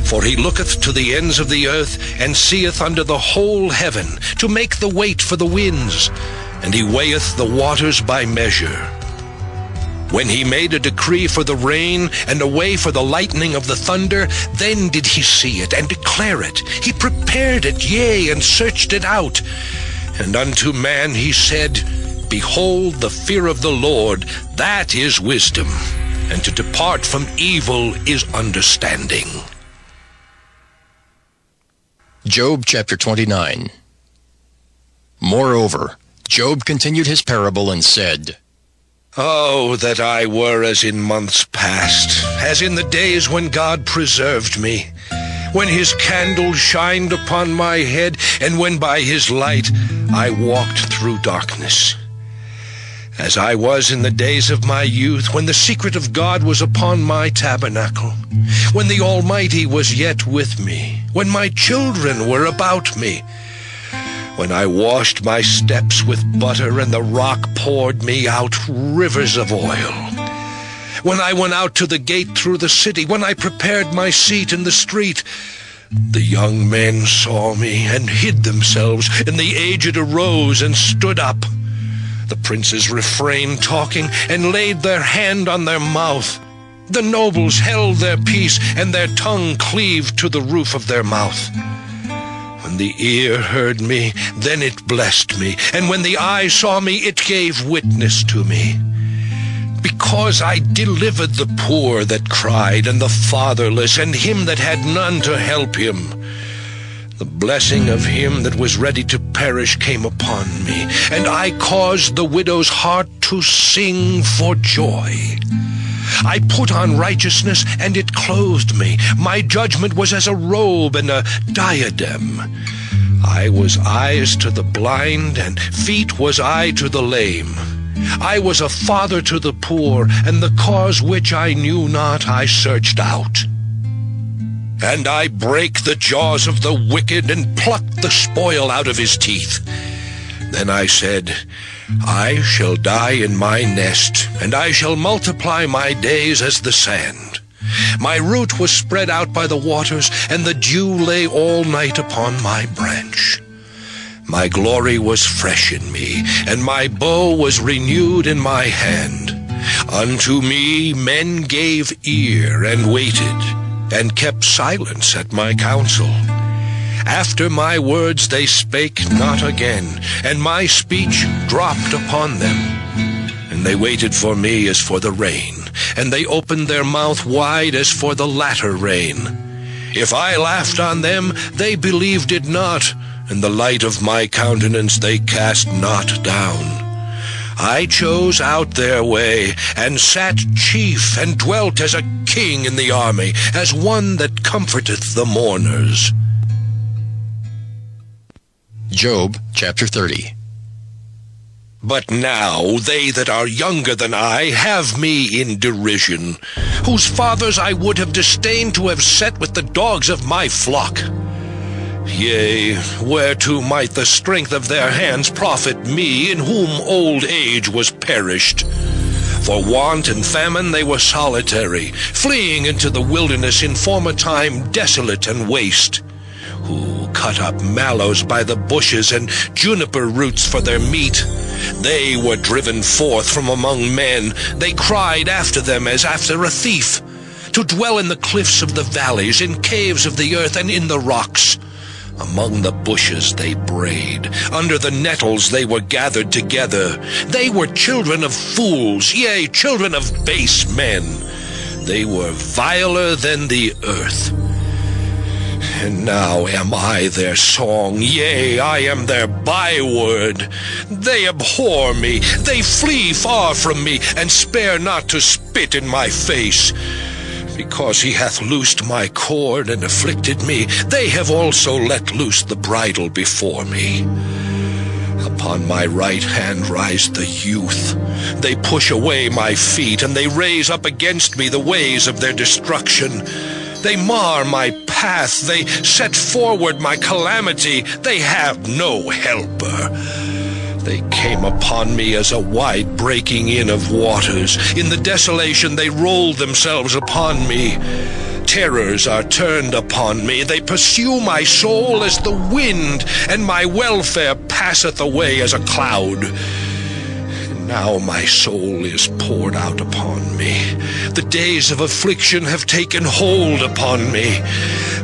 For he looketh to the ends of the earth, and seeth under the whole heaven, to make the weight for the winds, and he weigheth the waters by measure. When he made a decree for the rain, and a way for the lightning of the thunder, then did he see it, and declare it. He prepared it, yea, and searched it out. And unto man he said, Behold, the fear of the Lord, that is wisdom, and to depart from evil is understanding. Job chapter 29. Moreover, Job continued his parable and said, Oh, that I were as in months past, as in the days when God preserved me, when his candle shined upon my head, and when by his light I walked through darkness. As I was in the days of my youth, when the secret of God was upon my tabernacle, when the Almighty was yet with me, when my children were about me, when I washed my steps with butter, and the rock poured me out rivers of oil, when I went out to the gate through the city, when I prepared my seat in the street, the young men saw me and hid themselves, and the aged arose and stood up. The princes refrained talking and laid their hand on their mouth. The nobles held their peace, and their tongue cleaved to the roof of their mouth. When the ear heard me, then it blessed me, and when the eye saw me, it gave witness to me. Because I delivered the poor that cried, and the fatherless, and him that had none to help him. The blessing of him that was ready to perish came upon me, and I caused the widow's heart to sing for joy. I put on righteousness, and it clothed me. My judgment was as a robe and a diadem. I was eyes to the blind, and feet was I to the lame. I was a father to the poor, and the cause which I knew not I searched out. And I brake the jaws of the wicked, and plucked the spoil out of his teeth. Then I said, I shall die in my nest, and I shall multiply my days as the sand. My root was spread out by the waters, and the dew lay all night upon my branch. My glory was fresh in me, and my bow was renewed in my hand. Unto me men gave ear and waited, and kept silence at my counsel. After my words they spake not again, and my speech dropped upon them. And they waited for me as for the rain, and they opened their mouth wide as for the latter rain. If I laughed on them, they believed it not, and the light of my countenance they cast not down. I chose out their way, and sat chief, and dwelt as a king in the army, as one that comforteth the mourners. Job chapter 30. But now they that are younger than I have me in derision, whose fathers I would have disdained to have set with the dogs of my flock. Yea, whereto might the strength of their hands profit me, in whom old age was perished? For want and famine they were solitary, fleeing into the wilderness in former time desolate and waste, who cut up mallows by the bushes and juniper roots for their meat. They were driven forth from among men. They cried after them as after a thief, to dwell in the cliffs of the valleys, in caves of the earth, and in the rocks. Among the bushes they brayed, under the nettles they were gathered together. They were children of fools, yea, children of base men. They were viler than the earth. And now am I their song, yea, I am their byword. They abhor me, they flee far from me, and spare not to spit in my face. Because he hath loosed my cord and afflicted me, they have also let loose the bridle before me. Upon my right hand rise the youth. They push away my feet, and they raise up against me the ways of their destruction. They mar my path, they set forward my calamity. They have no helper. They came upon me as a wide breaking in of waters. In the desolation they rolled themselves upon me. Terrors are turned upon me. They pursue my soul as the wind, and my welfare passeth away as a cloud. And now my soul is poured out upon me. The days of affliction have taken hold upon me.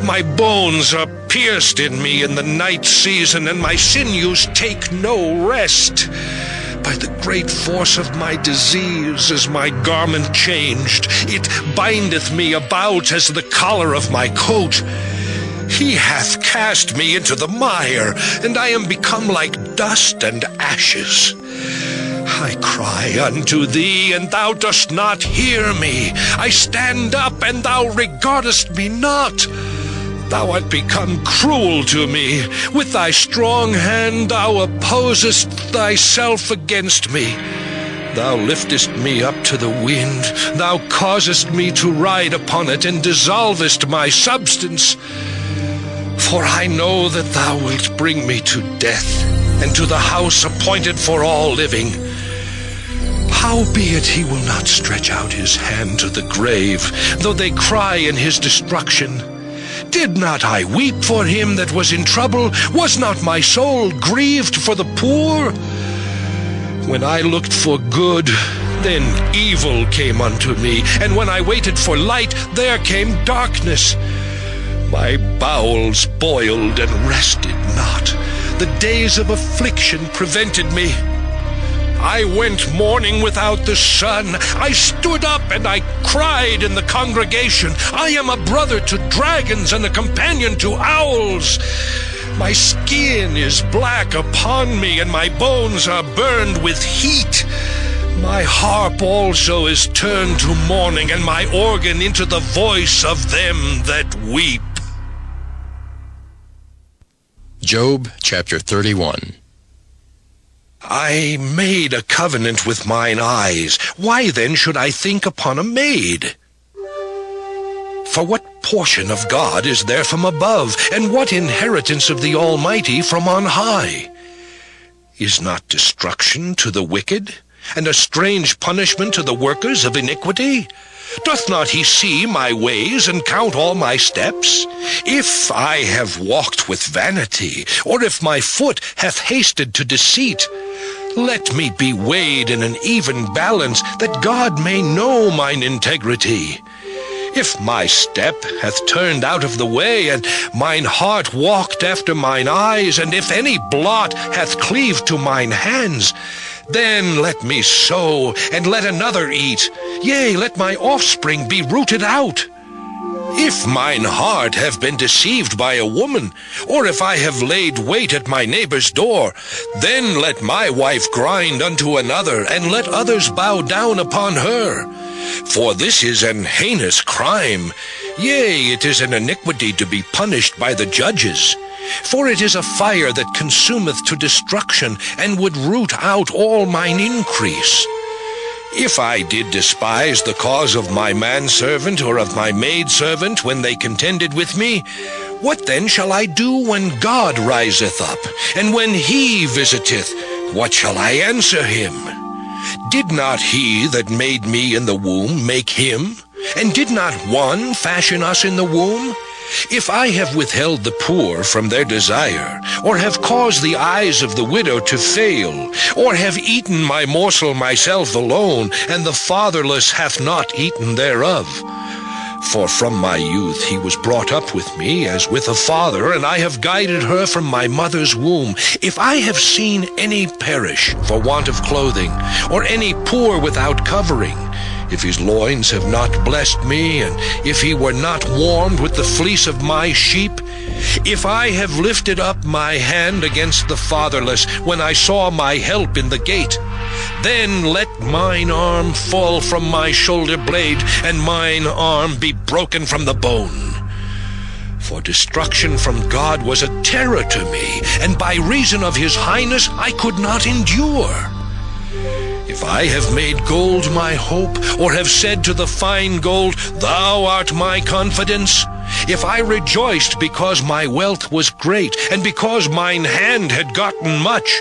My bones are pierced in me in the night season, and my sinews take no rest. By the great force of my disease is my garment changed. It bindeth me about as the collar of my coat. He hath cast me into the mire, and I am become like dust and ashes. I cry unto thee, and thou dost not hear me. I stand up, and thou regardest me not. Thou art become cruel to me. With thy strong hand thou opposest thyself against me. Thou liftest me up to the wind. Thou causest me to ride upon it, and dissolvest my substance. For I know that thou wilt bring me to death, and to the house appointed for all living. Howbeit he will not stretch out his hand to the grave, though they cry in his destruction. Did not I weep for him that was in trouble? Was not my soul grieved for the poor? When I looked for good, then evil came unto me, and when I waited for light, there came darkness. My bowels boiled and rested not. The days of affliction prevented me. I went mourning without the sun. I stood up and I cried in the congregation. I am a brother to dragons and a companion to owls. My skin is black upon me, and my bones are burned with heat. My harp also is turned to mourning, and my organ into the voice of them that weep. Job chapter 31. I made a covenant with mine eyes. Why then should I think upon a maid? For what portion of God is there from above, and what inheritance of the Almighty from on high? Is not destruction to the wicked, and a strange punishment to the workers of iniquity? Doth not he see my ways, and count all my steps? If I have walked with vanity, or if my foot hath hasted to deceit, let me be weighed in an even balance, that God may know mine integrity. If my step hath turned out of the way, and mine heart walked after mine eyes, and if any blot hath cleaved to mine hands, then let me sow, and let another eat. Yea, let my offspring be rooted out. If mine heart have been deceived by a woman, or if I have laid wait at my neighbor's door, then let my wife grind unto another, and let others bow down upon her. For this is an heinous crime. Yea, it is an iniquity to be punished by the judges. For it is a fire that consumeth to destruction, and would root out all mine increase. If I did despise the cause of my manservant or of my maidservant when they contended with me, what then shall I do when God riseth up, and when he visiteth? What shall I answer him? Did not he that made me in the womb make him? And did not one fashion us in the womb? If I have withheld the poor from their desire, or have caused the eyes of the widow to fail, or have eaten my morsel myself alone, and the fatherless hath not eaten thereof. For from my youth he was brought up with me as with a father, and I have guided her from my mother's womb. If I have seen any perish for want of clothing, or any poor without covering, if his loins have not blessed me, and if he were not warmed with the fleece of my sheep, if I have lifted up my hand against the fatherless, when I saw my help in the gate, then let mine arm fall from my shoulder blade, and mine arm be broken from the bone. For destruction from God was a terror to me, and by reason of his highness I could not endure. If I have made gold my hope, or have said to the fine gold, Thou art my confidence, if I rejoiced because my wealth was great, and because mine hand had gotten much,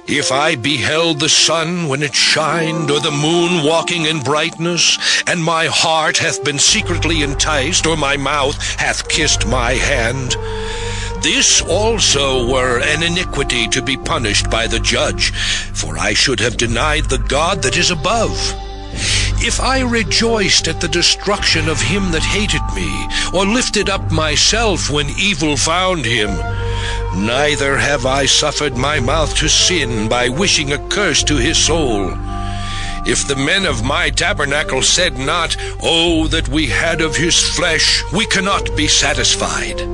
if I beheld the sun when it shined, or the moon walking in brightness, and my heart hath been secretly enticed, or my mouth hath kissed my hand, this also were an iniquity to be punished by the judge, for I should have denied the God that is above. If I rejoiced at the destruction of him that hated me, or lifted up myself when evil found him, neither have I suffered my mouth to sin by wishing a curse to his soul. If the men of my tabernacle said not, Oh, that we had of his flesh, we cannot be satisfied.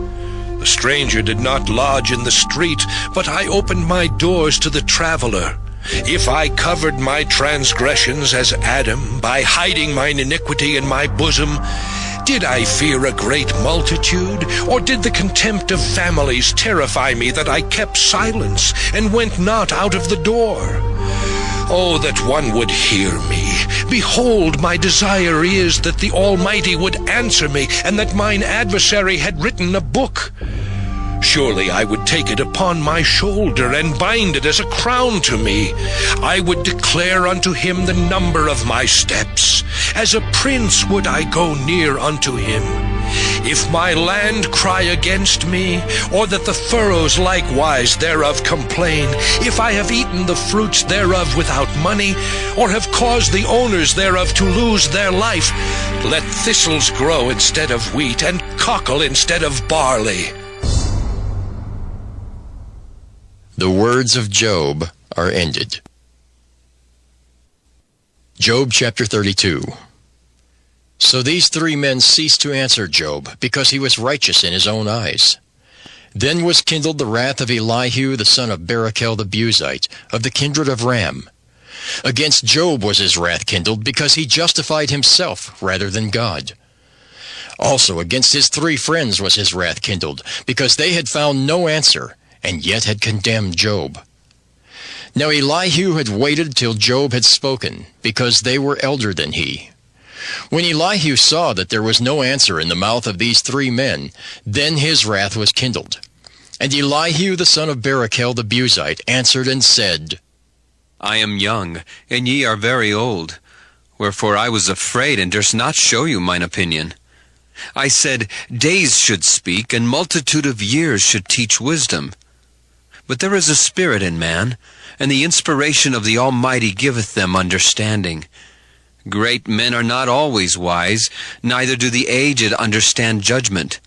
The stranger did not lodge in the street, but I opened my doors to the traveler. If I covered my transgressions as Adam, by hiding mine iniquity in my bosom, did I fear a great multitude, or did the contempt of families terrify me that I kept silence, and went not out of the door? Oh, that one would hear me. Behold, my desire is that the Almighty would answer me, and that mine adversary had written a book. Surely I would take it upon my shoulder, and bind it as a crown to me. I would declare unto him the number of my steps. As a prince would I go near unto him. If my land cry against me, or that the furrows likewise thereof complain, if I have eaten the fruits thereof without money, or have caused the owners thereof to lose their life, let thistles grow instead of wheat, and cockle instead of barley. The words of Job are ended. Job chapter 32. So these 3 men ceased to answer Job, because he was righteous in his own eyes. Then was kindled the wrath of Elihu the son of Barachel the Buzite, of the kindred of Ram. Against Job was his wrath kindled, because he justified himself rather than God. Also against his 3 friends was his wrath kindled, because they had found no answer, and yet had condemned Job. Now Elihu had waited till Job had spoken, because they were elder than he. When Elihu saw that there was no answer in the mouth of these 3 men, then his wrath was kindled. And Elihu the son of Barachel the Buzite answered and said, I am young, and ye are very old. Wherefore I was afraid, and durst not show you mine opinion. I said, days should speak, and multitude of years should teach wisdom. But there is a spirit in man, and the inspiration of the Almighty giveth them understanding. Great men are not always wise, neither do the aged understand judgment.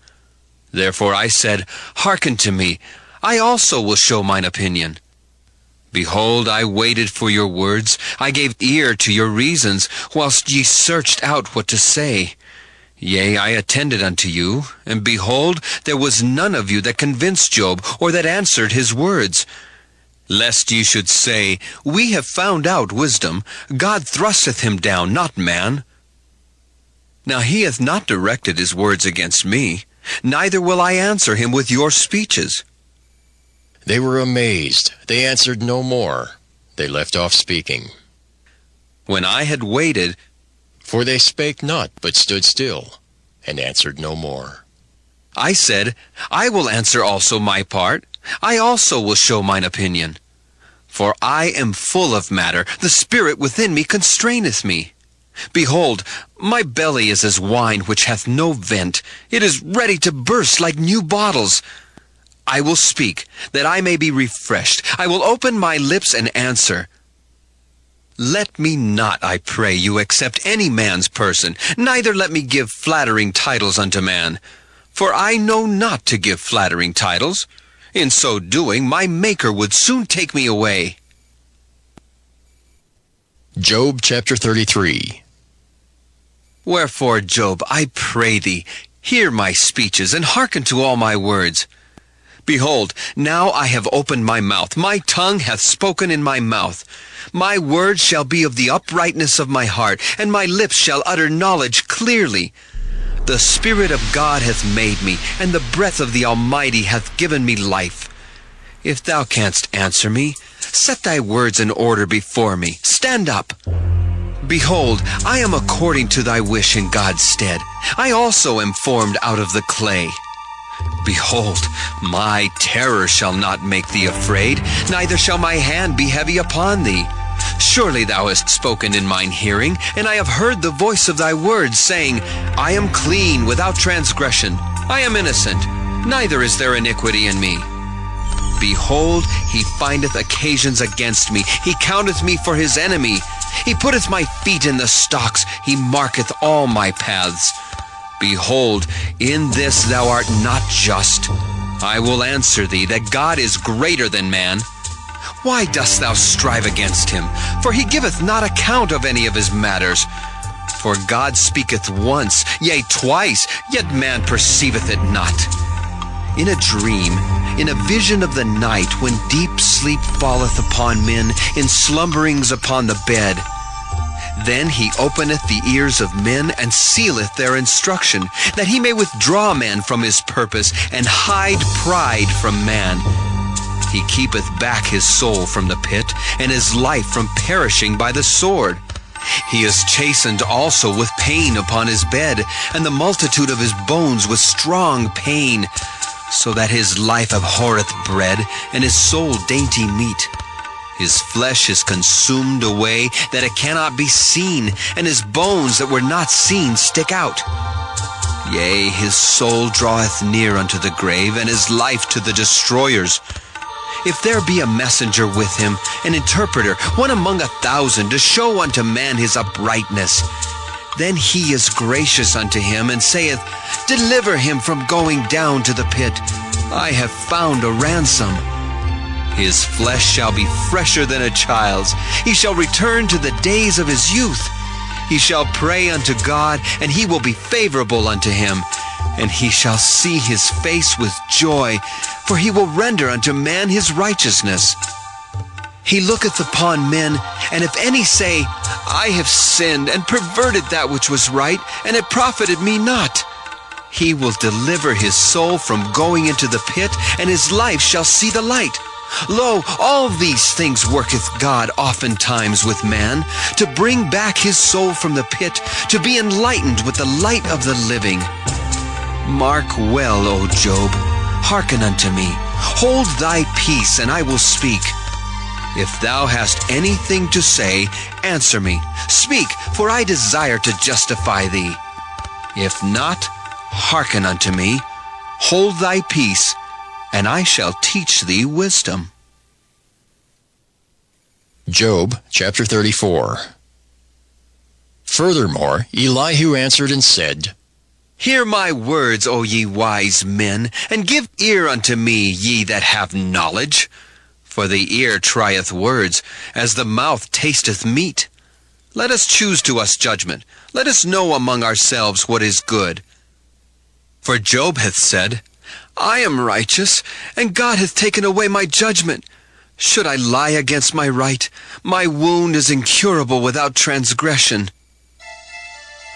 Therefore I said, hearken to me, I also will show mine opinion. Behold, I waited for your words, I gave ear to your reasons, whilst ye searched out what to say. Yea, I attended unto you, and behold, there was none of you that convinced Job, or that answered his words. Lest ye should say, we have found out wisdom, God thrusteth him down, not man. Now he hath not directed his words against me, neither will I answer him with your speeches. They were amazed. They answered no more. They left off speaking. When I had waited, for they spake not, but stood still, and answered no more. I said, I will answer also my part. I also will show mine opinion. For I am full of matter, the spirit within me constraineth me. Behold, my belly is as wine which hath no vent. It is ready to burst like new bottles. I will speak, that I may be refreshed. I will open my lips and answer. Let me not, I pray you, accept any man's person, neither let me give flattering titles unto man. For I know not to give flattering titles. In so doing, my Maker would soon take me away. Job chapter 33. Wherefore, Job, I pray thee, hear my speeches, and hearken to all my words. Behold, now I have opened my mouth, my tongue hath spoken in my mouth. My words shall be of the uprightness of my heart, and my lips shall utter knowledge clearly. The Spirit of God hath made me, and the breath of the Almighty hath given me life. If thou canst answer me, set thy words in order before me. Stand up. Behold, I am according to thy wish in God's stead. I also am formed out of the clay. Behold, my terror shall not make thee afraid, neither shall my hand be heavy upon thee. Surely thou hast spoken in mine hearing, and I have heard the voice of thy words, saying, I am clean, without transgression. I am innocent, neither is there iniquity in me. Behold, he findeth occasions against me. He counteth me for his enemy. He putteth my feet in the stocks. He marketh all my paths. Behold, in this thou art not just. I will answer thee, that God is greater than man. Why dost thou strive against him? For he giveth not account of any of his matters. For God speaketh once, yea, twice, yet man perceiveth it not. In a dream, in a vision of the night, when deep sleep falleth upon men, in slumberings upon the bed, then he openeth the ears of men, and sealeth their instruction, that he may withdraw man from his purpose, and hide pride from man. He keepeth back his soul from the pit, and his life from perishing by the sword. He is chastened also with pain upon his bed, and the multitude of his bones with strong pain, so that his life abhorreth bread, and his soul dainty meat. His flesh is consumed away, that it cannot be seen, and his bones that were not seen stick out. Yea, his soul draweth near unto the grave, and his life to the destroyers. If there be a messenger with him, an interpreter, one among 1,000, to show unto man his uprightness, then he is gracious unto him, and saith, Deliver him from going down to the pit. I have found a ransom. His flesh shall be fresher than a child's. He shall return to the days of his youth. He shall pray unto God, and he will be favorable unto him. And he shall see his face with joy, for he will render unto man his righteousness. He looketh upon men, and if any say, I have sinned, and perverted that which was right, and it profited me not, he will deliver his soul from going into the pit, and his life shall see the light. Lo, all these things worketh God oftentimes with man, to bring back his soul from the pit, to be enlightened with the light of the living. Mark well, O Job, hearken unto me. Hold thy peace, and I will speak. If thou hast anything to say, answer me. Speak, for I desire to justify thee. If not, hearken unto me. Hold thy peace, and I shall teach thee wisdom. Job chapter 34. Furthermore, Elihu answered and said, Hear my words, O ye wise men, and give ear unto me, ye that have knowledge. For the ear trieth words, as the mouth tasteth meat. Let us choose to us judgment. Let us know among ourselves what is good. For Job hath said, I am righteous, and God hath taken away my judgment. Should I lie against my right? My wound is incurable without transgression.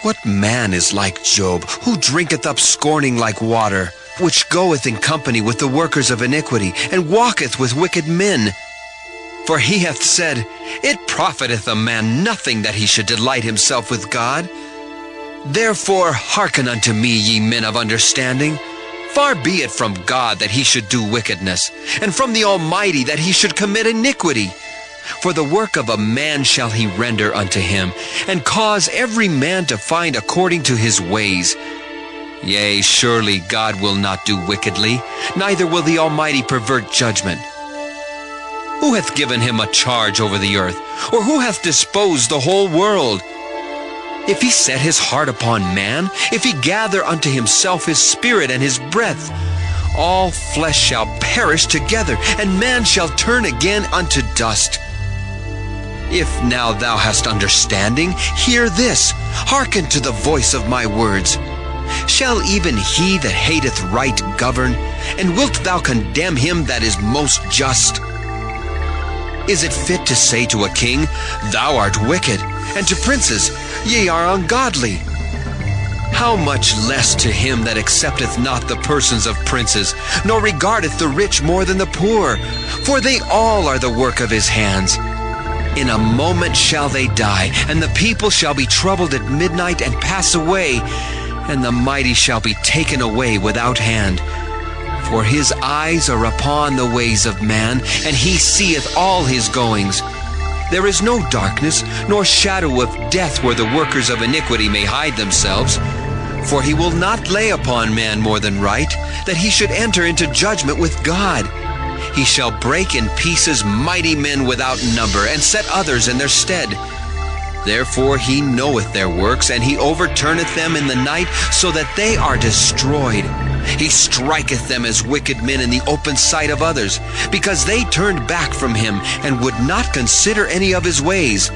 What man is like Job, who drinketh up scorning like water, which goeth in company with the workers of iniquity, and walketh with wicked men? For he hath said, It profiteth a man nothing that he should delight himself with God. Therefore hearken unto me, ye men of understanding. Far be it from God that he should do wickedness, and from the Almighty that he should commit iniquity. For the work of a man shall he render unto him, and cause every man to find according to his ways. Yea, surely God will not do wickedly, neither will the Almighty pervert judgment. Who hath given him a charge over the earth, or who hath disposed the whole world? If he set his heart upon man, if he gather unto himself his spirit and his breath, all flesh shall perish together, and man shall turn again unto dust. If now thou hast understanding, hear this, hearken to the voice of my words. Shall even he that hateth right govern? And wilt thou condemn him that is most just? Is it fit to say to a king, Thou art wicked, and to princes, Ye are ungodly? How much less to him that accepteth not the persons of princes, nor regardeth the rich more than the poor? For they all are the work of his hands. In a moment shall they die, and the people shall be troubled at midnight and pass away, and the mighty shall be taken away without hand. For his eyes are upon the ways of man, and he seeth all his goings. There is no darkness, nor shadow of death where the workers of iniquity may hide themselves. For he will not lay upon man more than right, that he should enter into judgment with God. He shall break in pieces mighty men without number, and set others in their stead. Therefore he knoweth their works, and he overturneth them in the night, so that they are destroyed. He striketh them as wicked men in the open sight of others, because they turned back from him, and would not consider any of his ways,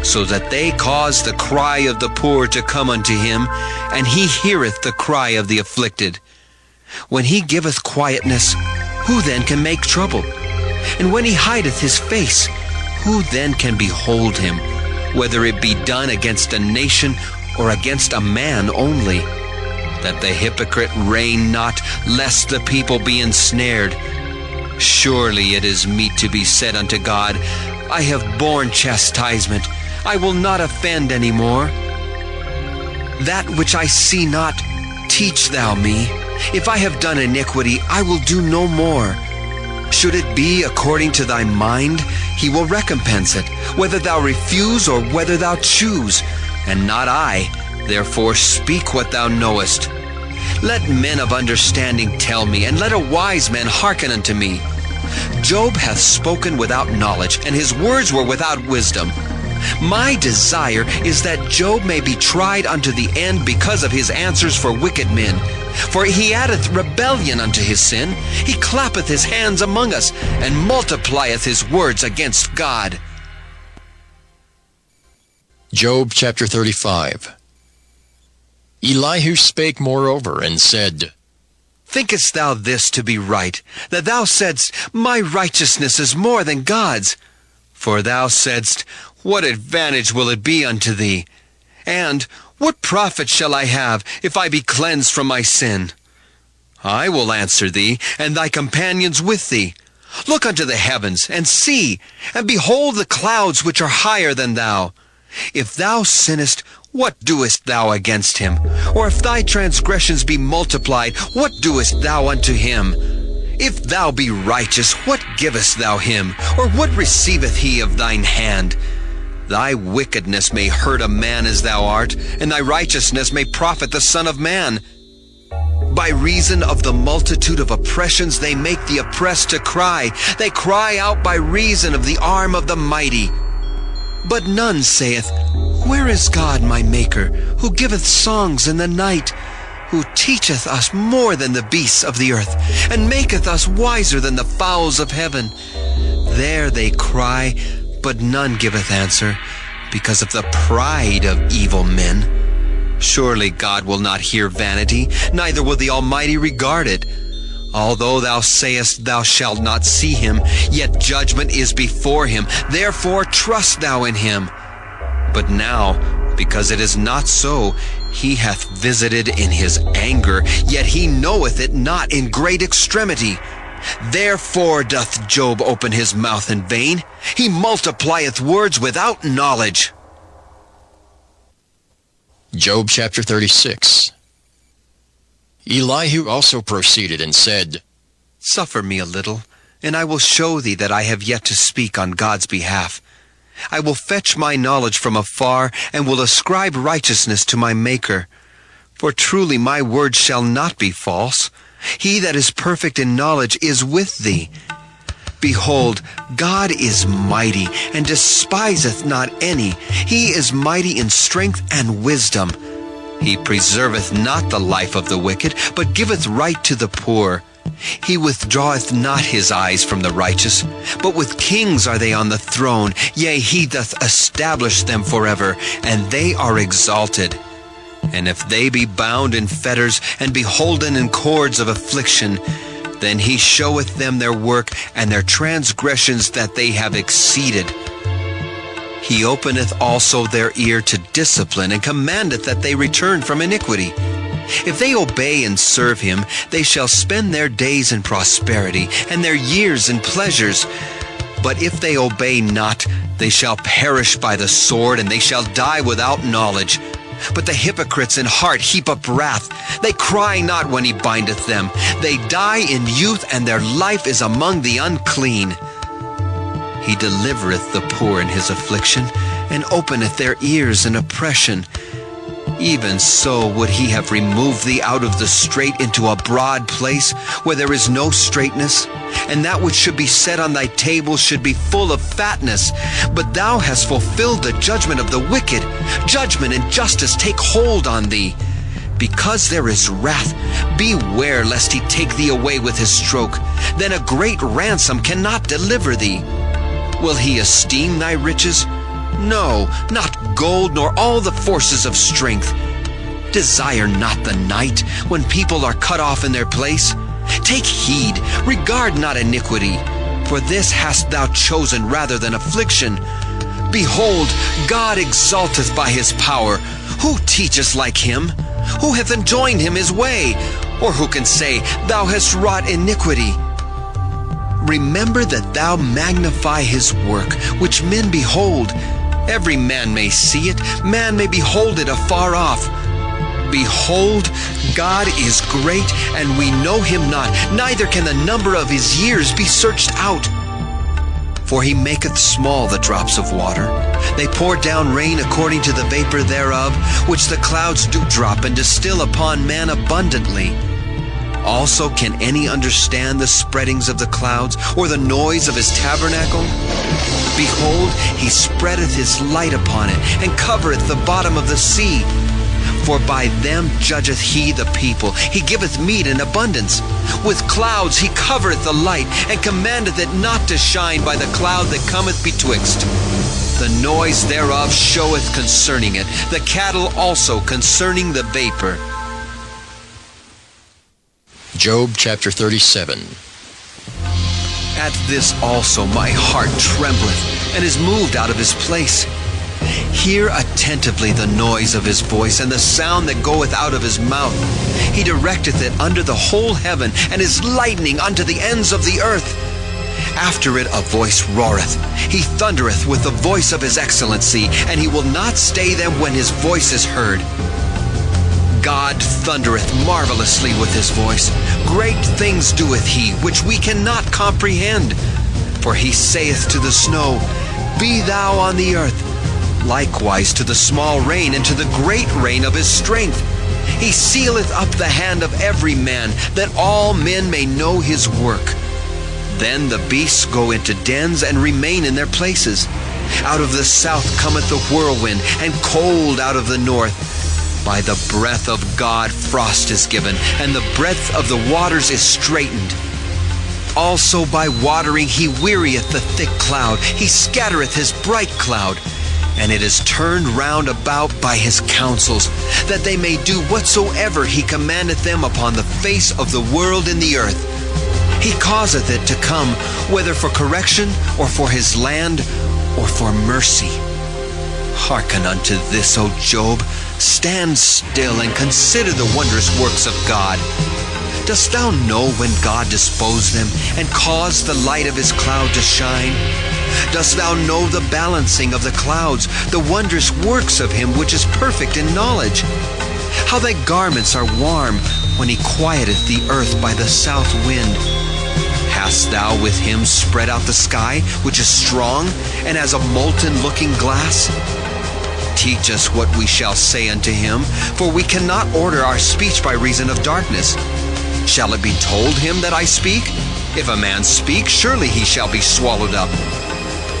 so that they cause the cry of the poor to come unto him, and he heareth the cry of the afflicted. When he giveth quietness, who then can make trouble? And when he hideth his face, who then can behold him, whether it be done against a nation or against a man only? That the hypocrite reign not, lest the people be ensnared. Surely it is meet to be said unto God, I have borne chastisement, I will not offend any more. That which I see not, teach thou me. If I have done iniquity, I will do no more. Should it be according to thy mind, he will recompense it, whether thou refuse or whether thou choose, and not I. Therefore speak what thou knowest. Let men of understanding tell me, and let a wise man hearken unto me. Job hath spoken without knowledge, and his words were without wisdom. My desire is that Job may be tried unto the end because of his answers for wicked men. For he addeth rebellion unto his sin. He clappeth his hands among us, and multiplieth his words against God. Job chapter 35. Elihu spake moreover, and said, Thinkest thou this to be right, that thou saidst, My righteousness is more than God's? For thou saidst, What advantage will it be unto thee? And what profit shall I have if I be cleansed from my sin? I will answer thee, and thy companions with thee. Look unto the heavens, and see, and behold the clouds which are higher than thou. If thou sinnest, what doest thou against him? Or if thy transgressions be multiplied, what doest thou unto him? If thou be righteous, what givest thou him? Or what receiveth he of thine hand? Thy wickedness may hurt a man as thou art, and thy righteousness may profit the Son of Man. By reason of the multitude of oppressions they make the oppressed to cry. They cry out by reason of the arm of the mighty. But none saith, Where is God my Maker, who giveth songs in the night, who teacheth us more than the beasts of the earth, and maketh us wiser than the fowls of heaven? There they cry, but none giveth answer, because of the pride of evil men. Surely God will not hear vanity, neither will the Almighty regard it. Although thou sayest thou shalt not see him, yet judgment is before him. Therefore trust thou in him. But now, because it is not so, he hath visited in his anger, yet he knoweth it not in great extremity. Therefore doth Job open his mouth in vain. He multiplieth words without knowledge. Job chapter 36. Elihu also proceeded and said, Suffer me a little, and I will show thee that I have yet to speak on God's behalf. I will fetch my knowledge from afar, and will ascribe righteousness to my Maker. For truly my word shall not be false. He that is perfect in knowledge is with thee. Behold, God is mighty, and despiseth not any. He is mighty in strength and wisdom. He preserveth not the life of the wicked, but giveth right to the poor. He withdraweth not his eyes from the righteous, but with kings are they on the throne. Yea, he doth establish them forever, and they are exalted. And if they be bound in fetters, and beholden in cords of affliction, then he showeth them their work, and their transgressions that they have exceeded. He openeth also their ear to discipline, and commandeth that they return from iniquity. If they obey and serve him, they shall spend their days in prosperity, and their years in pleasures. But if they obey not, they shall perish by the sword, and they shall die without knowledge. But the hypocrites in heart heap up wrath. They cry not when he bindeth them. They die in youth, and their life is among the unclean. He delivereth the poor in his affliction, and openeth their ears in oppression. Even so would he have removed thee out of the strait into a broad place, where there is no straightness, and that which should be set on thy table should be full of fatness. But thou hast fulfilled the judgment of the wicked. Judgment and justice take hold on thee. Because there is wrath, beware lest he take thee away with his stroke. Then a great ransom cannot deliver thee. Will he esteem thy riches? No, not gold, nor all the forces of strength. Desire not the night, when people are cut off in their place. Take heed, regard not iniquity, for this hast thou chosen rather than affliction. Behold, God exalteth by his power. Who teacheth like him? Who hath enjoined him his way? Or who can say, Thou hast wrought iniquity? Remember that thou magnify his work, which men behold. Every man may see it, man may behold it afar off. Behold, God is great, and we know him not, neither can the number of his years be searched out. For he maketh small the drops of water. They pour down rain according to the vapor thereof, which the clouds do drop and distill upon man abundantly. Also can any understand the spreadings of the clouds, or the noise of his tabernacle? Behold, he spreadeth his light upon it, and covereth the bottom of the sea. For by them judgeth he the people. He giveth meat in abundance. With clouds he covereth the light, and commandeth it not to shine by the cloud that cometh betwixt. The noise thereof showeth concerning it, the cattle also concerning the vapor. Job chapter 37. At this also my heart trembleth, and is moved out of his place. Hear attentively the noise of his voice, and the sound that goeth out of his mouth. He directeth it under the whole heaven, and his lightning unto the ends of the earth. After it a voice roareth. He thundereth with the voice of his excellency, and he will not stay them when his voice is heard. God thundereth marvelously with his voice. Great things doeth he, which we cannot comprehend. For he saith to the snow, Be thou on the earth. Likewise to the small rain, and to the great rain of his strength. He sealeth up the hand of every man, that all men may know his work. Then the beasts go into dens, and remain in their places. Out of the south cometh the whirlwind, and cold out of the north. By the breath of God frost is given, and the breadth of the waters is straitened. Also by watering he wearieth the thick cloud. He scattereth his bright cloud. And it is turned round about by his counsels, that they may do whatsoever he commandeth them upon the face of the world in the earth. He causeth it to come, whether for correction, or for his land, or for mercy. Hearken unto this, O Job. Stand still, and consider the wondrous works of God. Dost thou know when God disposed them, and caused the light of his cloud to shine? Dost thou know the balancing of the clouds, the wondrous works of him which is perfect in knowledge? How thy garments are warm, when he quieteth the earth by the south wind. Hast thou with him spread out the sky, which is strong, and as a molten looking glass? Teach us what we shall say unto him, for we cannot order our speech by reason of darkness. Shall it be told him that I speak? If a man speak, surely he shall be swallowed up.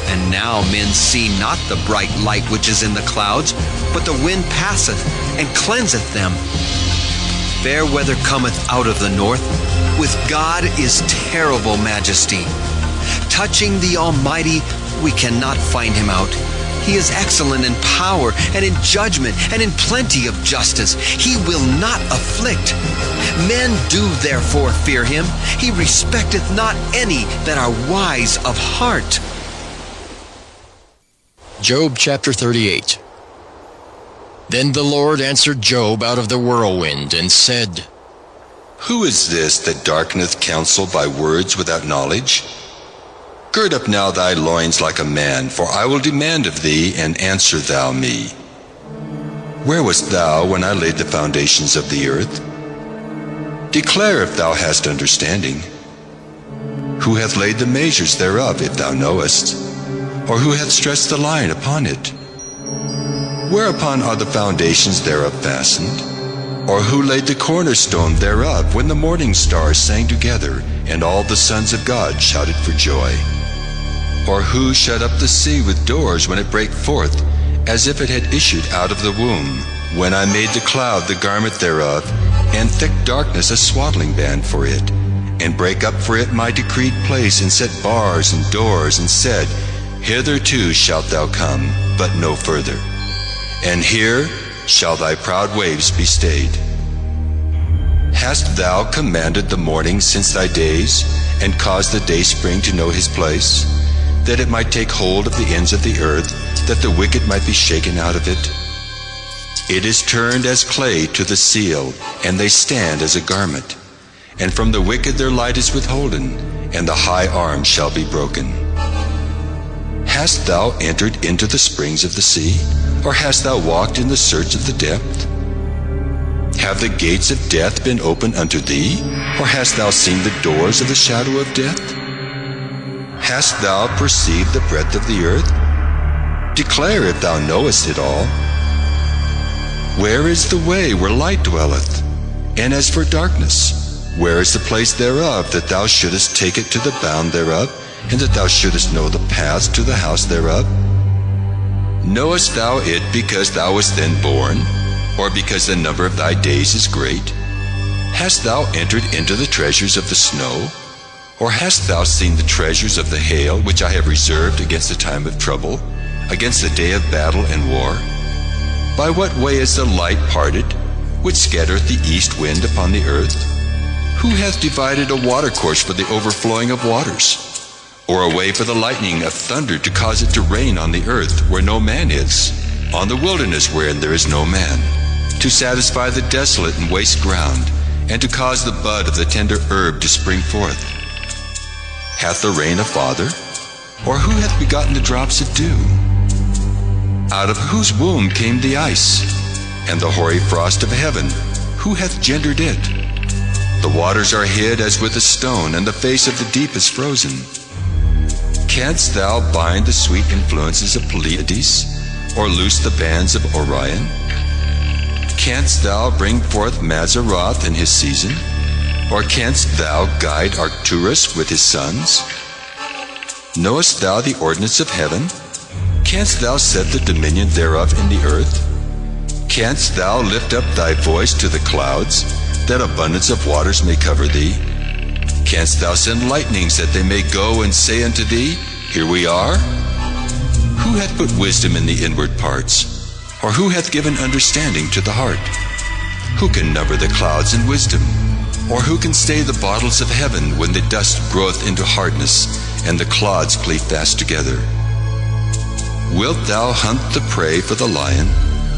And now men see not the bright light which is in the clouds, but the wind passeth, and cleanseth them. Fair weather cometh out of the north. With God is terrible majesty. Touching the Almighty, we cannot find him out. He is excellent in power, and in judgment, and in plenty of justice. He will not afflict. Men do therefore fear him. He respecteth not any that are wise of heart. Job chapter 38. Then the Lord answered Job out of the whirlwind, and said, Who is this that darkeneth counsel by words without knowledge? Gird up now thy loins like a man, for I will demand of thee, and answer thou me. Where wast thou when I laid the foundations of the earth? Declare if thou hast understanding. Who hath laid the measures thereof, if thou knowest? Or who hath stretched the line upon it? Whereupon are the foundations thereof fastened? Or who laid the cornerstone thereof, when the morning stars sang together, and all the sons of God shouted for joy? Or who shut up the sea with doors when it brake forth, as if it had issued out of the womb? When I made the cloud the garment thereof, and thick darkness a swaddling band for it, and brake up for it my decreed place, and set bars and doors, and said, Hitherto shalt thou come, but no further. And here shall thy proud waves be stayed. Hast thou commanded the morning since thy days, and caused the dayspring to know his place, that it might take hold of the ends of the earth, that the wicked might be shaken out of it? It is turned as clay to the seal, and they stand as a garment. And from the wicked their light is withholden, and the high arm shall be broken. Hast thou entered into the springs of the sea, or hast thou walked in the search of the depth? Have the gates of death been opened unto thee, or hast thou seen the doors of the shadow of death? Hast thou perceived the breadth of the earth? Declare if thou knowest it all. Where is the way where light dwelleth? And as for darkness, where is the place thereof, that thou shouldest take it to the bound thereof, and that thou shouldest know the paths to the house thereof? Knowest thou it because thou wast then born, or because the number of thy days is great? Hast thou entered into the treasures of the snow? Or hast thou seen the treasures of the hail, which I have reserved against the time of trouble, against the day of battle and war? By what way is the light parted, which scattereth the east wind upon the earth? Who hath divided a watercourse for the overflowing of waters? Or a way for the lightning of thunder to cause it to rain on the earth where no man is, on the wilderness wherein there is no man, to satisfy the desolate and waste ground, and to cause the bud of the tender herb to spring forth? Hath the rain a father? Or who hath begotten the drops of dew? Out of whose womb came the ice, and the hoary frost of heaven? Who hath gendered it? The waters are hid as with a stone, and the face of the deep is frozen. Canst thou bind the sweet influences of Pleiades, or loose the bands of Orion? Canst thou bring forth Mazzaroth in his season? Or canst thou guide Arcturus with his sons? Knowest thou the ordinance of heaven? Canst thou set the dominion thereof in the earth? Canst thou lift up thy voice to the clouds, that abundance of waters may cover thee? Canst thou send lightnings, that they may go and say unto thee, Here we are? Who hath put wisdom in the inward parts? Or who hath given understanding to the heart? Who can number the clouds in wisdom? Or who can stay the bottles of heaven when the dust groweth into hardness, and the clods cleave fast together? Wilt thou hunt the prey for the lion,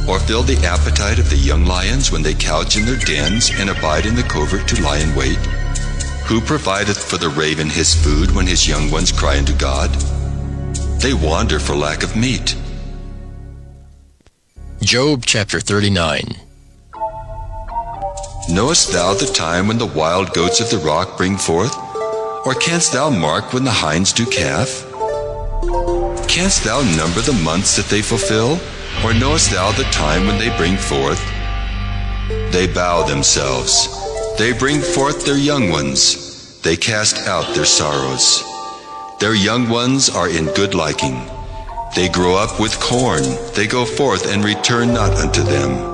or fill the appetite of the young lions when they couch in their dens and abide in the covert to lie in wait? Who provideth for the raven his food when his young ones cry unto God? They wander for lack of meat. Job chapter 39. Knowest thou the time when the wild goats of the rock bring forth? Or canst thou mark when the hinds do calf? Canst thou number the months that they fulfill? Or knowest thou the time when they bring forth? They bow themselves. They bring forth their young ones. They cast out their sorrows. Their young ones are in good liking. They grow up with corn. They go forth and return not unto them.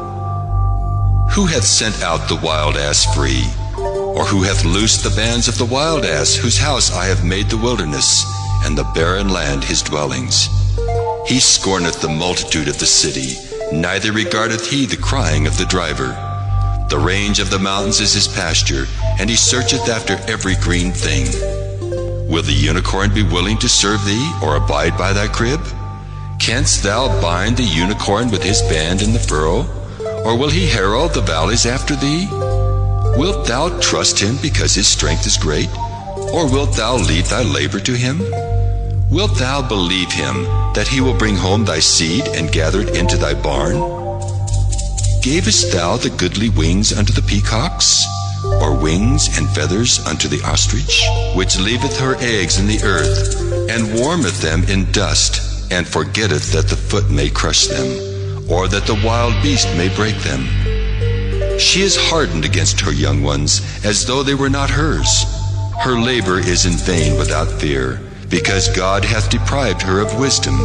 Who hath sent out the wild ass free? Or who hath loosed the bands of the wild ass, whose house I have made the wilderness, and the barren land his dwellings? He scorneth the multitude of the city, neither regardeth he the crying of the driver. The range of the mountains is his pasture, and he searcheth after every green thing. Will the unicorn be willing to serve thee, or abide by thy crib? Canst thou bind the unicorn with his band in the furrow? Or will he herald the valleys after thee? Wilt thou trust him because his strength is great? Or wilt thou leave thy labor to him? Wilt thou believe him, that he will bring home thy seed and gather it into thy barn? Gavest thou the goodly wings unto the peacocks? Or wings and feathers unto the ostrich, which leaveth her eggs in the earth, and warmeth them in dust, and forgetteth that the foot may crush them, or that the wild beast may break them? She is hardened against her young ones, as though they were not hers. Her labor is in vain without fear, because God hath deprived her of wisdom,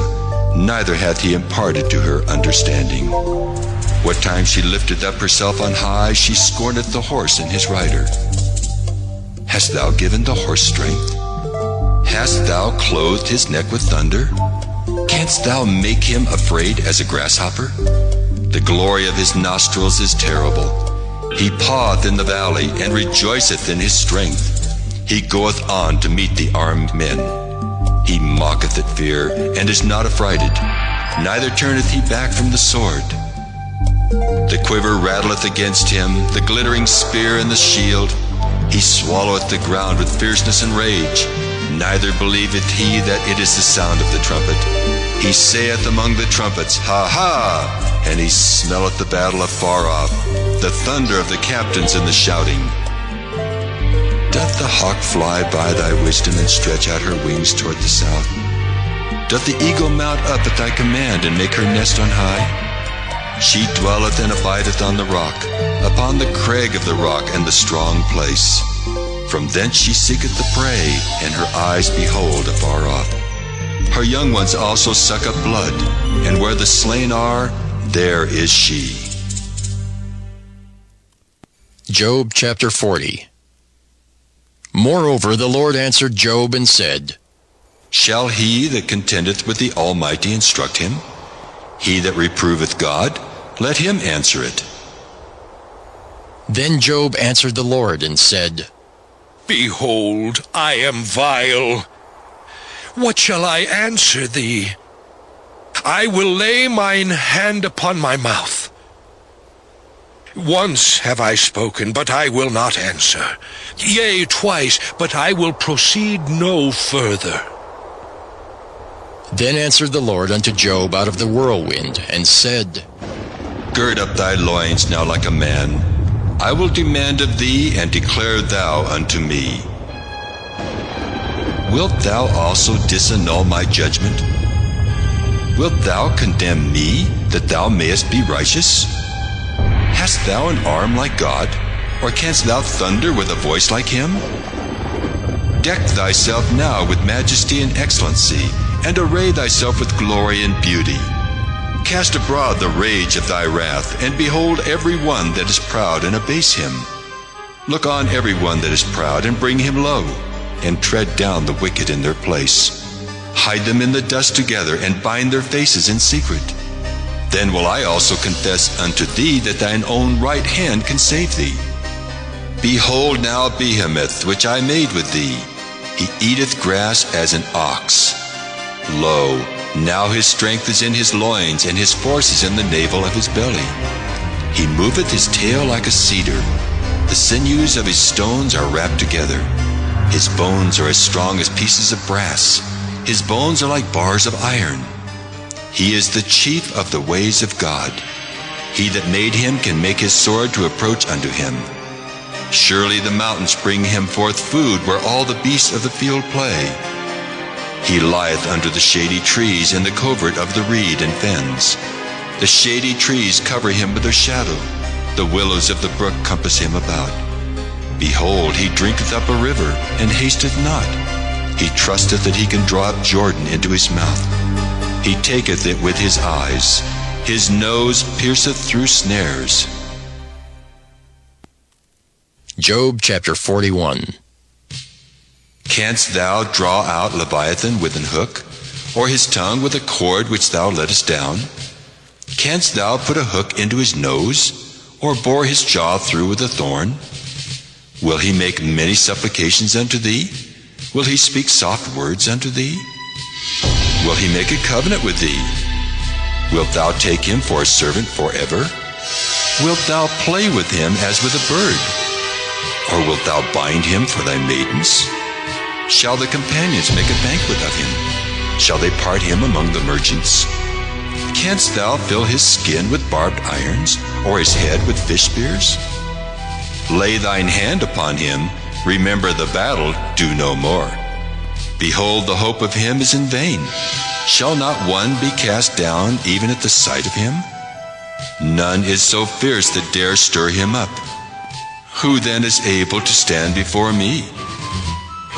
neither hath he imparted to her understanding. What time she lifteth up herself on high, she scorneth the horse and his rider. Hast thou given the horse strength? Hast thou clothed his neck with thunder? Canst thou make him afraid as a grasshopper? The glory of his nostrils is terrible. He paweth in the valley, and rejoiceth in his strength. He goeth on to meet the armed men. He mocketh at fear, and is not affrighted, neither turneth he back from the sword. The quiver rattleth against him, the glittering spear and the shield. He swalloweth the ground with fierceness and rage, neither believeth he that it is the sound of the trumpet. He saith among the trumpets, Ha ha! And he smelleth the battle afar off, the thunder of the captains and the shouting. Doth the hawk fly by thy wisdom and stretch out her wings toward the south? Doth the eagle mount up at thy command and make her nest on high? She dwelleth and abideth on the rock, upon the crag of the rock and the strong place. From thence she seeketh the prey, and her eyes behold afar off. Her young ones also suck up blood, and where the slain are, there is she. Job chapter 40. Moreover, the Lord answered Job and said, Shall he that contendeth with the Almighty instruct him? He that reproveth God, let him answer it. Then Job answered the Lord and said, Behold, I am vile. What shall I answer thee? I will lay mine hand upon my mouth. Once have I spoken, but I will not answer. Yea, twice, but I will proceed no further. Then answered the Lord unto Job out of the whirlwind, and said, Gird up thy loins now like a man. I will demand of thee, and declare thou unto me. Wilt thou also disannul my judgment? Wilt thou condemn me, that thou mayest be righteous? Hast thou an arm like God, or canst thou thunder with a voice like him? Deck thyself now with majesty and excellency, and array thyself with glory and beauty. Cast abroad the rage of thy wrath, and behold every one that is proud, and abase him. Look on every one that is proud, and bring him low, and tread down the wicked in their place. Hide them in the dust together, and bind their faces in secret. Then will I also confess unto thee that thine own right hand can save thee. Behold now Behemoth, which I made with thee. He eateth grass as an ox. Lo, now his strength is in his loins, and his force is in the navel of his belly. He moveth his tail like a cedar. The sinews of his stones are wrapped together. His bones are as strong as pieces of brass. His bones are like bars of iron. He is the chief of the ways of God. He that made him can make his sword to approach unto him. Surely the mountains bring him forth food, where all the beasts of the field play. He lieth under the shady trees in the covert of the reed and fens. The shady trees cover him with their shadow. The willows of the brook compass him about. Behold, he drinketh up a river, and hasteth not. He trusteth that he can draw up Jordan into his mouth. He taketh it with his eyes. His nose pierceth through snares. Job chapter 41. Canst thou draw out Leviathan with an hook, or his tongue with a cord which thou lettest down? Canst thou put a hook into his nose, or bore his jaw through with a thorn? Will he make many supplications unto thee? Will he speak soft words unto thee? Will he make a covenant with thee? Wilt thou take him for a servant forever? Wilt thou play with him as with a bird? Or wilt thou bind him for thy maidens? Shall the companions make a banquet of him? Shall they part him among the merchants? Canst thou fill his skin with barbed irons, or his head with fish spears? Lay thine hand upon him, remember the battle, do no more. Behold, the hope of him is in vain. Shall not one be cast down even at the sight of him? None is so fierce that dare stir him up. Who then is able to stand before me?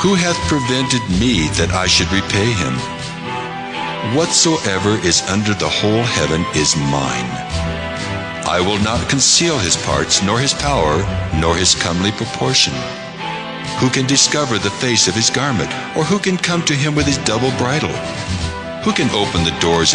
Who hath prevented me that I should repay him? Whatsoever is under the whole heaven is mine. I will not conceal his parts, nor his power, nor his comely proportion. Who can discover the face of his garment, or who can come to him with his double bridle? Who can open the doors